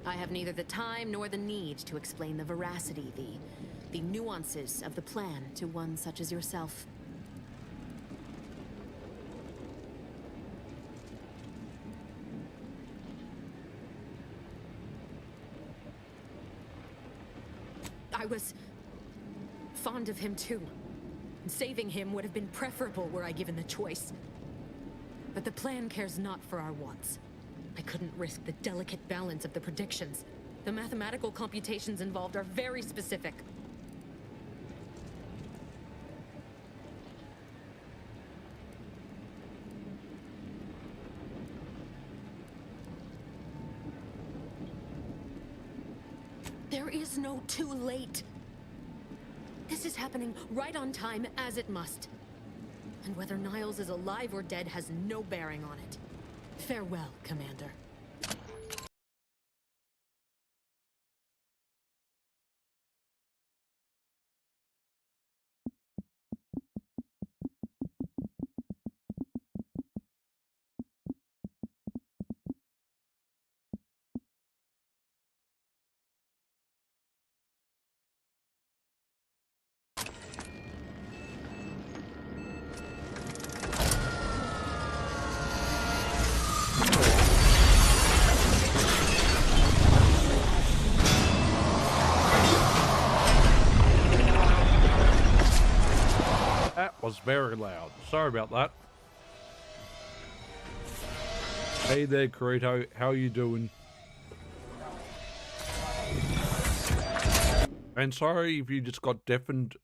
I have neither the time nor the need to explain the veracity, the nuances of the plan to one such as yourself. I was fond of him too. Saving him would have been preferable were I given the choice. But the plan cares not for our wants. I couldn't risk the delicate balance of the predictions. The mathematical computations involved are very specific. There is no too late. This is happening right on time, as it must. And whether Niles is alive or dead has no bearing on it. Farewell, Commander. That was very loud. Sorry about that. Hey there, Corito. How you doing? And sorry if you just got deafened.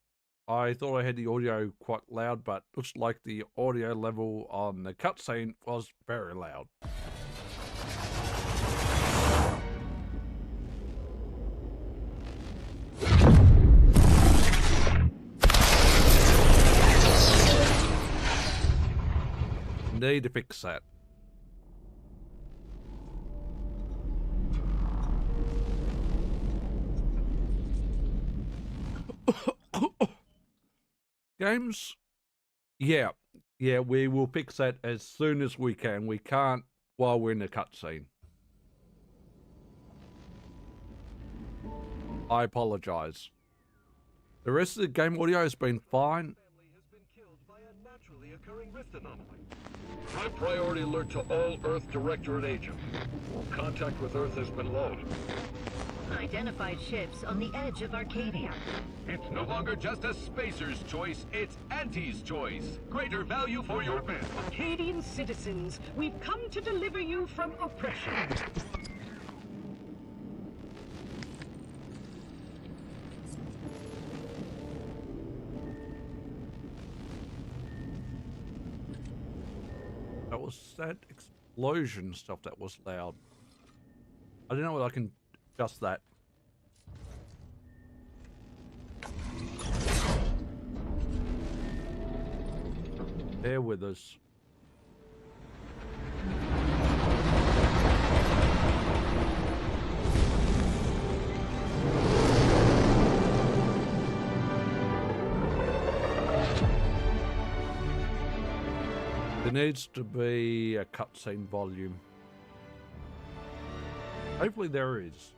I thought I had the audio quite loud, but looks like the audio level on the cutscene was very loud. Need to fix that. Games? Yeah, we will fix that as soon as we can. We can't while we're in the cutscene. I apologize. The rest of the game audio has been fine. High priority alert to all Earth Directorate agents. Contact with Earth has been low. Identified ships on the edge of Arcadia. It's no longer just a spacer's choice, it's Auntie's choice. Greater value for your men. Arcadian citizens, we've come to deliver you from oppression. That was that explosion stuff that was loud. I don't know whether I can adjust that. Bear with us. There needs to be a cutscene volume. Hopefully there is.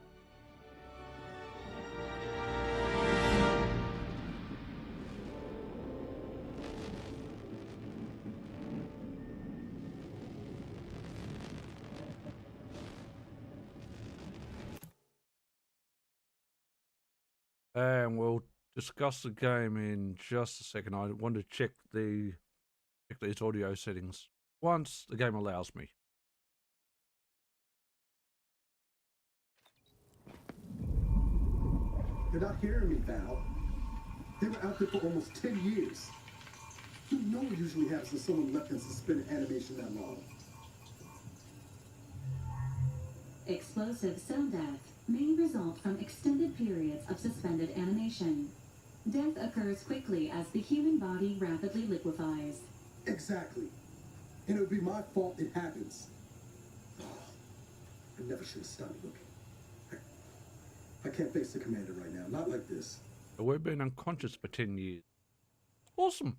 And we'll discuss the game in just a second. I want to check these audio settings once the game allows me. They're not hearing me, Val. They were out there for almost 10 years. You know what usually happens when someone left in suspended animation that long. Explosive cell death may result from extended periods of suspended animation. Death occurs quickly as the human body rapidly liquefies. Exactly. And it would be my fault it happens. I never should have stopped looking. I can't face the commander right now. Not like this. We've been unconscious for 10 years. Awesome.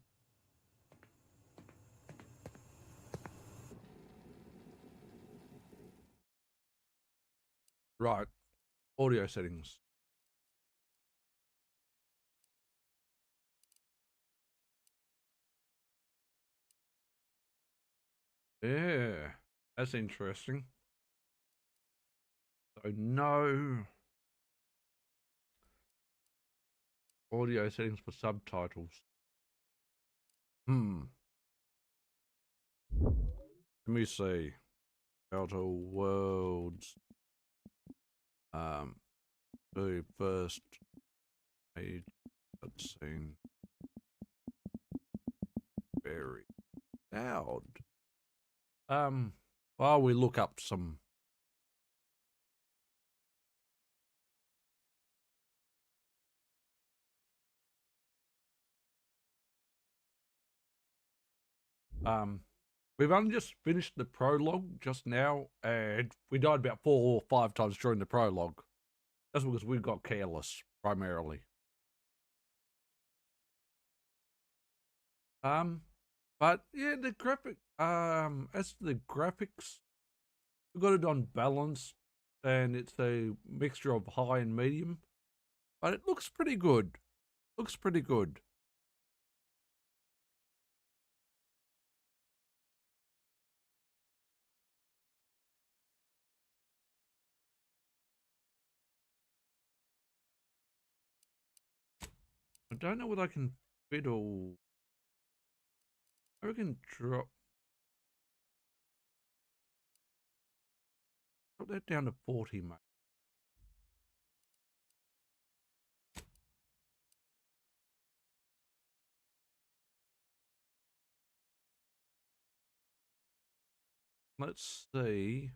Right. Audio settings. Yeah, that's interesting. So no audio settings for subtitles. Let me see. Outer Worlds. The first page cutscene. Very loud. While we look up some. We've only just finished the prologue just now, and we died about 4 or 5 times during the prologue. That's because we got careless, primarily. But yeah, the graphic, as the graphics, we got it on balance, and it's a mixture of high and medium, but it looks pretty good. Looks pretty good. I don't know what I can fiddle. I can drop that down to 40, mate. Let's see.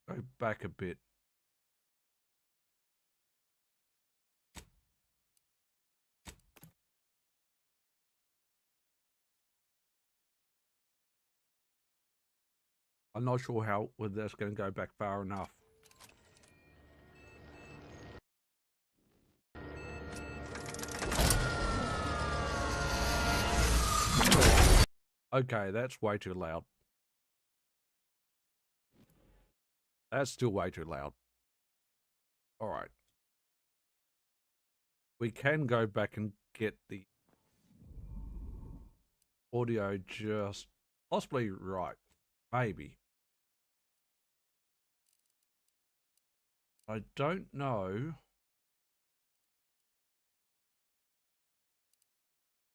Go back a bit. I'm not sure whether that's going to go back far enough. Okay, that's way too loud. That's still way too loud. All right. We can go back and get the audio just possibly right. Maybe. I don't know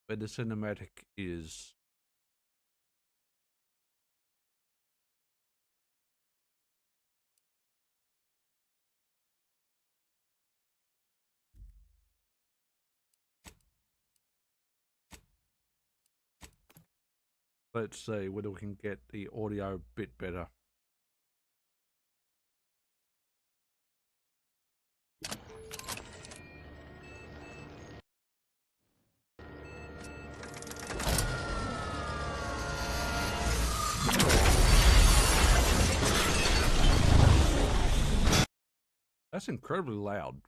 where the cinematic is. Let's see whether we can get the audio a bit better. That's incredibly loud.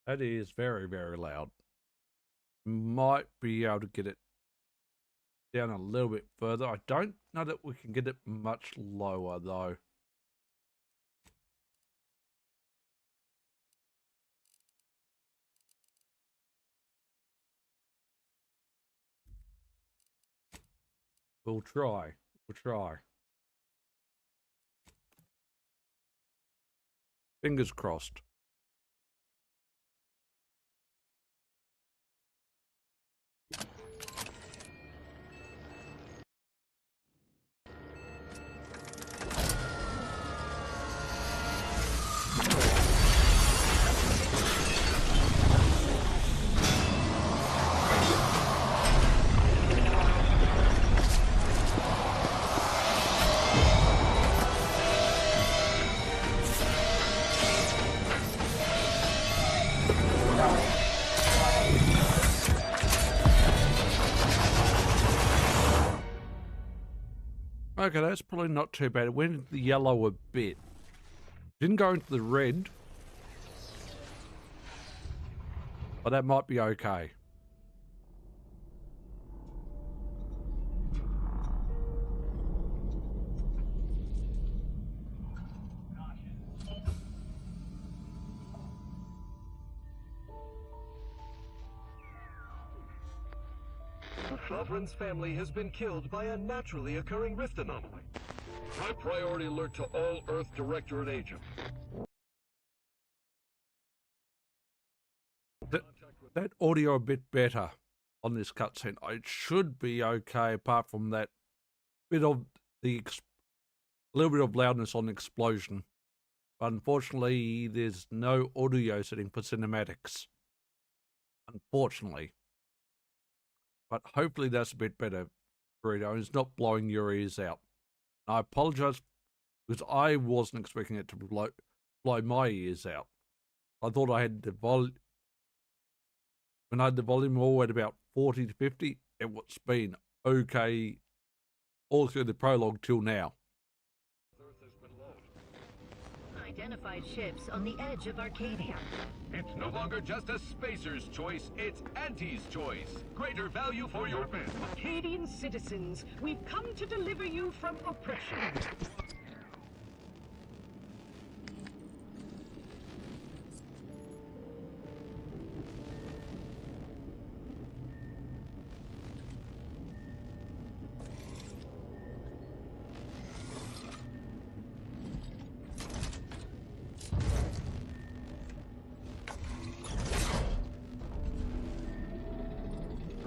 That is very, very loud. Might be able to get it down a little bit further. I don't know that we can get it much lower though. We'll try. We'll try. Fingers crossed. Okay, that's probably not too bad. It went into the yellow a bit. Didn't go into the red. But that might be okay. The Sovereign's family has been killed by a naturally occurring rift anomaly. High priority alert to all Earth Directorate agents. That audio a bit better on this cutscene. It should be okay apart from that bit of the little bit of loudness on the explosion. But unfortunately, there's no audio setting for cinematics. Unfortunately. But hopefully that's a bit better, Burrito, and it's not blowing your ears out. I apologize because I wasn't expecting it to blow my ears out. I thought I had the volume. When I had the volume all at about 40 to 50, it's been okay all through the prologue till now. Identified ships on the edge of Arcadia. It's no longer just a spacer's choice, it's Auntie's choice. Greater value for your men. Arcadian citizens, we've come to deliver you from oppression.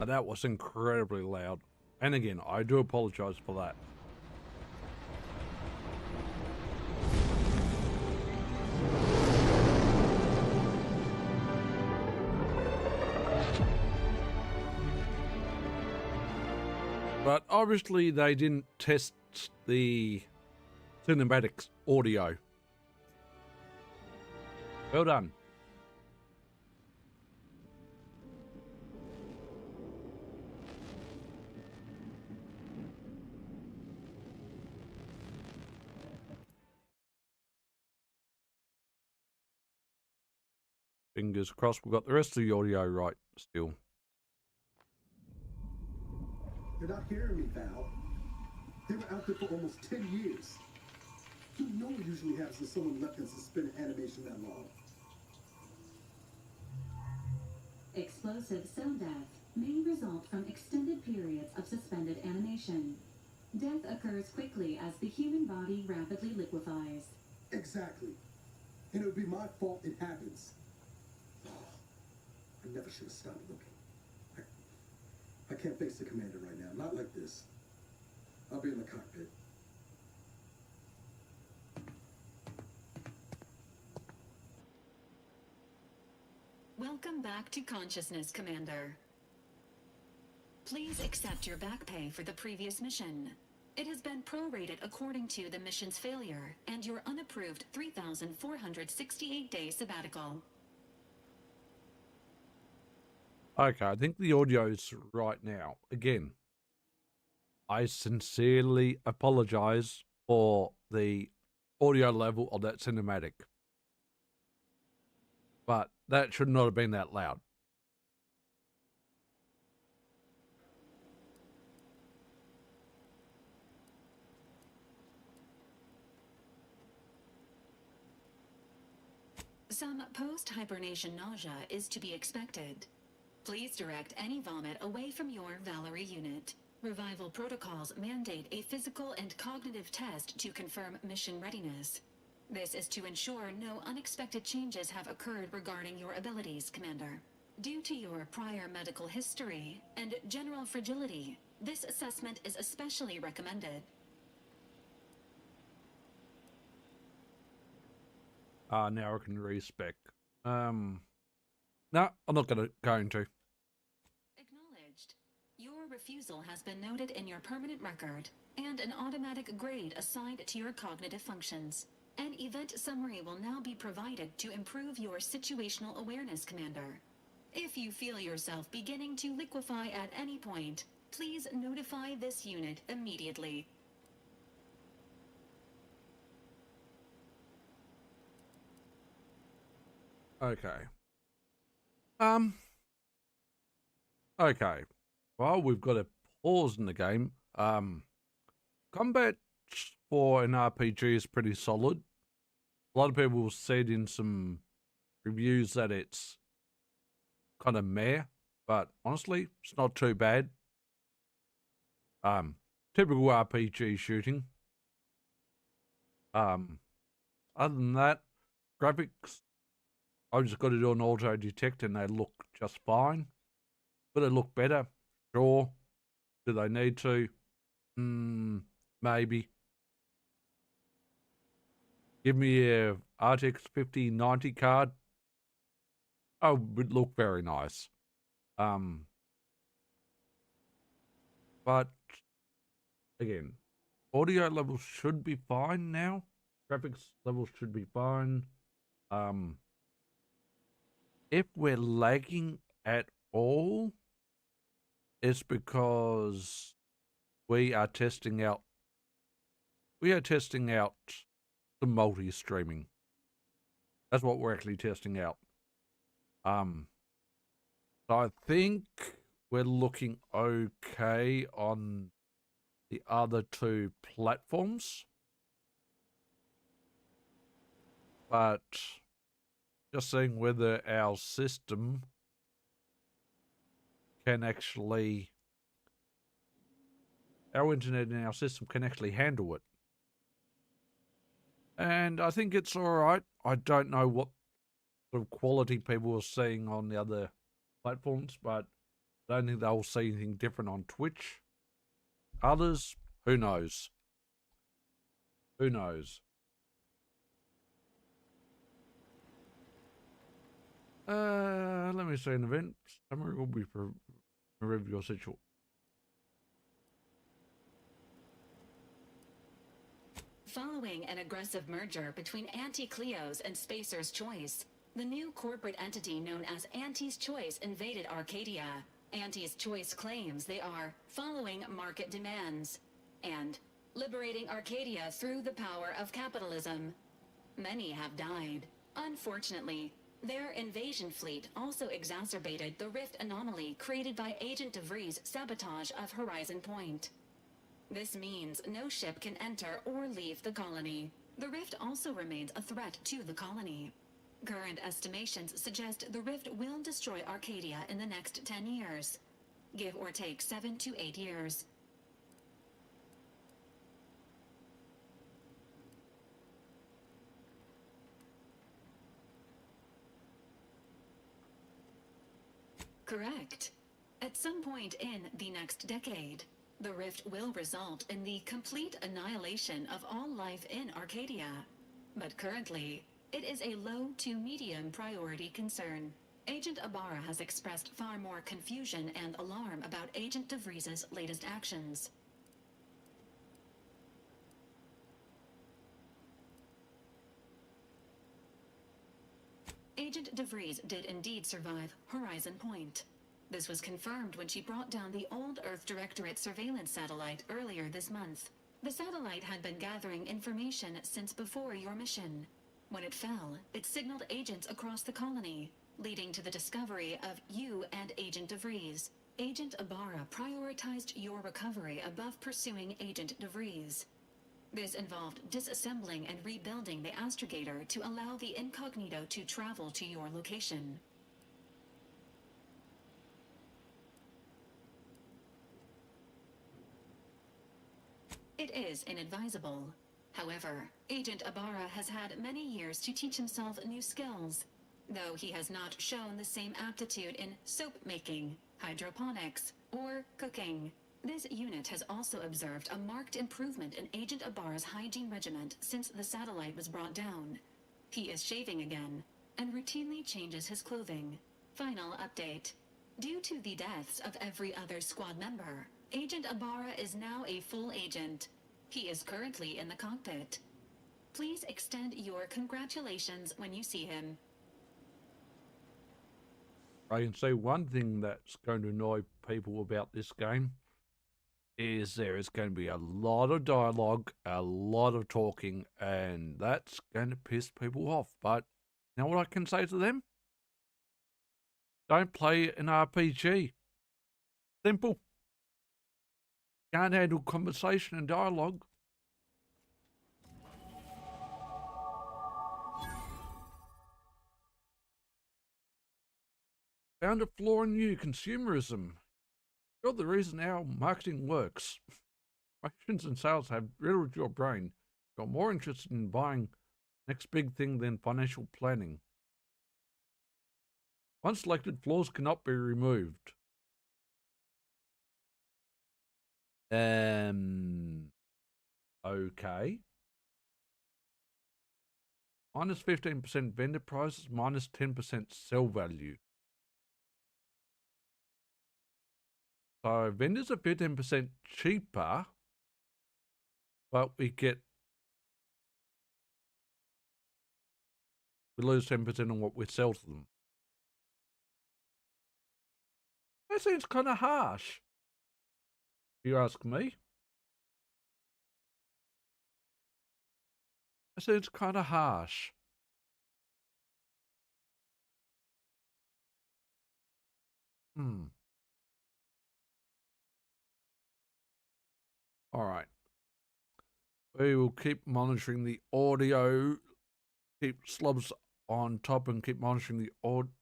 That was incredibly loud. And again, I do apologize for that. But obviously they didn't test the cinematics audio. Well done. Fingers crossed we've got the rest of the audio right still. You're not hearing me, Val. They were out there for almost 10 years. You know what usually happens when someone left in suspended animation that long. Explosive cell death may result from extended periods of suspended animation. Death occurs quickly as the human body rapidly liquefies. Exactly. And it would be my fault it happens. I never should have stopped looking. I can't face the commander right now. Not like this. I'll be in the cockpit. Welcome back to consciousness, Commander. Please accept your back pay for the previous mission. It has been prorated according to the mission's failure and your unapproved 3,468-day sabbatical. Okay, I think the audio's right now. Again, I sincerely apologize for the audio level of that cinematic. But that should not have been that loud. Some post-hibernation nausea is to be expected. Please direct any vomit away from your Valerie unit. Revival protocols mandate a physical and cognitive test to confirm mission readiness. This is to ensure no unexpected changes have occurred regarding your abilities, Commander. Due to your prior medical history and general fragility, this assessment is especially recommended. Now I can respec. No, I'm not going to. Acknowledged. Your refusal has been noted in your permanent record, and an automatic grade assigned to your cognitive functions. An event summary will now be provided to improve your situational awareness, Commander. If you feel yourself beginning to liquefy at any point, please notify this unit immediately. Okay. Okay. Well, we've got a pause in the game. Combat for an RPG is pretty solid. A lot of people said in some reviews that it's kind of meh, but honestly, it's not too bad. Typical RPG shooting. Other than that, graphics, I've just got to do an auto detect and they look just fine. Could they look better? Sure. Do they need to? Maybe. Give me a RTX 5090 card. Oh, it would look very nice. But again, audio levels should be fine now. Graphics levels should be fine. If we're lagging at all, it's because we are testing out the multi-streaming. That's what we're actually testing out. So I think we're looking okay on the other two platforms. But just seeing whether our system can actually, our internet in our system can actually handle it. And I think it's all right. I don't know what sort of quality people are seeing on the other platforms, but I don't think they'll see anything different on Twitch. Others, who knows? Who knows? Let me see an event. Summary will be for review your situation. Following an aggressive merger between Anti-Cleo's and Spacer's Choice, the new corporate entity known as Anti's Choice invaded Arcadia. Anti's Choice claims they are following market demands and liberating Arcadia through the power of capitalism. Many have died. Unfortunately, their invasion fleet also exacerbated the rift anomaly created by Agent DeVries' sabotage of Horizon Point. This means no ship can enter or leave the colony. The rift also remains a threat to the colony. Current estimations suggest the rift will destroy Arcadia in the next 10 years, give or take 7 to 8 years. Correct. At some point in the next decade, the rift will result in the complete annihilation of all life in Arcadia. But currently, it is a low to medium priority concern. Agent Ibarra has expressed far more confusion and alarm about Agent DeVries' latest actions. Agent DeVries did indeed survive Horizon Point. This was confirmed when she brought down the old Earth Directorate surveillance satellite earlier this month. The satellite had been gathering information since before your mission. When it fell, it signaled agents across the colony, leading to the discovery of you and Agent DeVries. Agent Ibarra prioritized your recovery above pursuing Agent DeVries. This involved disassembling and rebuilding the astrogator to allow the incognito to travel to your location. It is inadvisable. However, Agent Ibarra has had many years to teach himself new skills, though he has not shown the same aptitude in soap making, hydroponics, or cooking. This unit has also observed a marked improvement in Agent Ibarra's hygiene regimen since the satellite was brought down. He is shaving again, and routinely changes his clothing. Final update. Due to the deaths of every other squad member, Agent Ibarra is now a full agent. He is currently in the cockpit. Please extend your congratulations when you see him. I can say one thing that's going to annoy people about this game is there is going to be a lot of dialogue, a lot of talking, and that's going to piss people off. But you know what I can say to them? Don't play an RPG. Simple. Can't handle conversation and dialogue. Found a flaw in you, consumerism. You're the reason our marketing works. Promotions and sales have riddled your brain. You're more interested in buying next big thing than financial planning. Once selected, flaws cannot be removed. Okay. Minus 15% vendor prices, minus 10% sell value. So vendors are 15% cheaper, but we lose 10% on what we sell to them. That seems kind of harsh, if you ask me. That seems kind of harsh. All right. We will keep monitoring the audio, keep slobs on top and keep monitoring the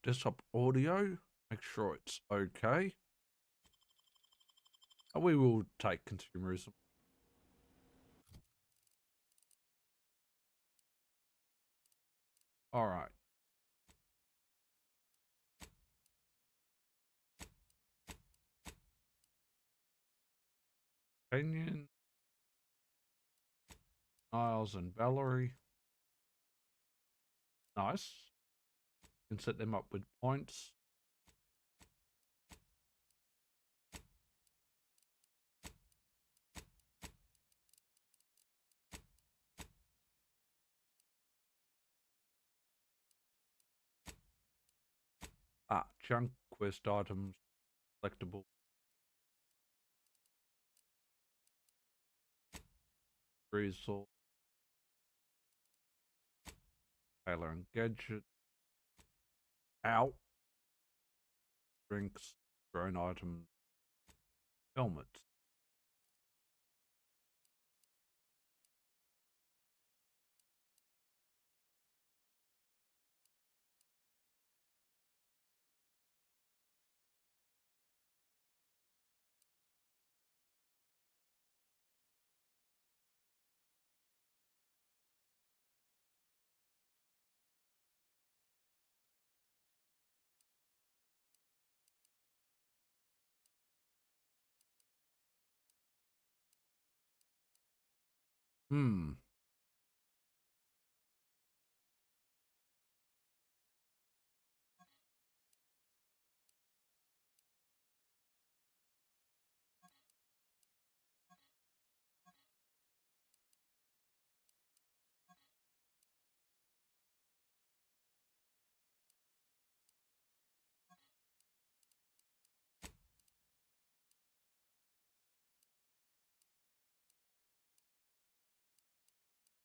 desktop audio. Make sure it's okay. And we will take consumerism. All right. Kenyon, Niles and Valerie. Nice. Can set them up with points. Junk quest items, collectible. Resource. Tailor and gadget. Ow. Drinks, drone items, helmets.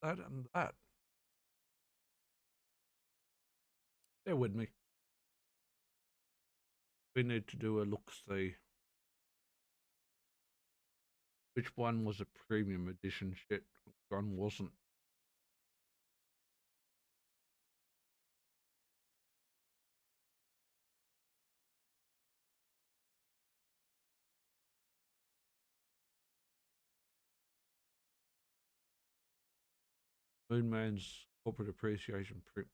That and that. Bear with me. We need to do a look-see. Which one was a premium edition shit? Which one wasn't? Moonman's corporate appreciation print.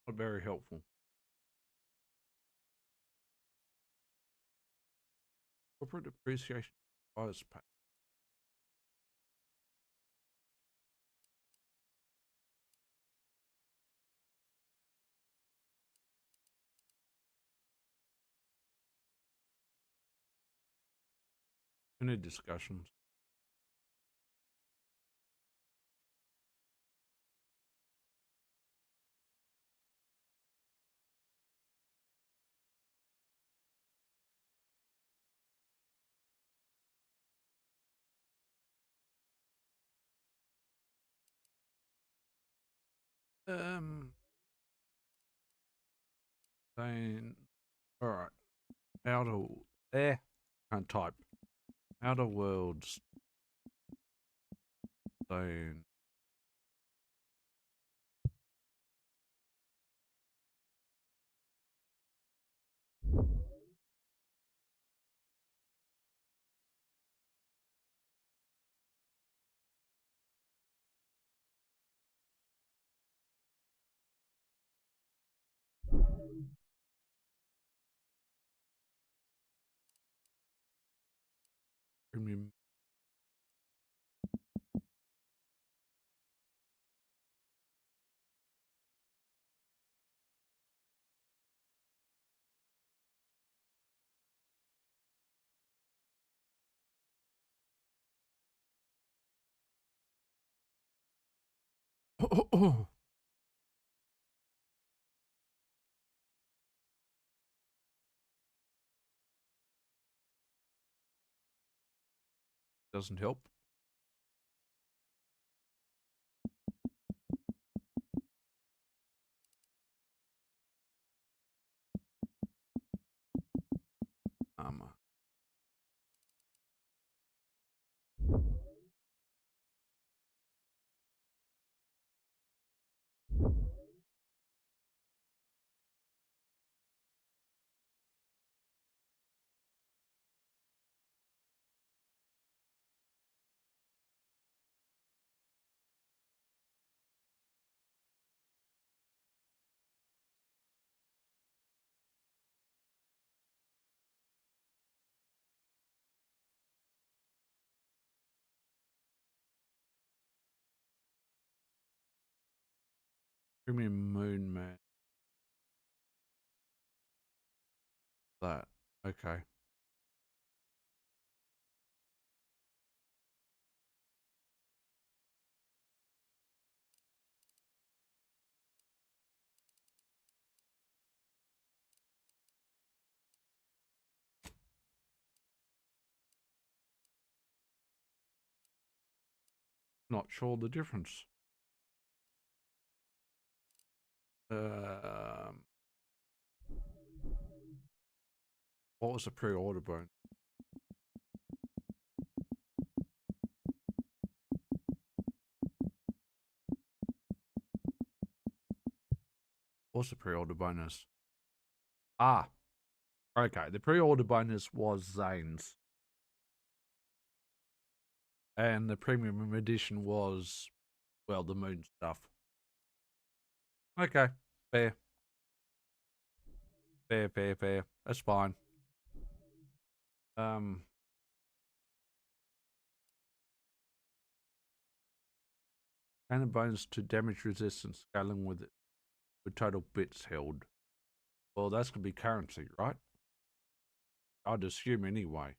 Not very helpful. Corporate appreciation buyer's pack. Any discussions? Saying, all right, outer, can't type. Outer worlds. Saying, premium. Doesn't help. Premium moon man. That. Okay. Not sure the difference. What was the pre-order bonus? What's the pre-order bonus? Ah, okay. The pre-order bonus was Zane's. And the premium edition was, well, the moon stuff. Okay, fair. Fair. That's fine. And a bonus to damage resistance scaling with total bits held. Well, that's gonna be currency, right? I'd assume anyway.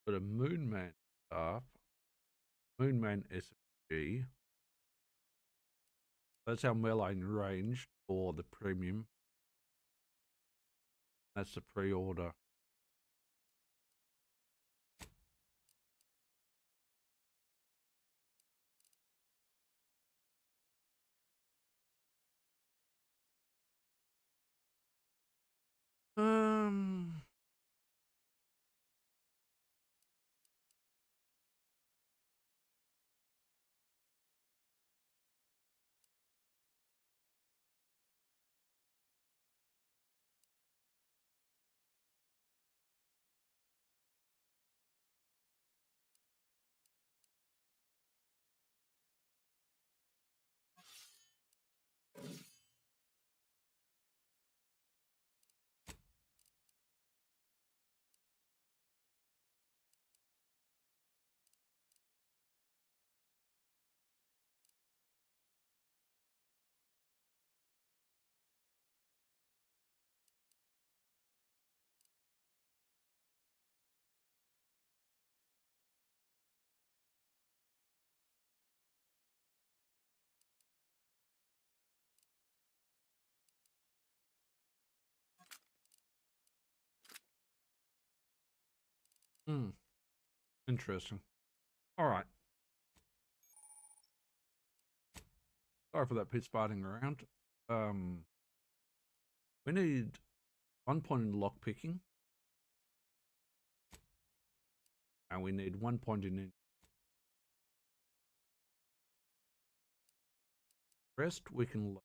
But a Moon Man stuff, Moon Man SMG. That's our melee range for the premium. That's the pre-order. Hmm. Interesting. All right. Sorry for that pit spotting around. We need 1 point in lock picking. And we need 1 point in rest. We can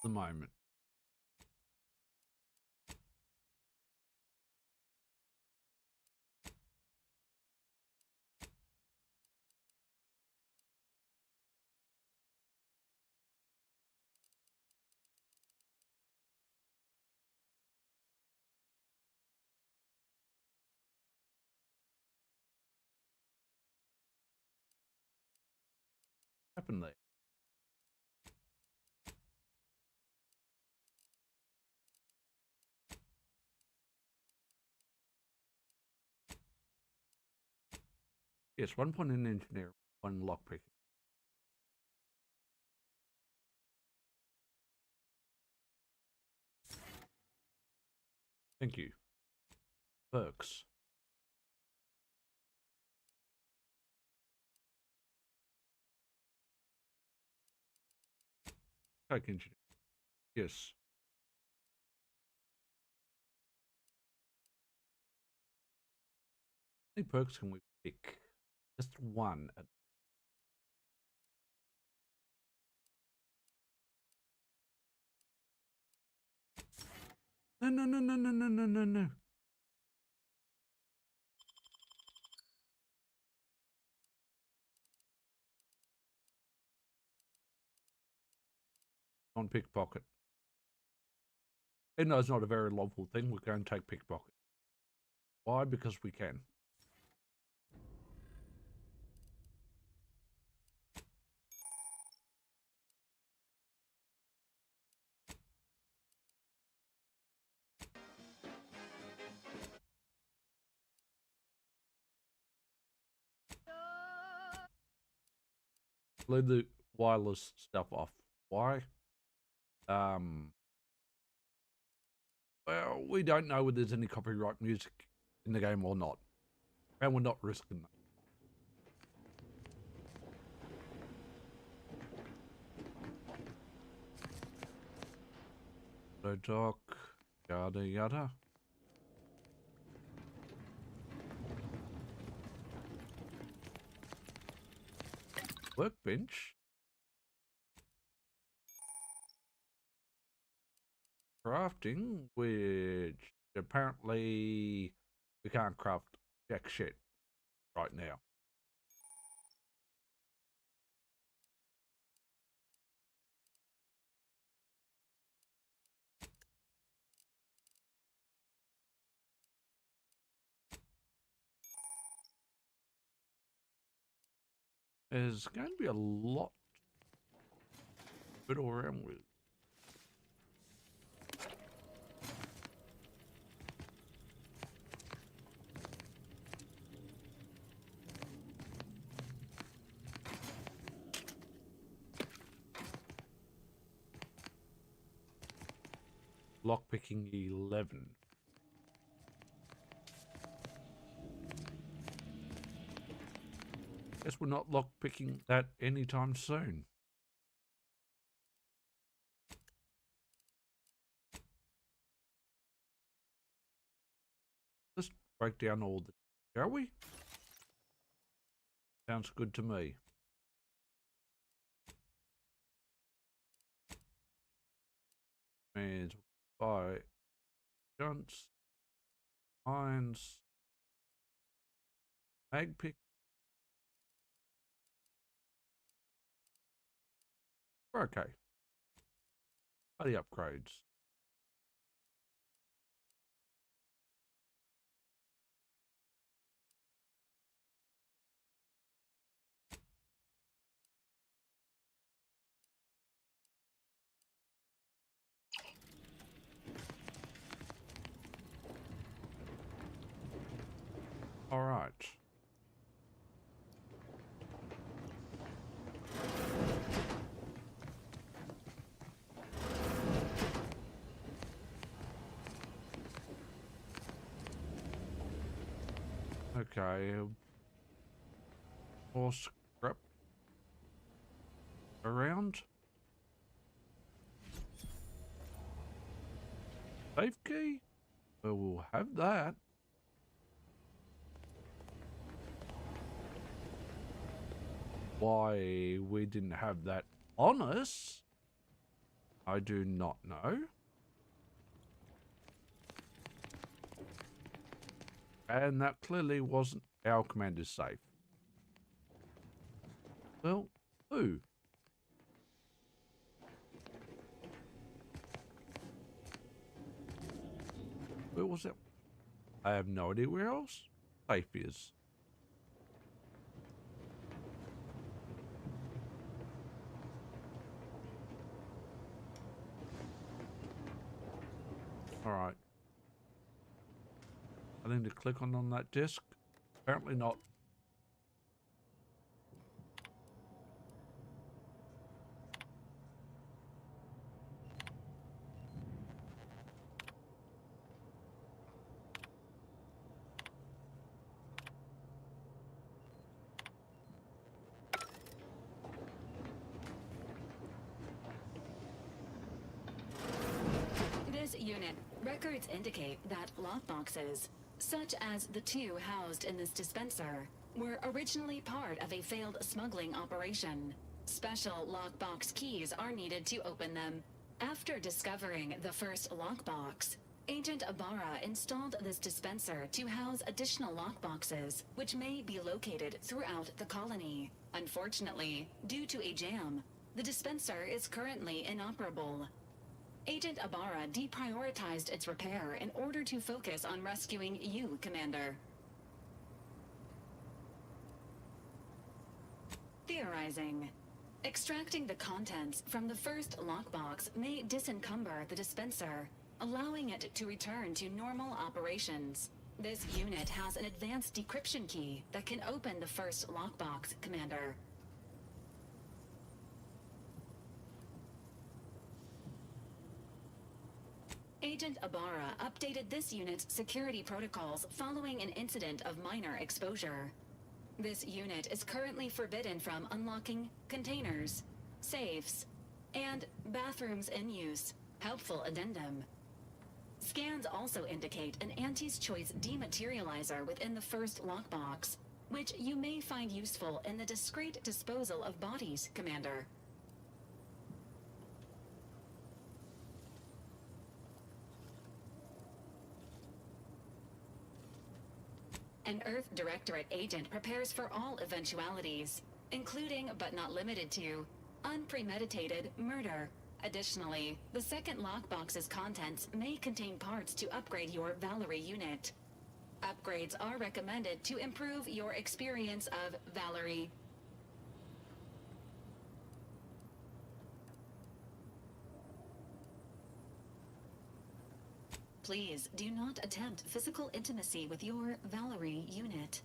the moment. What happened there? Yes, 1 point in engineering, 1 lock picking. Thank you. Perks. Take engineering. Yes. How many perks can we pick? Just 1. No, no, no, no, no, no, no, no, no. On pickpocket. Even though it's not a very lawful thing, we're going to take pickpocket. Why? Because we can. Leave the wireless stuff off. Why? Well, we don't know whether there's any copyright music in the game or not. And we're not risking that. So dock, yada yada. Workbench. Crafting, which apparently we can't craft jack shit right now. There's going to be a lot to fiddle around with. Lockpicking 11. Guess we're not lockpicking that anytime soon. Let's break down all the, shall we? Sounds good to me. And by Junts, Irons, Mag pick. We're okay. Are the upgrades? All right. Okay. More scrap around. Safe key? Well, we'll have that. Why we didn't have that on us, I do not know. And that clearly wasn't our commander's safe. Well, who? Where was that? I have no idea where else safe is. Alright. I need to click on that disc. Apparently not. This unit, records indicate that lockboxes, such as the two housed in this dispenser, were originally part of a failed smuggling operation. Special lockbox keys are needed to open them. After discovering the first lockbox, Agent Ibarra installed this dispenser to house additional lockboxes, which may be located throughout the colony. Unfortunately, due to a jam, the dispenser is currently inoperable. Agent Ibarra deprioritized its repair in order to focus on rescuing you, Commander. Theorizing. Extracting the contents from the first lockbox may disencumber the dispenser, allowing it to return to normal operations. This unit has an advanced decryption key that can open the first lockbox, Commander. Agent Ibarra updated this unit's security protocols following an incident of minor exposure. This unit is currently forbidden from unlocking containers, safes, and bathrooms in use. Helpful addendum. Scans also indicate an Auntie's Choice dematerializer within the first lockbox, which you may find useful in the discreet disposal of bodies, Commander. An Earth Directorate agent prepares for all eventualities, including but not limited to unpremeditated murder. Additionally, the second lockbox's contents may contain parts to upgrade your Valerie unit. Upgrades are recommended to improve your experience of Valerie. Please do not attempt physical intimacy with your Valerie unit.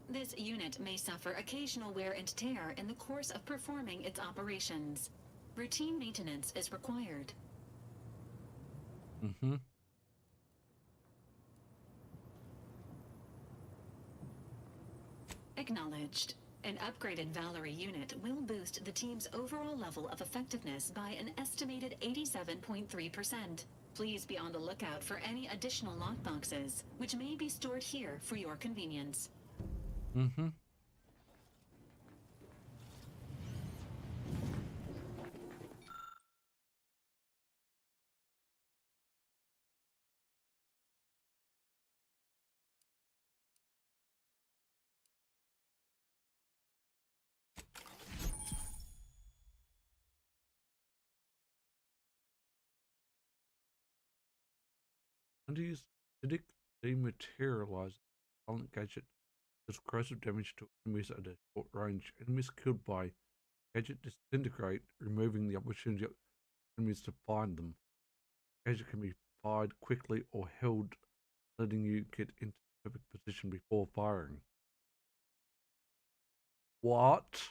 This unit may suffer occasional wear and tear in the course of performing its operations. Routine maintenance is required. Mm-hmm. Acknowledged. An upgraded Valerie unit will boost the team's overall level of effectiveness by an estimated 87.3%. Please be on the lookout for any additional lockboxes, which may be stored here for your convenience. Mm-hmm. Anti's acidic dematerializer silent gadget does corrosive damage to enemies at a short range. Enemies killed by gadget disintegrate, removing the opportunity of enemies to find them. Gadget can be fired quickly or held, letting you get into the perfect position before firing. What?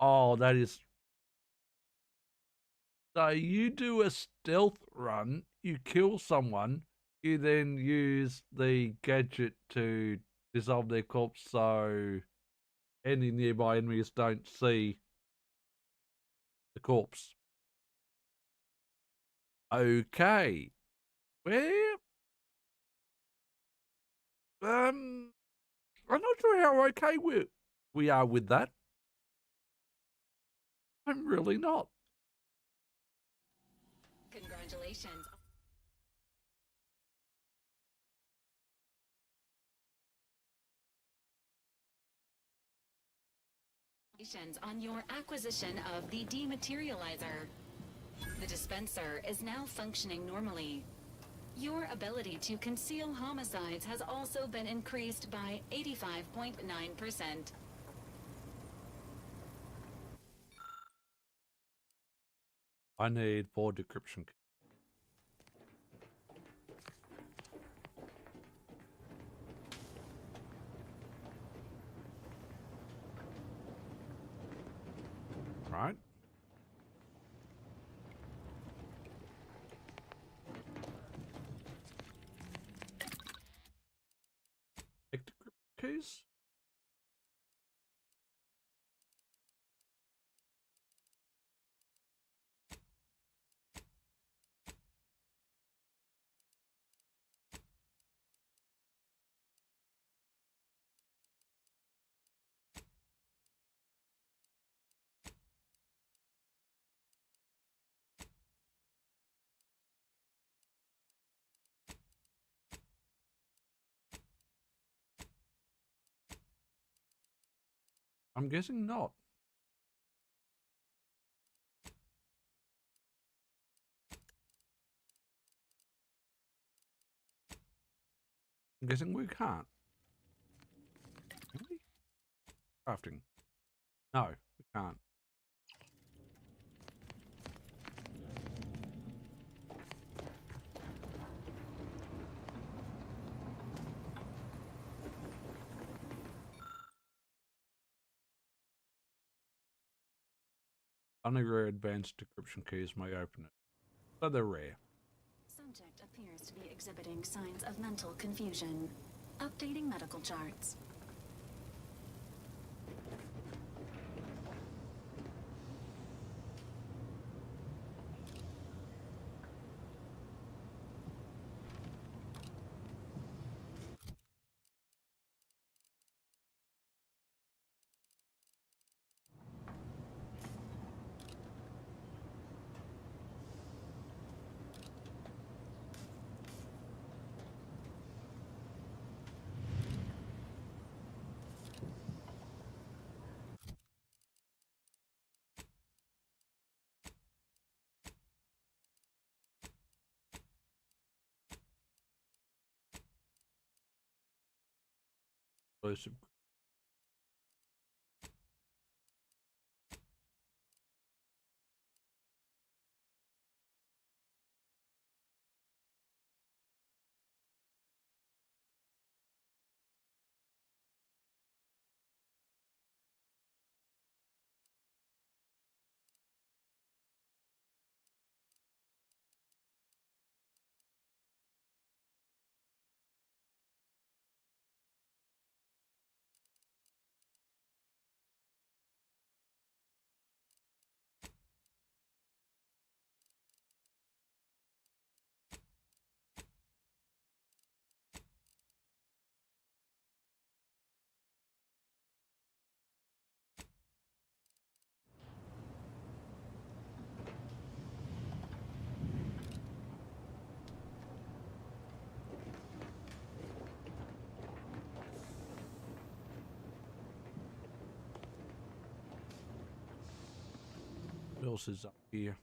Oh, that is. So you do a stealth run, you kill someone, you then use the gadget to dissolve their corpse so any nearby enemies don't see the corpse. Okay. Well, I'm not sure how okay we are with that. I'm really not. Congratulations. On your acquisition of the dematerializer. The dispenser is now functioning normally. Your ability to conceal homicides has also been increased by 85.9%. I need 4 decryption. Right. Decryption keys. I'm guessing not. I'm guessing we can't. Can we? Crafting. No, we can't. Only rare advanced decryption keys may open it, but they're rare. Subject appears to be exhibiting signs of mental confusion. Updating medical charts. Exclusive. What else is up here?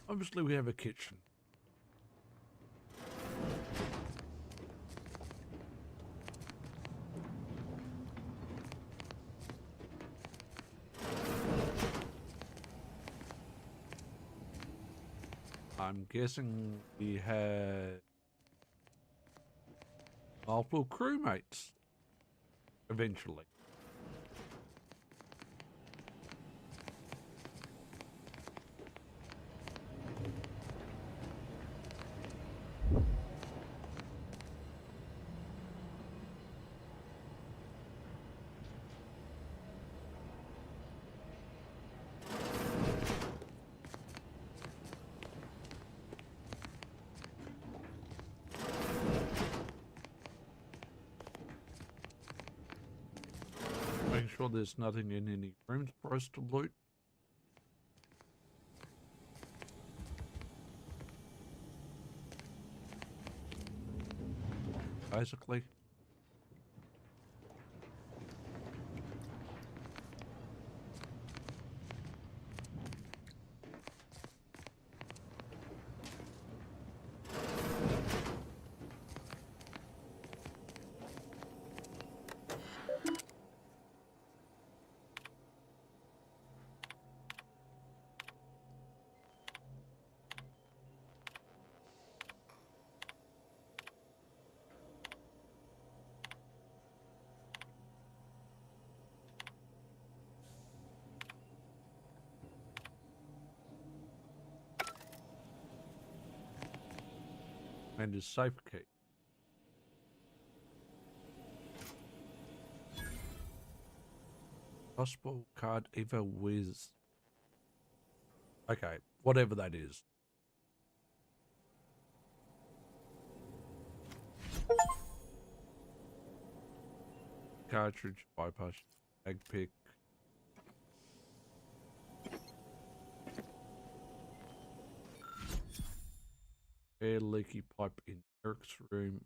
Obviously we have a kitchen. I'm guessing we had multiple crewmates eventually. Make sure there's nothing in any rooms for us to loot. Basically. And his safe key. Gospel card Eva Wiz. Okay, whatever that is. Cartridge, bypass, bag pick. Air leaky pipe in Eric's room.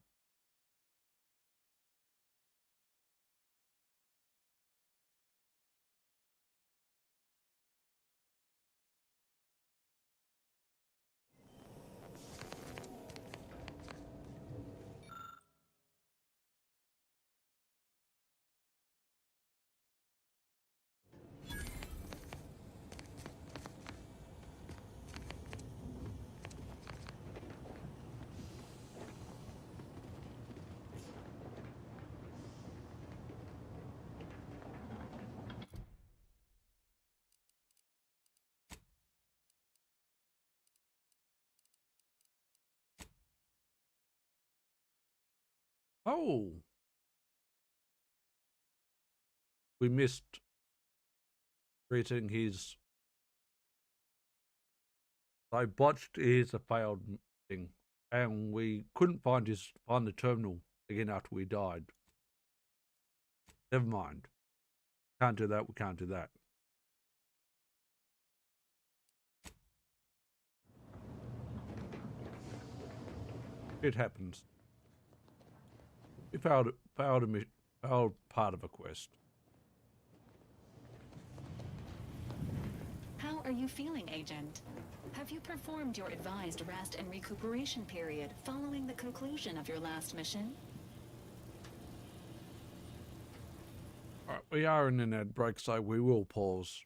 Oh, we missed reading his. So botched is a failed thing, and we couldn't find the terminal again after we died. Never mind. Can't do that. We can't do that. It happens. We failed part of a quest. How are you feeling, Agent? Have you performed your advised rest and recuperation period following the conclusion of your last mission? All right, we are in an ad break, so we will pause.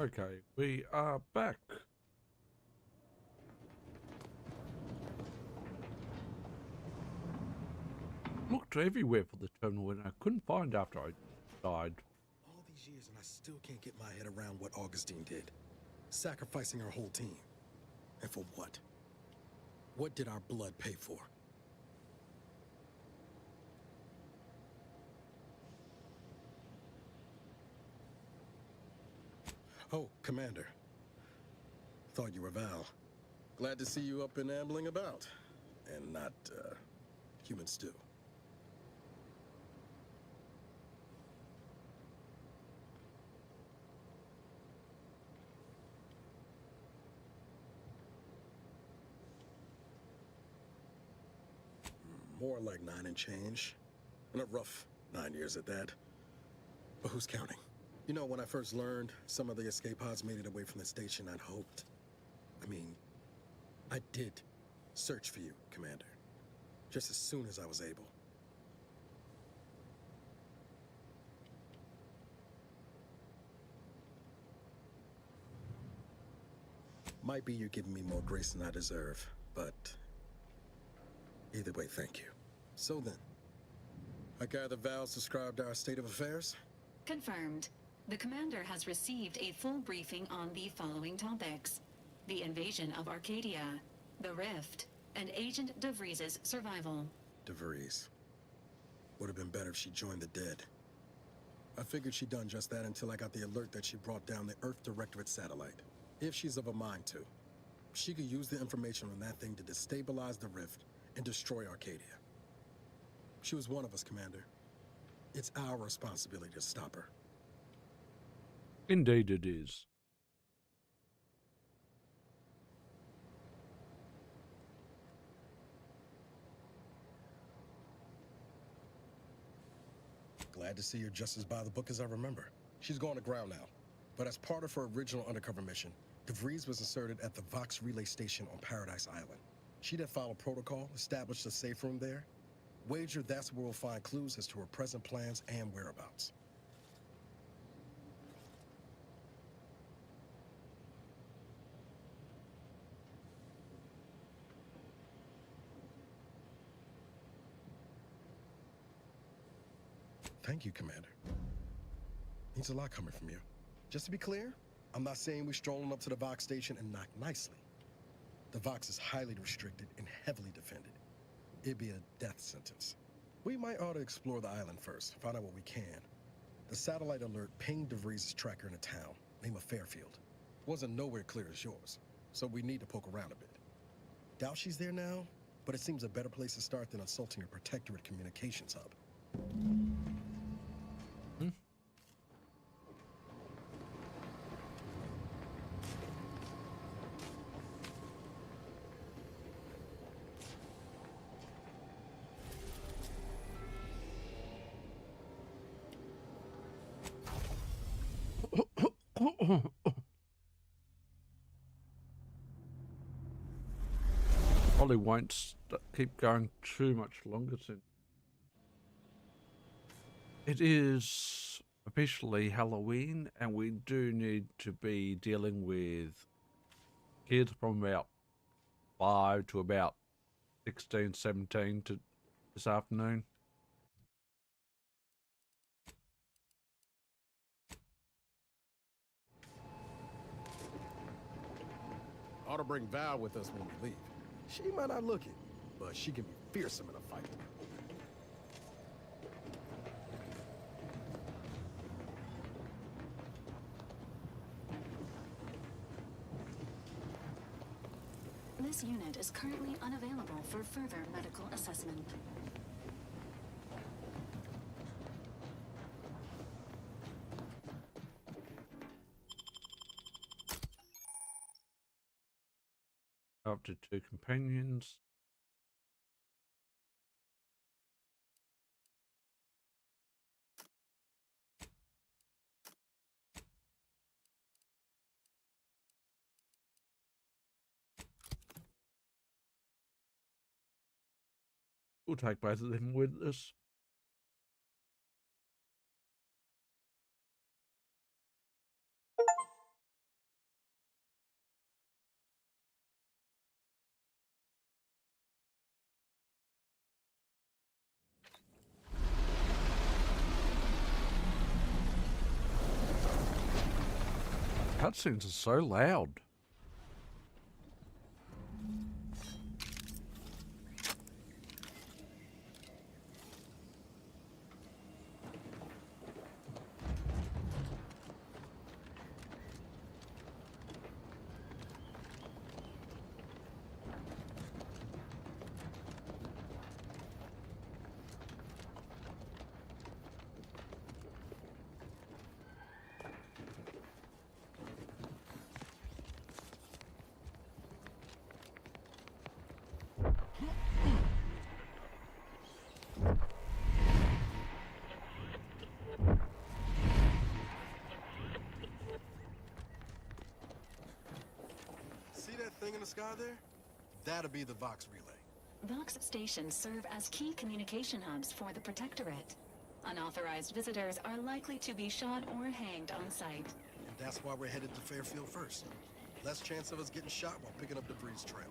Okay, we are back. Looked everywhere for the terminal and I couldn't find after I died. All these years and I still can't get my head around what Augustine did. Sacrificing her whole team. And for what? What did our blood pay for? Oh, Commander. Thought you were Val. Glad to see you up and ambling about. And not, human stew. More like 9 and change. And a rough 9 years at that. But who's counting? You know, when I first learned some of the escape pods made it away from the station, I'd hoped. I did search for you, Commander. Just as soon as I was able. Might be you're giving me more grace than I deserve, but either way, thank you. So then, I gather Val's described our state of affairs? Confirmed. The commander has received a full briefing on the following topics: the invasion of Arcadia, the Rift, and Agent DeVries' survival. DeVries. Would have been better if she joined the dead. I figured she'd done just that until I got the alert that she brought down the Earth Directorate satellite. If she's of a mind to, she could use the information on that thing to destabilize the Rift and destroy Arcadia. She was one of us, Commander. It's our responsibility to stop her. Indeed it is. Glad to see you're just as by the book as I remember. She's going to ground now. But as part of her original undercover mission, DeVries was inserted at the Vox relay station on Paradise Island. She'd have followed protocol, established a safe room there. Wager that's where we'll find clues as to her present plans and whereabouts. Thank you, Commander. Means a lot coming from you. Just to be clear, I'm not saying we're strolling up to the Vox station and knock nicely. The Vox is highly restricted and heavily defended. It'd be a death sentence. We might ought to explore the island first, find out what we can. The satellite alert pinged DeVries' tracker in a town, named Fairfield. Wasn't nowhere clear as yours, so we need to poke around a bit. Doubt she's there now, but it seems a better place to start than assaulting a protectorate communications hub. Probably won't keep going too much longer soon. It is officially Halloween, and we do need to be dealing with kids from about 5 to about 16, 17 to this afternoon. Ought to bring Val with us when we leave. She might not look it, but she can be fearsome in a fight. This unit is currently unavailable for further medical assessment. Up to 2 companions. We'll take both of them with us. cutscenes are so loud. See that thing in the sky there? That'll be the Vox relay. Vox stations serve as key communication hubs for the Protectorate. Unauthorized visitors are likely to be shot or hanged on sight. And that's why we're headed to Fairfield first. Less chance of us getting shot while picking up debris trail.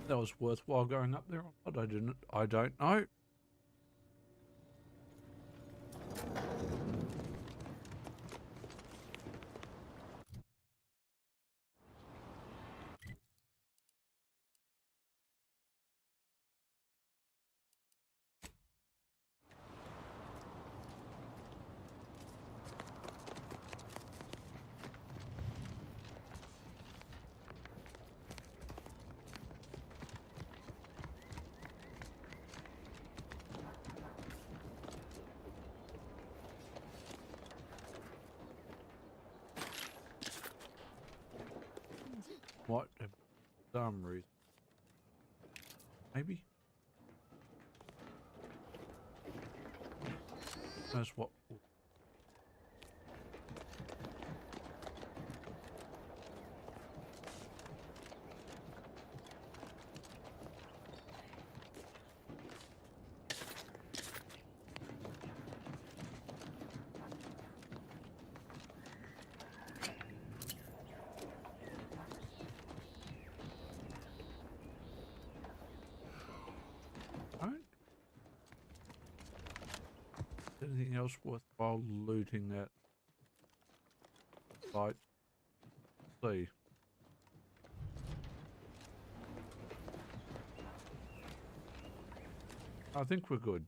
That was worthwhile going up there, but I don't know. What? Some reason. Maybe? That's what. Anything else worthwhile looting that site? See. I think we're good.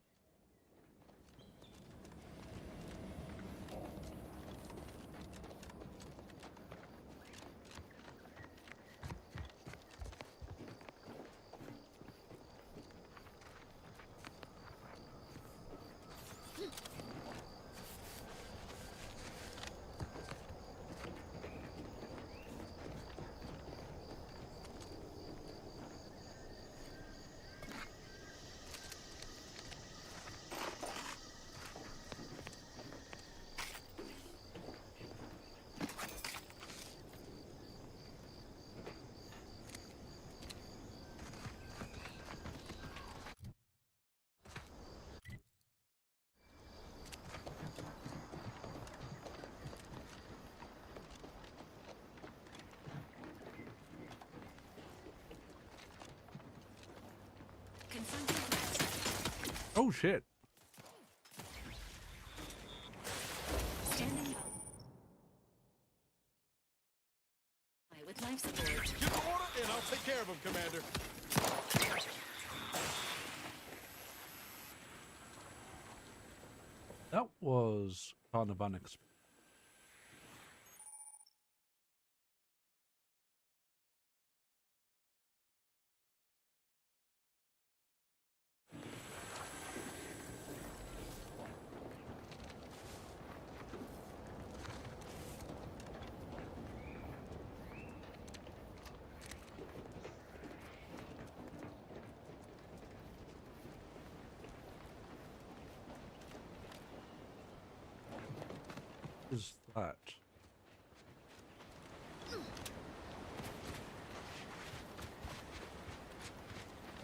Oh shit. That was kind of unexpected. Is that?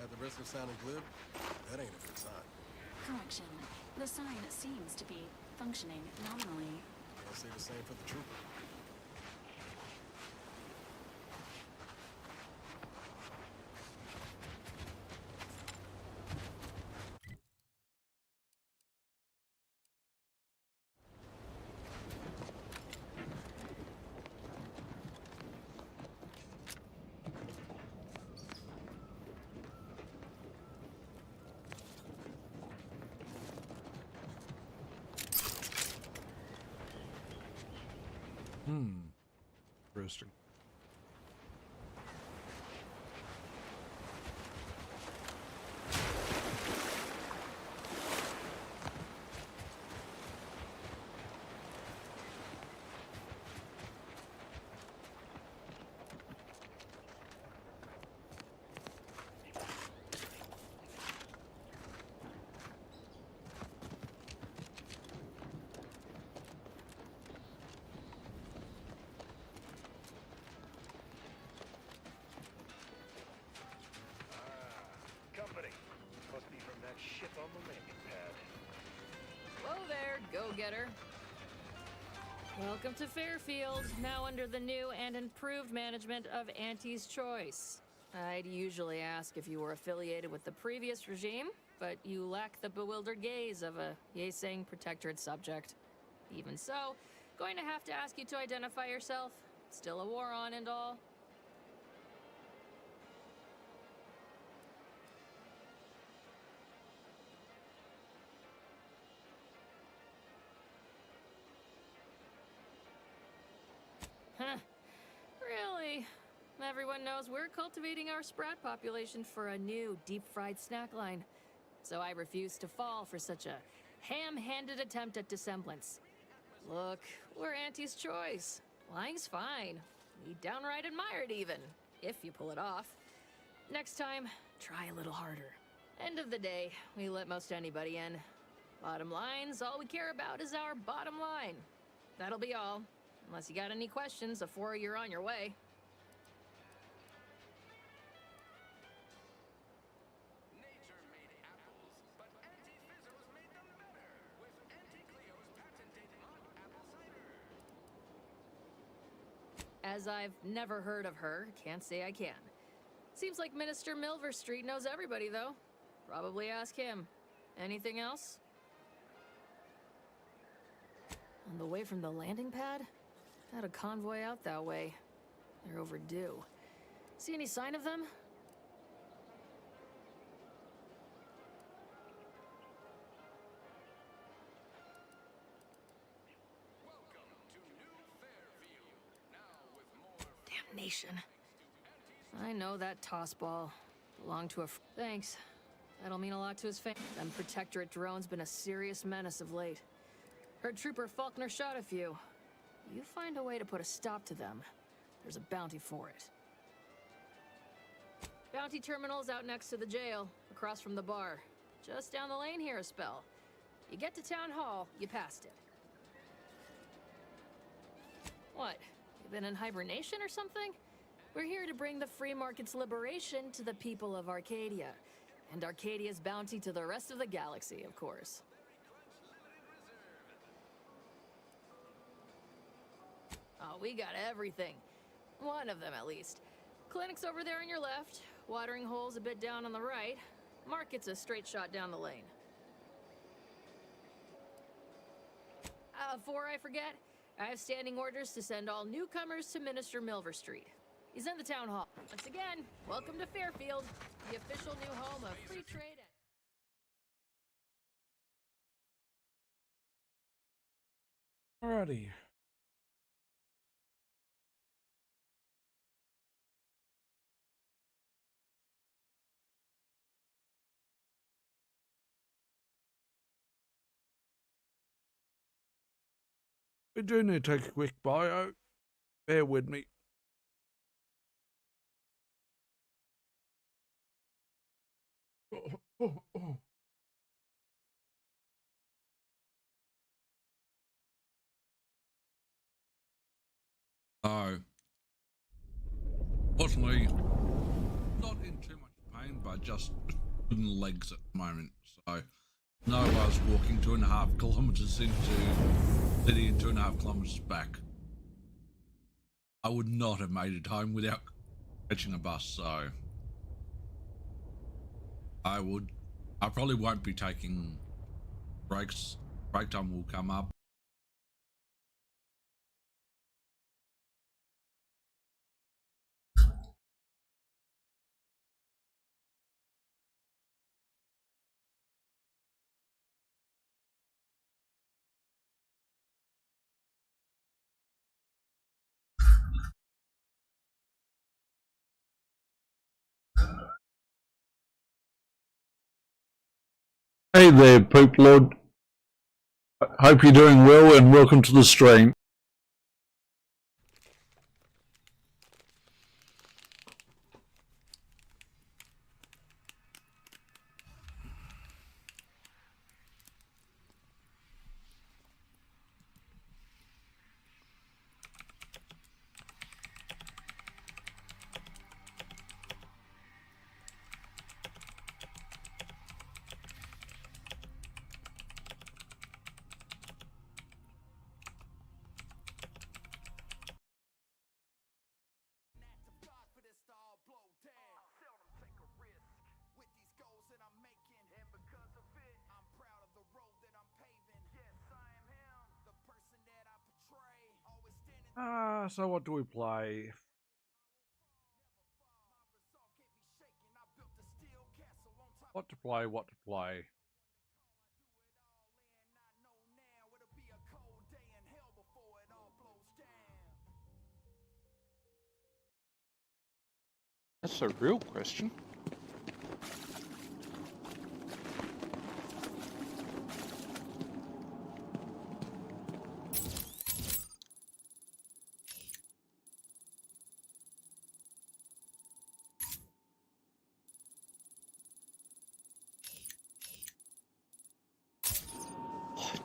At the risk of sounding glib, that ain't a good sign. Correction. The sign seems to be functioning nominally. I'll say the same for the trooper. Interesting. Company. Must be from that ship on the landing pad. Whoa there, go-getter. Welcome to Fairfield, now under the new and improved management of Auntie's Choice. I'd usually ask if you were affiliated with the previous regime, but you lack the bewildered gaze of a Yeseng protectorate subject. Even so, going to have to ask you to identify yourself. Still a war on and all. Huh. Really? Everyone knows we're cultivating our sprat population for a new deep-fried snack line. So I refuse to fall for such a ham-handed attempt at dissemblance. Look, we're Auntie's Choice. Lying's fine. We downright admire it even, if you pull it off. Next time, try a little harder. End of the day, we let most anybody in. Bottom line's all we care about is our bottom line. That'll be all. Unless you got any questions before you're on your way. Nature made apples, but Auntie Fizzles made them better with Auntie Cleo's patented hot apple cider. As I've never heard of her, can't say I can. Seems like Minister Milverstreet knows everybody, though. Probably ask him. Anything else? On the way from the landing pad? Had a convoy out that way. They're overdue. See any sign of them? Damnation. I know that tossball belonged to a Thanks. That'll mean a lot to his family. Them Protectorate drone's been a serious menace of late. Heard Trooper Faulkner shot a few. You find a way to put a stop to them, there's a bounty for it. Bounty terminal's out next to the jail, across from the bar. Just down the lane here a spell. You get to Town Hall, you passed it. What? You been in hibernation or something? We're here to bring the free market's liberation to the people of Arcadia. And Arcadia's bounty to the rest of the galaxy, of course. Oh, we got everything. One of them, at least. Clinic's over there on your left. Watering hole's a bit down on the right. Market's a straight shot down the lane. Before I forget, I have standing orders to send all newcomers to Minister Milverstreet. He's in the town hall. Once again, welcome to Fairfield, the official new home of free trade. Alrighty. We do need to take a quick bio. Bear with me. So, fortunately, not in too much pain, but just wooden legs at the moment. So, no, I was walking 2.5 kilometers into city and 2.5 kilometers back. I would not have made it home without catching a bus. So, I probably won't be taking breaks. Break time will come up. Hey there, Poop Lord. Hope you're doing well and welcome to the stream. So what do we play? What to play, what to play. That's a real question.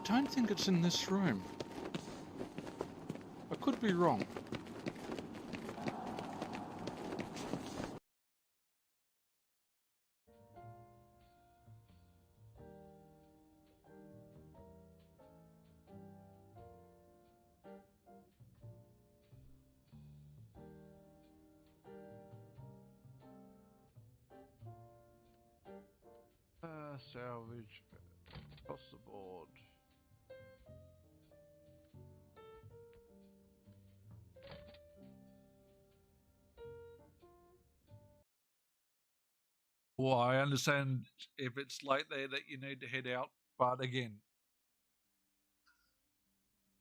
I don't think it's in this room. I could be wrong. Salvage across the board. Well, I understand if it's late there that you need to head out, but again,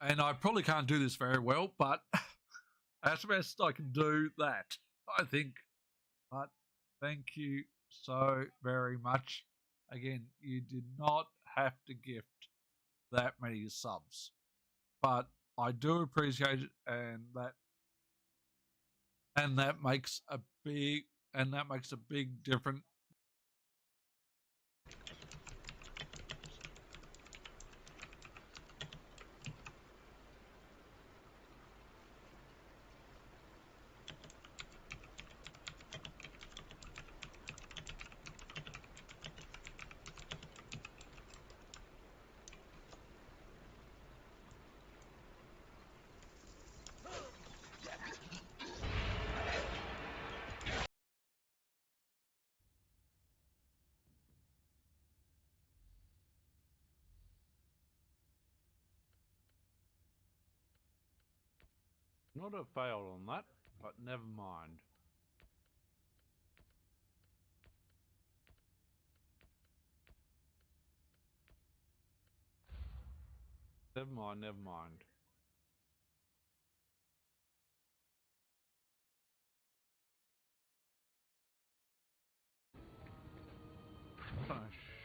and I probably can't do this very well, but as best I can do that, I think. But thank you so very much. Again, you did not have to gift that many subs, but I do appreciate it, and that makes a big difference. Not a fail on that, but never mind. Never mind, never mind.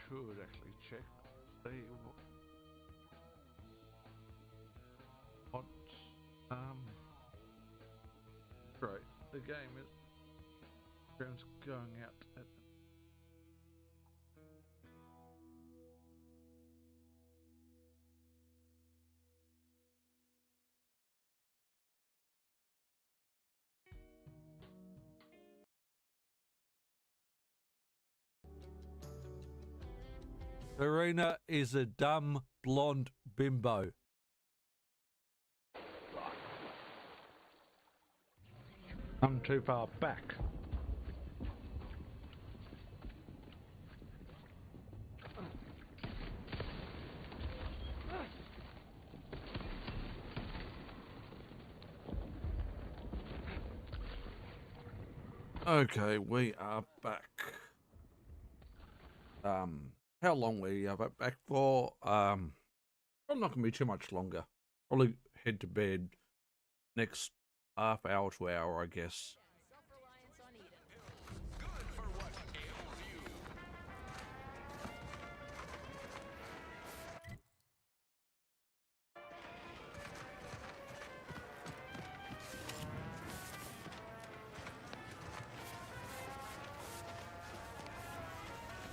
could actually check. See what right. The game is going out at Serena is a dumb blonde bimbo. I'm too far back. Okay, we are back. How long we are back for? I'm not gonna be too much longer. Probably head to bed next half hour to hour, I guess.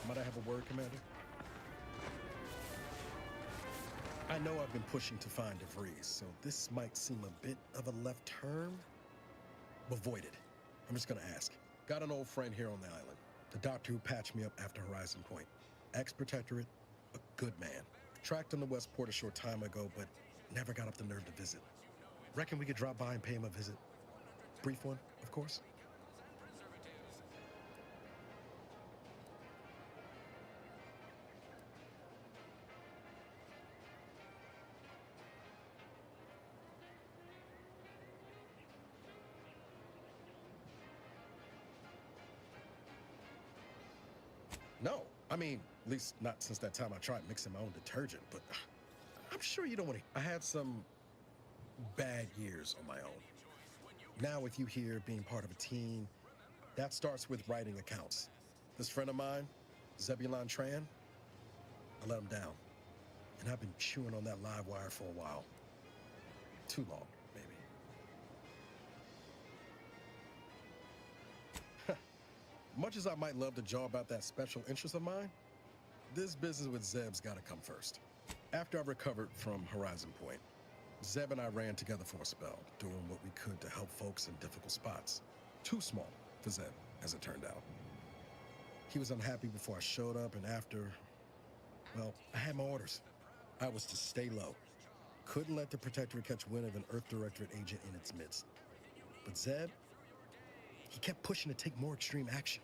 Might I have a word, Commander? I know I've been pushing to find DeVries, so this might seem a bit of a left turn. Avoid it. I'm just gonna ask. Got an old friend here on the island. The doctor who patched me up after Horizon Point. Ex-protectorate, a good man. Tracked him to Westport a short time ago, but never got up the nerve to visit. Reckon we could drop by and pay him a visit. Brief one, of course. No, I mean, at least not since that time I tried mixing my own detergent, but I'm sure you don't want to. I had some bad years on my own. Now with you here being part of a team, that starts with writing accounts. This friend of mine, Zebulon Tran, I let him down. And I've been chewing on that live wire for a while. Too long, maybe. Much as I might love to jaw about that special interest of mine, this business with Zeb's gotta come first. After I recovered from Horizon Point, Zeb and I ran together for a spell, doing what we could to help folks in difficult spots. Too small for Zeb, as it turned out. He was unhappy before I showed up, and after, well, I had my orders. I was to stay low. Couldn't let the Protectorate catch wind of an Earth Directorate agent in its midst. But Zeb, he kept pushing to take more extreme action.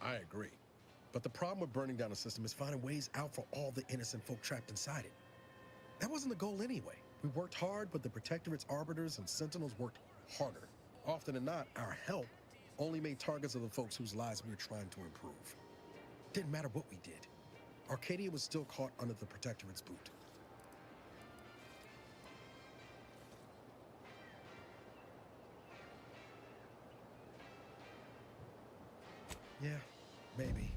I agree. But the problem with burning down a system is finding ways out for all the innocent folk trapped inside it. That wasn't the goal anyway. We worked hard, but the Protectorate's arbiters and sentinels worked harder. Often than not, our help only made targets of the folks whose lives we were trying to improve. Didn't matter what we did. Arcadia was still caught under the Protectorate's boot. Yeah, maybe.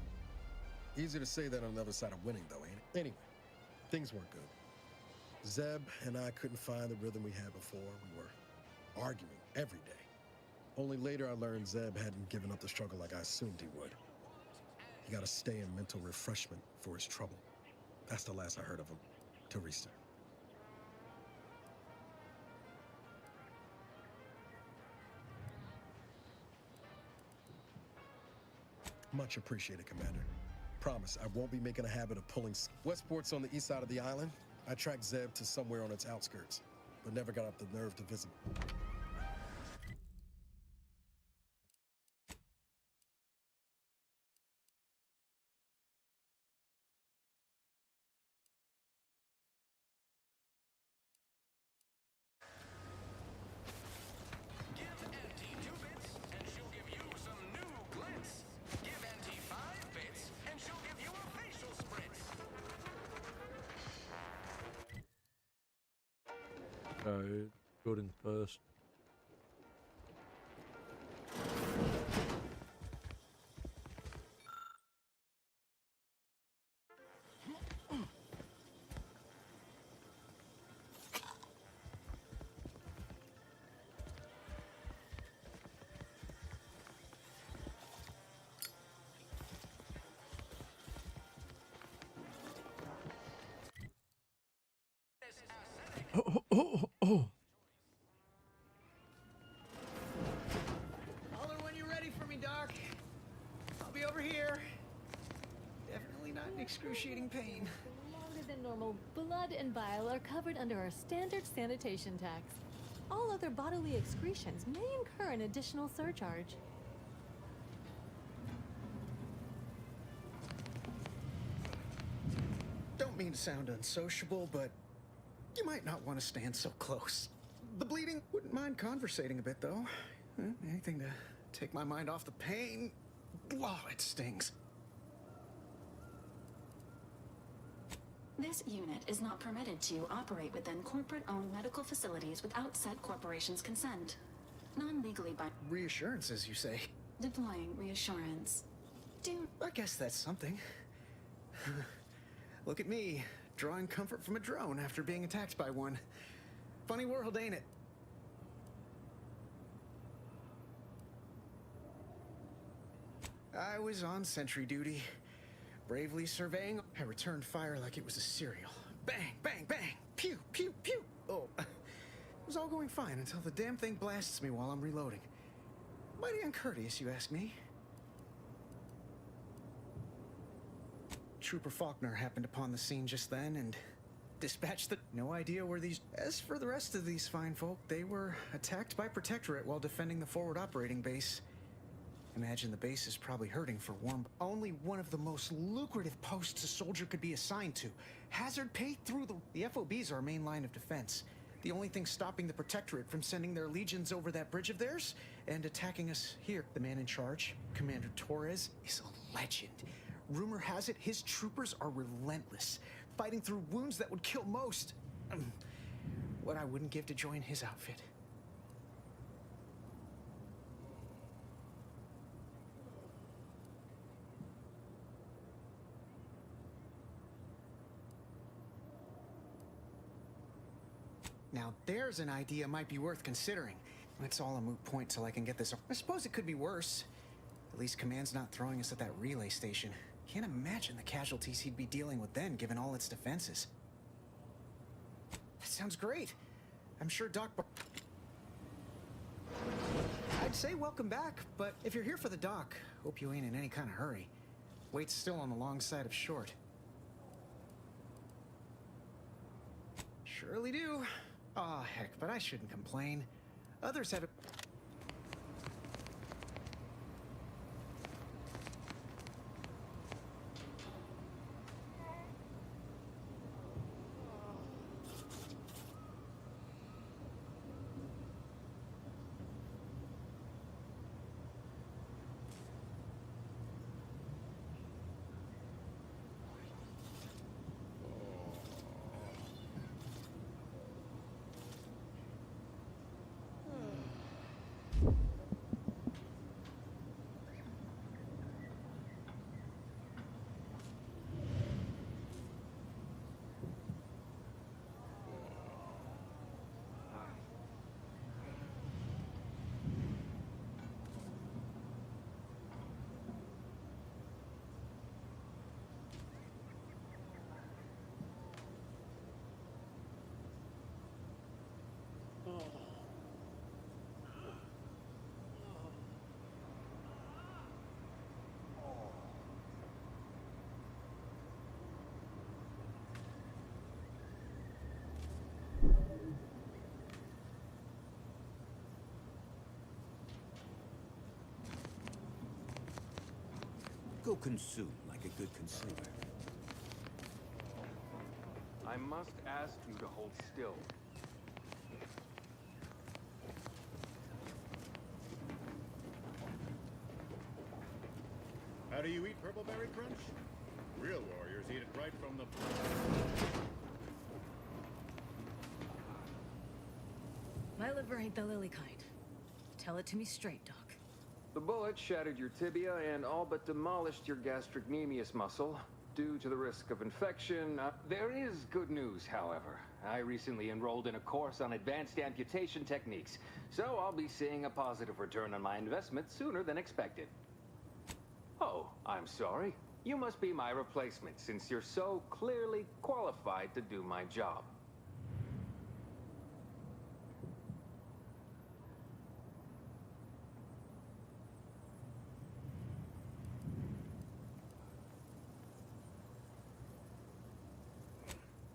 Easier to say that on the other side of winning, though, ain't it? Anyway, things weren't good. Zeb and I couldn't find the rhythm we had before. We were arguing every day. Only later I learned Zeb hadn't given up the struggle like I assumed he would. He got to stay in mental refreshment for his trouble. That's the last I heard of him, till recent. Much appreciated, Commander. Promise, I won't be making a habit of pulling. Westport's on the east side of the island. I tracked Zeb to somewhere on its outskirts, but never got up the nerve to visit. go building first. Oh. Holler when you're ready for me, Doc. I'll be over here. Definitely not in excruciating pain. Longer than normal, blood and bile are covered under our standard sanitation tax. All other bodily excretions may incur an additional surcharge. Don't mean to sound unsociable, but you might not want to stand so close. The bleeding, wouldn't mind conversating a bit, though. Anything to take my mind off the pain. Oh, it stings. This unit is not permitted to operate within corporate-owned medical facilities without said corporation's consent. Non-legally by Reassurances, you say? deploying reassurance. I guess that's something. Look at me, drawing comfort from a drone after being attacked by one. Funny world, ain't it? I was on sentry duty, bravely surveying. I returned fire like it was a cereal. Bang, bang, bang, pew, pew, pew. Oh, it was all going fine until the damn thing blasts me while I'm reloading. Mighty uncourteous, you ask me. Trooper Faulkner happened upon the scene just then and dispatched the... No idea where these... As for the rest of these fine folk, they were attacked by Protectorate while defending the forward operating base. Imagine the base is probably hurting for warm... Only one of the most lucrative posts a soldier could be assigned to. Hazard pay through the... The FOB's our main line of defense. The only thing stopping the Protectorate from sending their legions over that bridge of theirs and attacking us here. The man in charge, Commander Torres, is a legend. Rumor has it his troopers are relentless, fighting through wounds that would kill most. What I wouldn't give to join his outfit. Now there's an idea might be worth considering. It's all a moot point till I can get this. I suppose it could be worse. At least Command's not throwing us at that relay station. Can't imagine the casualties he'd be dealing with then, given all its defenses. That sounds great. I'm sure Doc... I'd say welcome back, but if you're here for the doc, hope you ain't in any kind of hurry. Wait's still on the long side of short. Surely do. Aw, heck, but I shouldn't complain. Others have it... Go consume like a good consumer. I must ask you to hold still. How do you eat Purple Berry Crunch? Real warriors eat it right from the... My liver ain't the lily kind. Tell it to me straight, Doc. The bullet shattered your tibia and all but demolished your gastrocnemius muscle due to the risk of infection. There is good news, however. I recently enrolled in a course on advanced amputation techniques, so I'll be seeing a positive return on my investment sooner than expected. Oh, I'm sorry. You must be my replacement since you're so clearly qualified to do my job.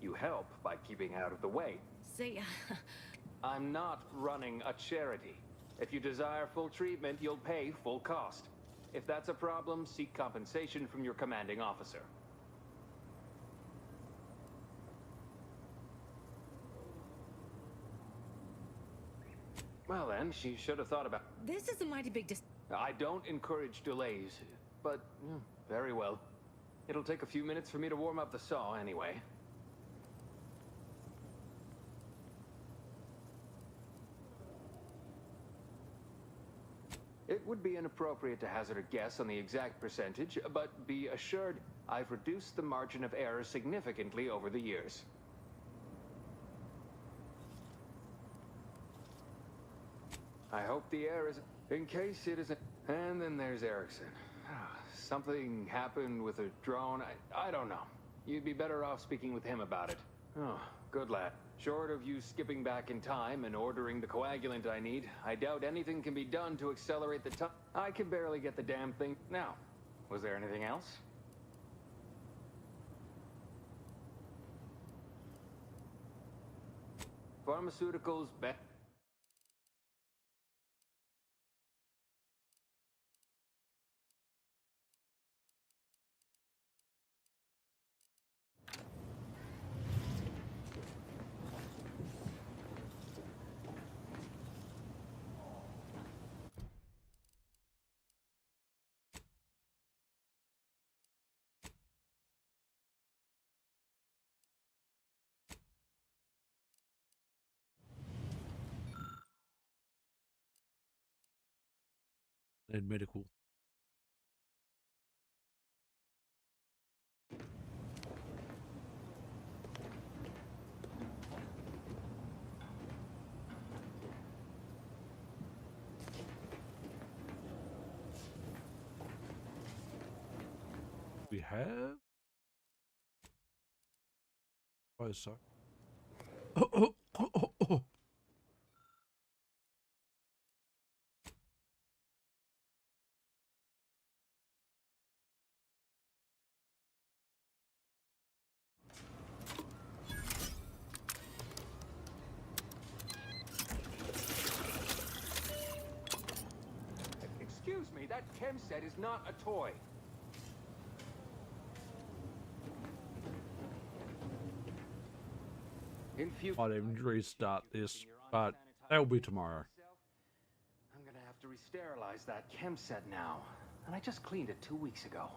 You help by keeping out of the way. Say, I'm not running a charity. If you desire full treatment, you'll pay full cost. If that's a problem, seek compensation from your commanding officer. Well then, she should have thought about... this is a mighty big I don't encourage delays, but very well. It'll take a few minutes for me to warm up the saw anyway. It would be inappropriate to hazard a guess on the exact percentage, but be assured I've reduced the margin of error significantly over the years. I hope the air is... in case it isn't... And then there's Erickson. Something happened with a drone. I don't know. You'd be better off speaking with him about it. Oh, good lad. Short of you skipping back in time and ordering the coagulant I need, I doubt anything can be done to accelerate the time. I can barely get the damn thing. Now, was there anything else? Pharmaceuticals, And medical. We have. Oh, sorry. Oh. Excuse me, that chem set is not a toy. I'd even restart this, but that'll be tomorrow. I'm gonna have to re-sterilize that chem set now. And I just cleaned it 2 weeks ago.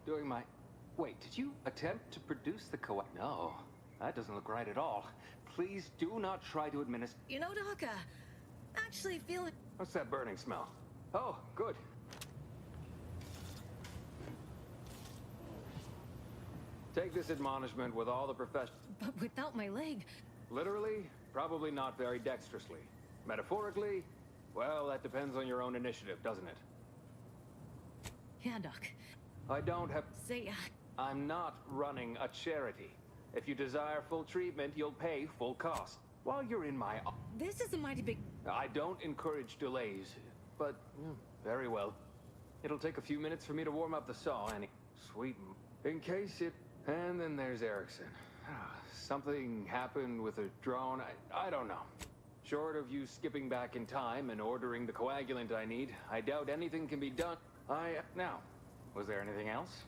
Doing my... Wait, did you attempt to produce the No, that doesn't look right at all. Please do not try to administer... You know, Doc, actually feeling... What's that burning smell? Oh, good. Take this admonishment with all the profession... But without my leg... Literally, probably not very dexterously. Metaphorically, well, that depends on your own initiative, doesn't it? Yeah, Doc. I don't have... Say, I'm not running a charity. If you desire full treatment, you'll pay full cost. While you're in my... this is a mighty big... I don't encourage delays, but very well. It'll take a few minutes for me to warm up the saw, Annie. Sweet. In case it... And then there's Erickson. Something happened with a drone. I don't know. Short of you skipping back in time and ordering the coagulant I need, I doubt anything can be done. Now, was there anything else?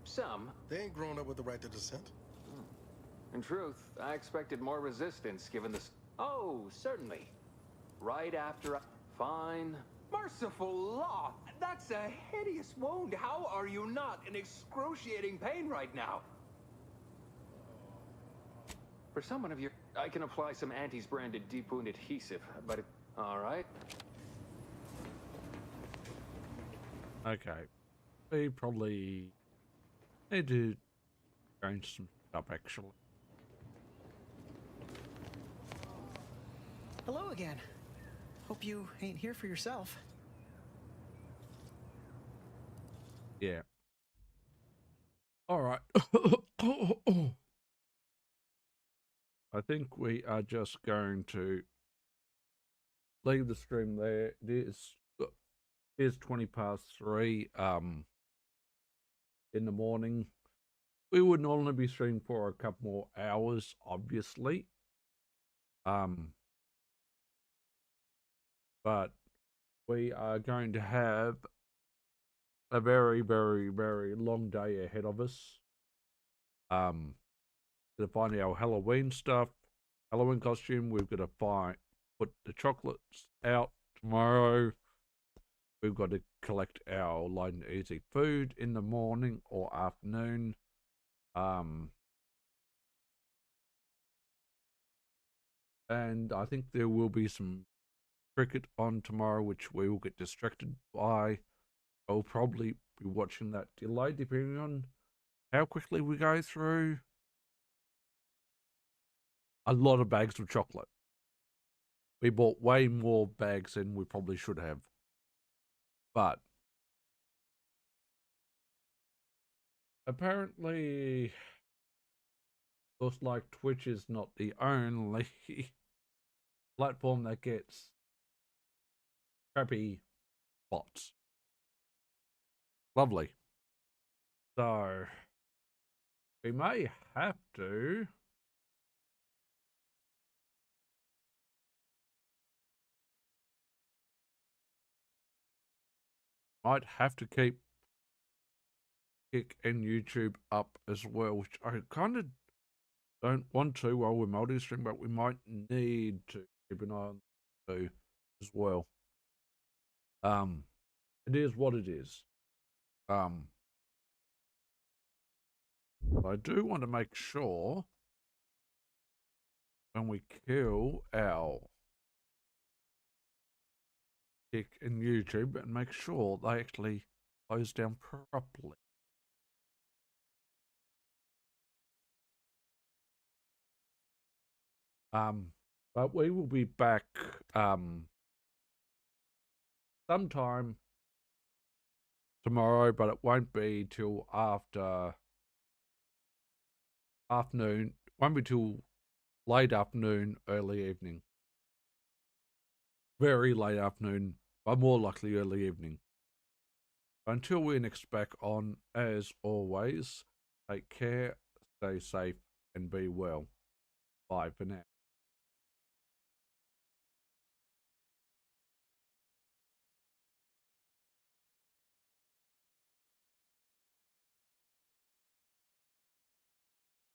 Some. They ain't grown up with the right to dissent. In truth, I expected more resistance given this... Oh, certainly. Right after I... Fine. Merciful law! That's a hideous wound. How are you not in excruciating pain right now? For someone of your... I can apply some Antis branded deep wound adhesive, but it... Alright. Okay. We probably need to change some stuff, actually. Hello again. Hope you ain't here for yourself. Yeah. All right. I think we are just going to leave the stream there. It's 3:20 in the morning. We would normally be streaming for a couple more hours, obviously. But we are going to have a very, very, very long day ahead of us. To find our Halloween stuff, Halloween costume. We've got to put the chocolates out tomorrow. We've got to collect our light and easy food in the morning or afternoon. And I think there will be some cricket on tomorrow, which we will get distracted by. I'll probably be watching that delayed, depending on how quickly we go through a lot of bags of chocolate. We bought way more bags than we probably should have. But apparently, looks like Twitch is not the only platform that gets crappy bots. Lovely. So, we may have to keep Kick and YouTube up as well, which I kind of don't want to while we're multi-stream, but we might need to keep an eye on too as well. It is what it is. I do want to make sure when we kill our Kick and YouTube and make sure they actually close down properly. But we will be back sometime tomorrow, but it won't be till after afternoon. Won't be till late afternoon, early evening. Very late afternoon, but more likely early evening. Until we're next back on, as always, take care, stay safe, and be well. Bye for now.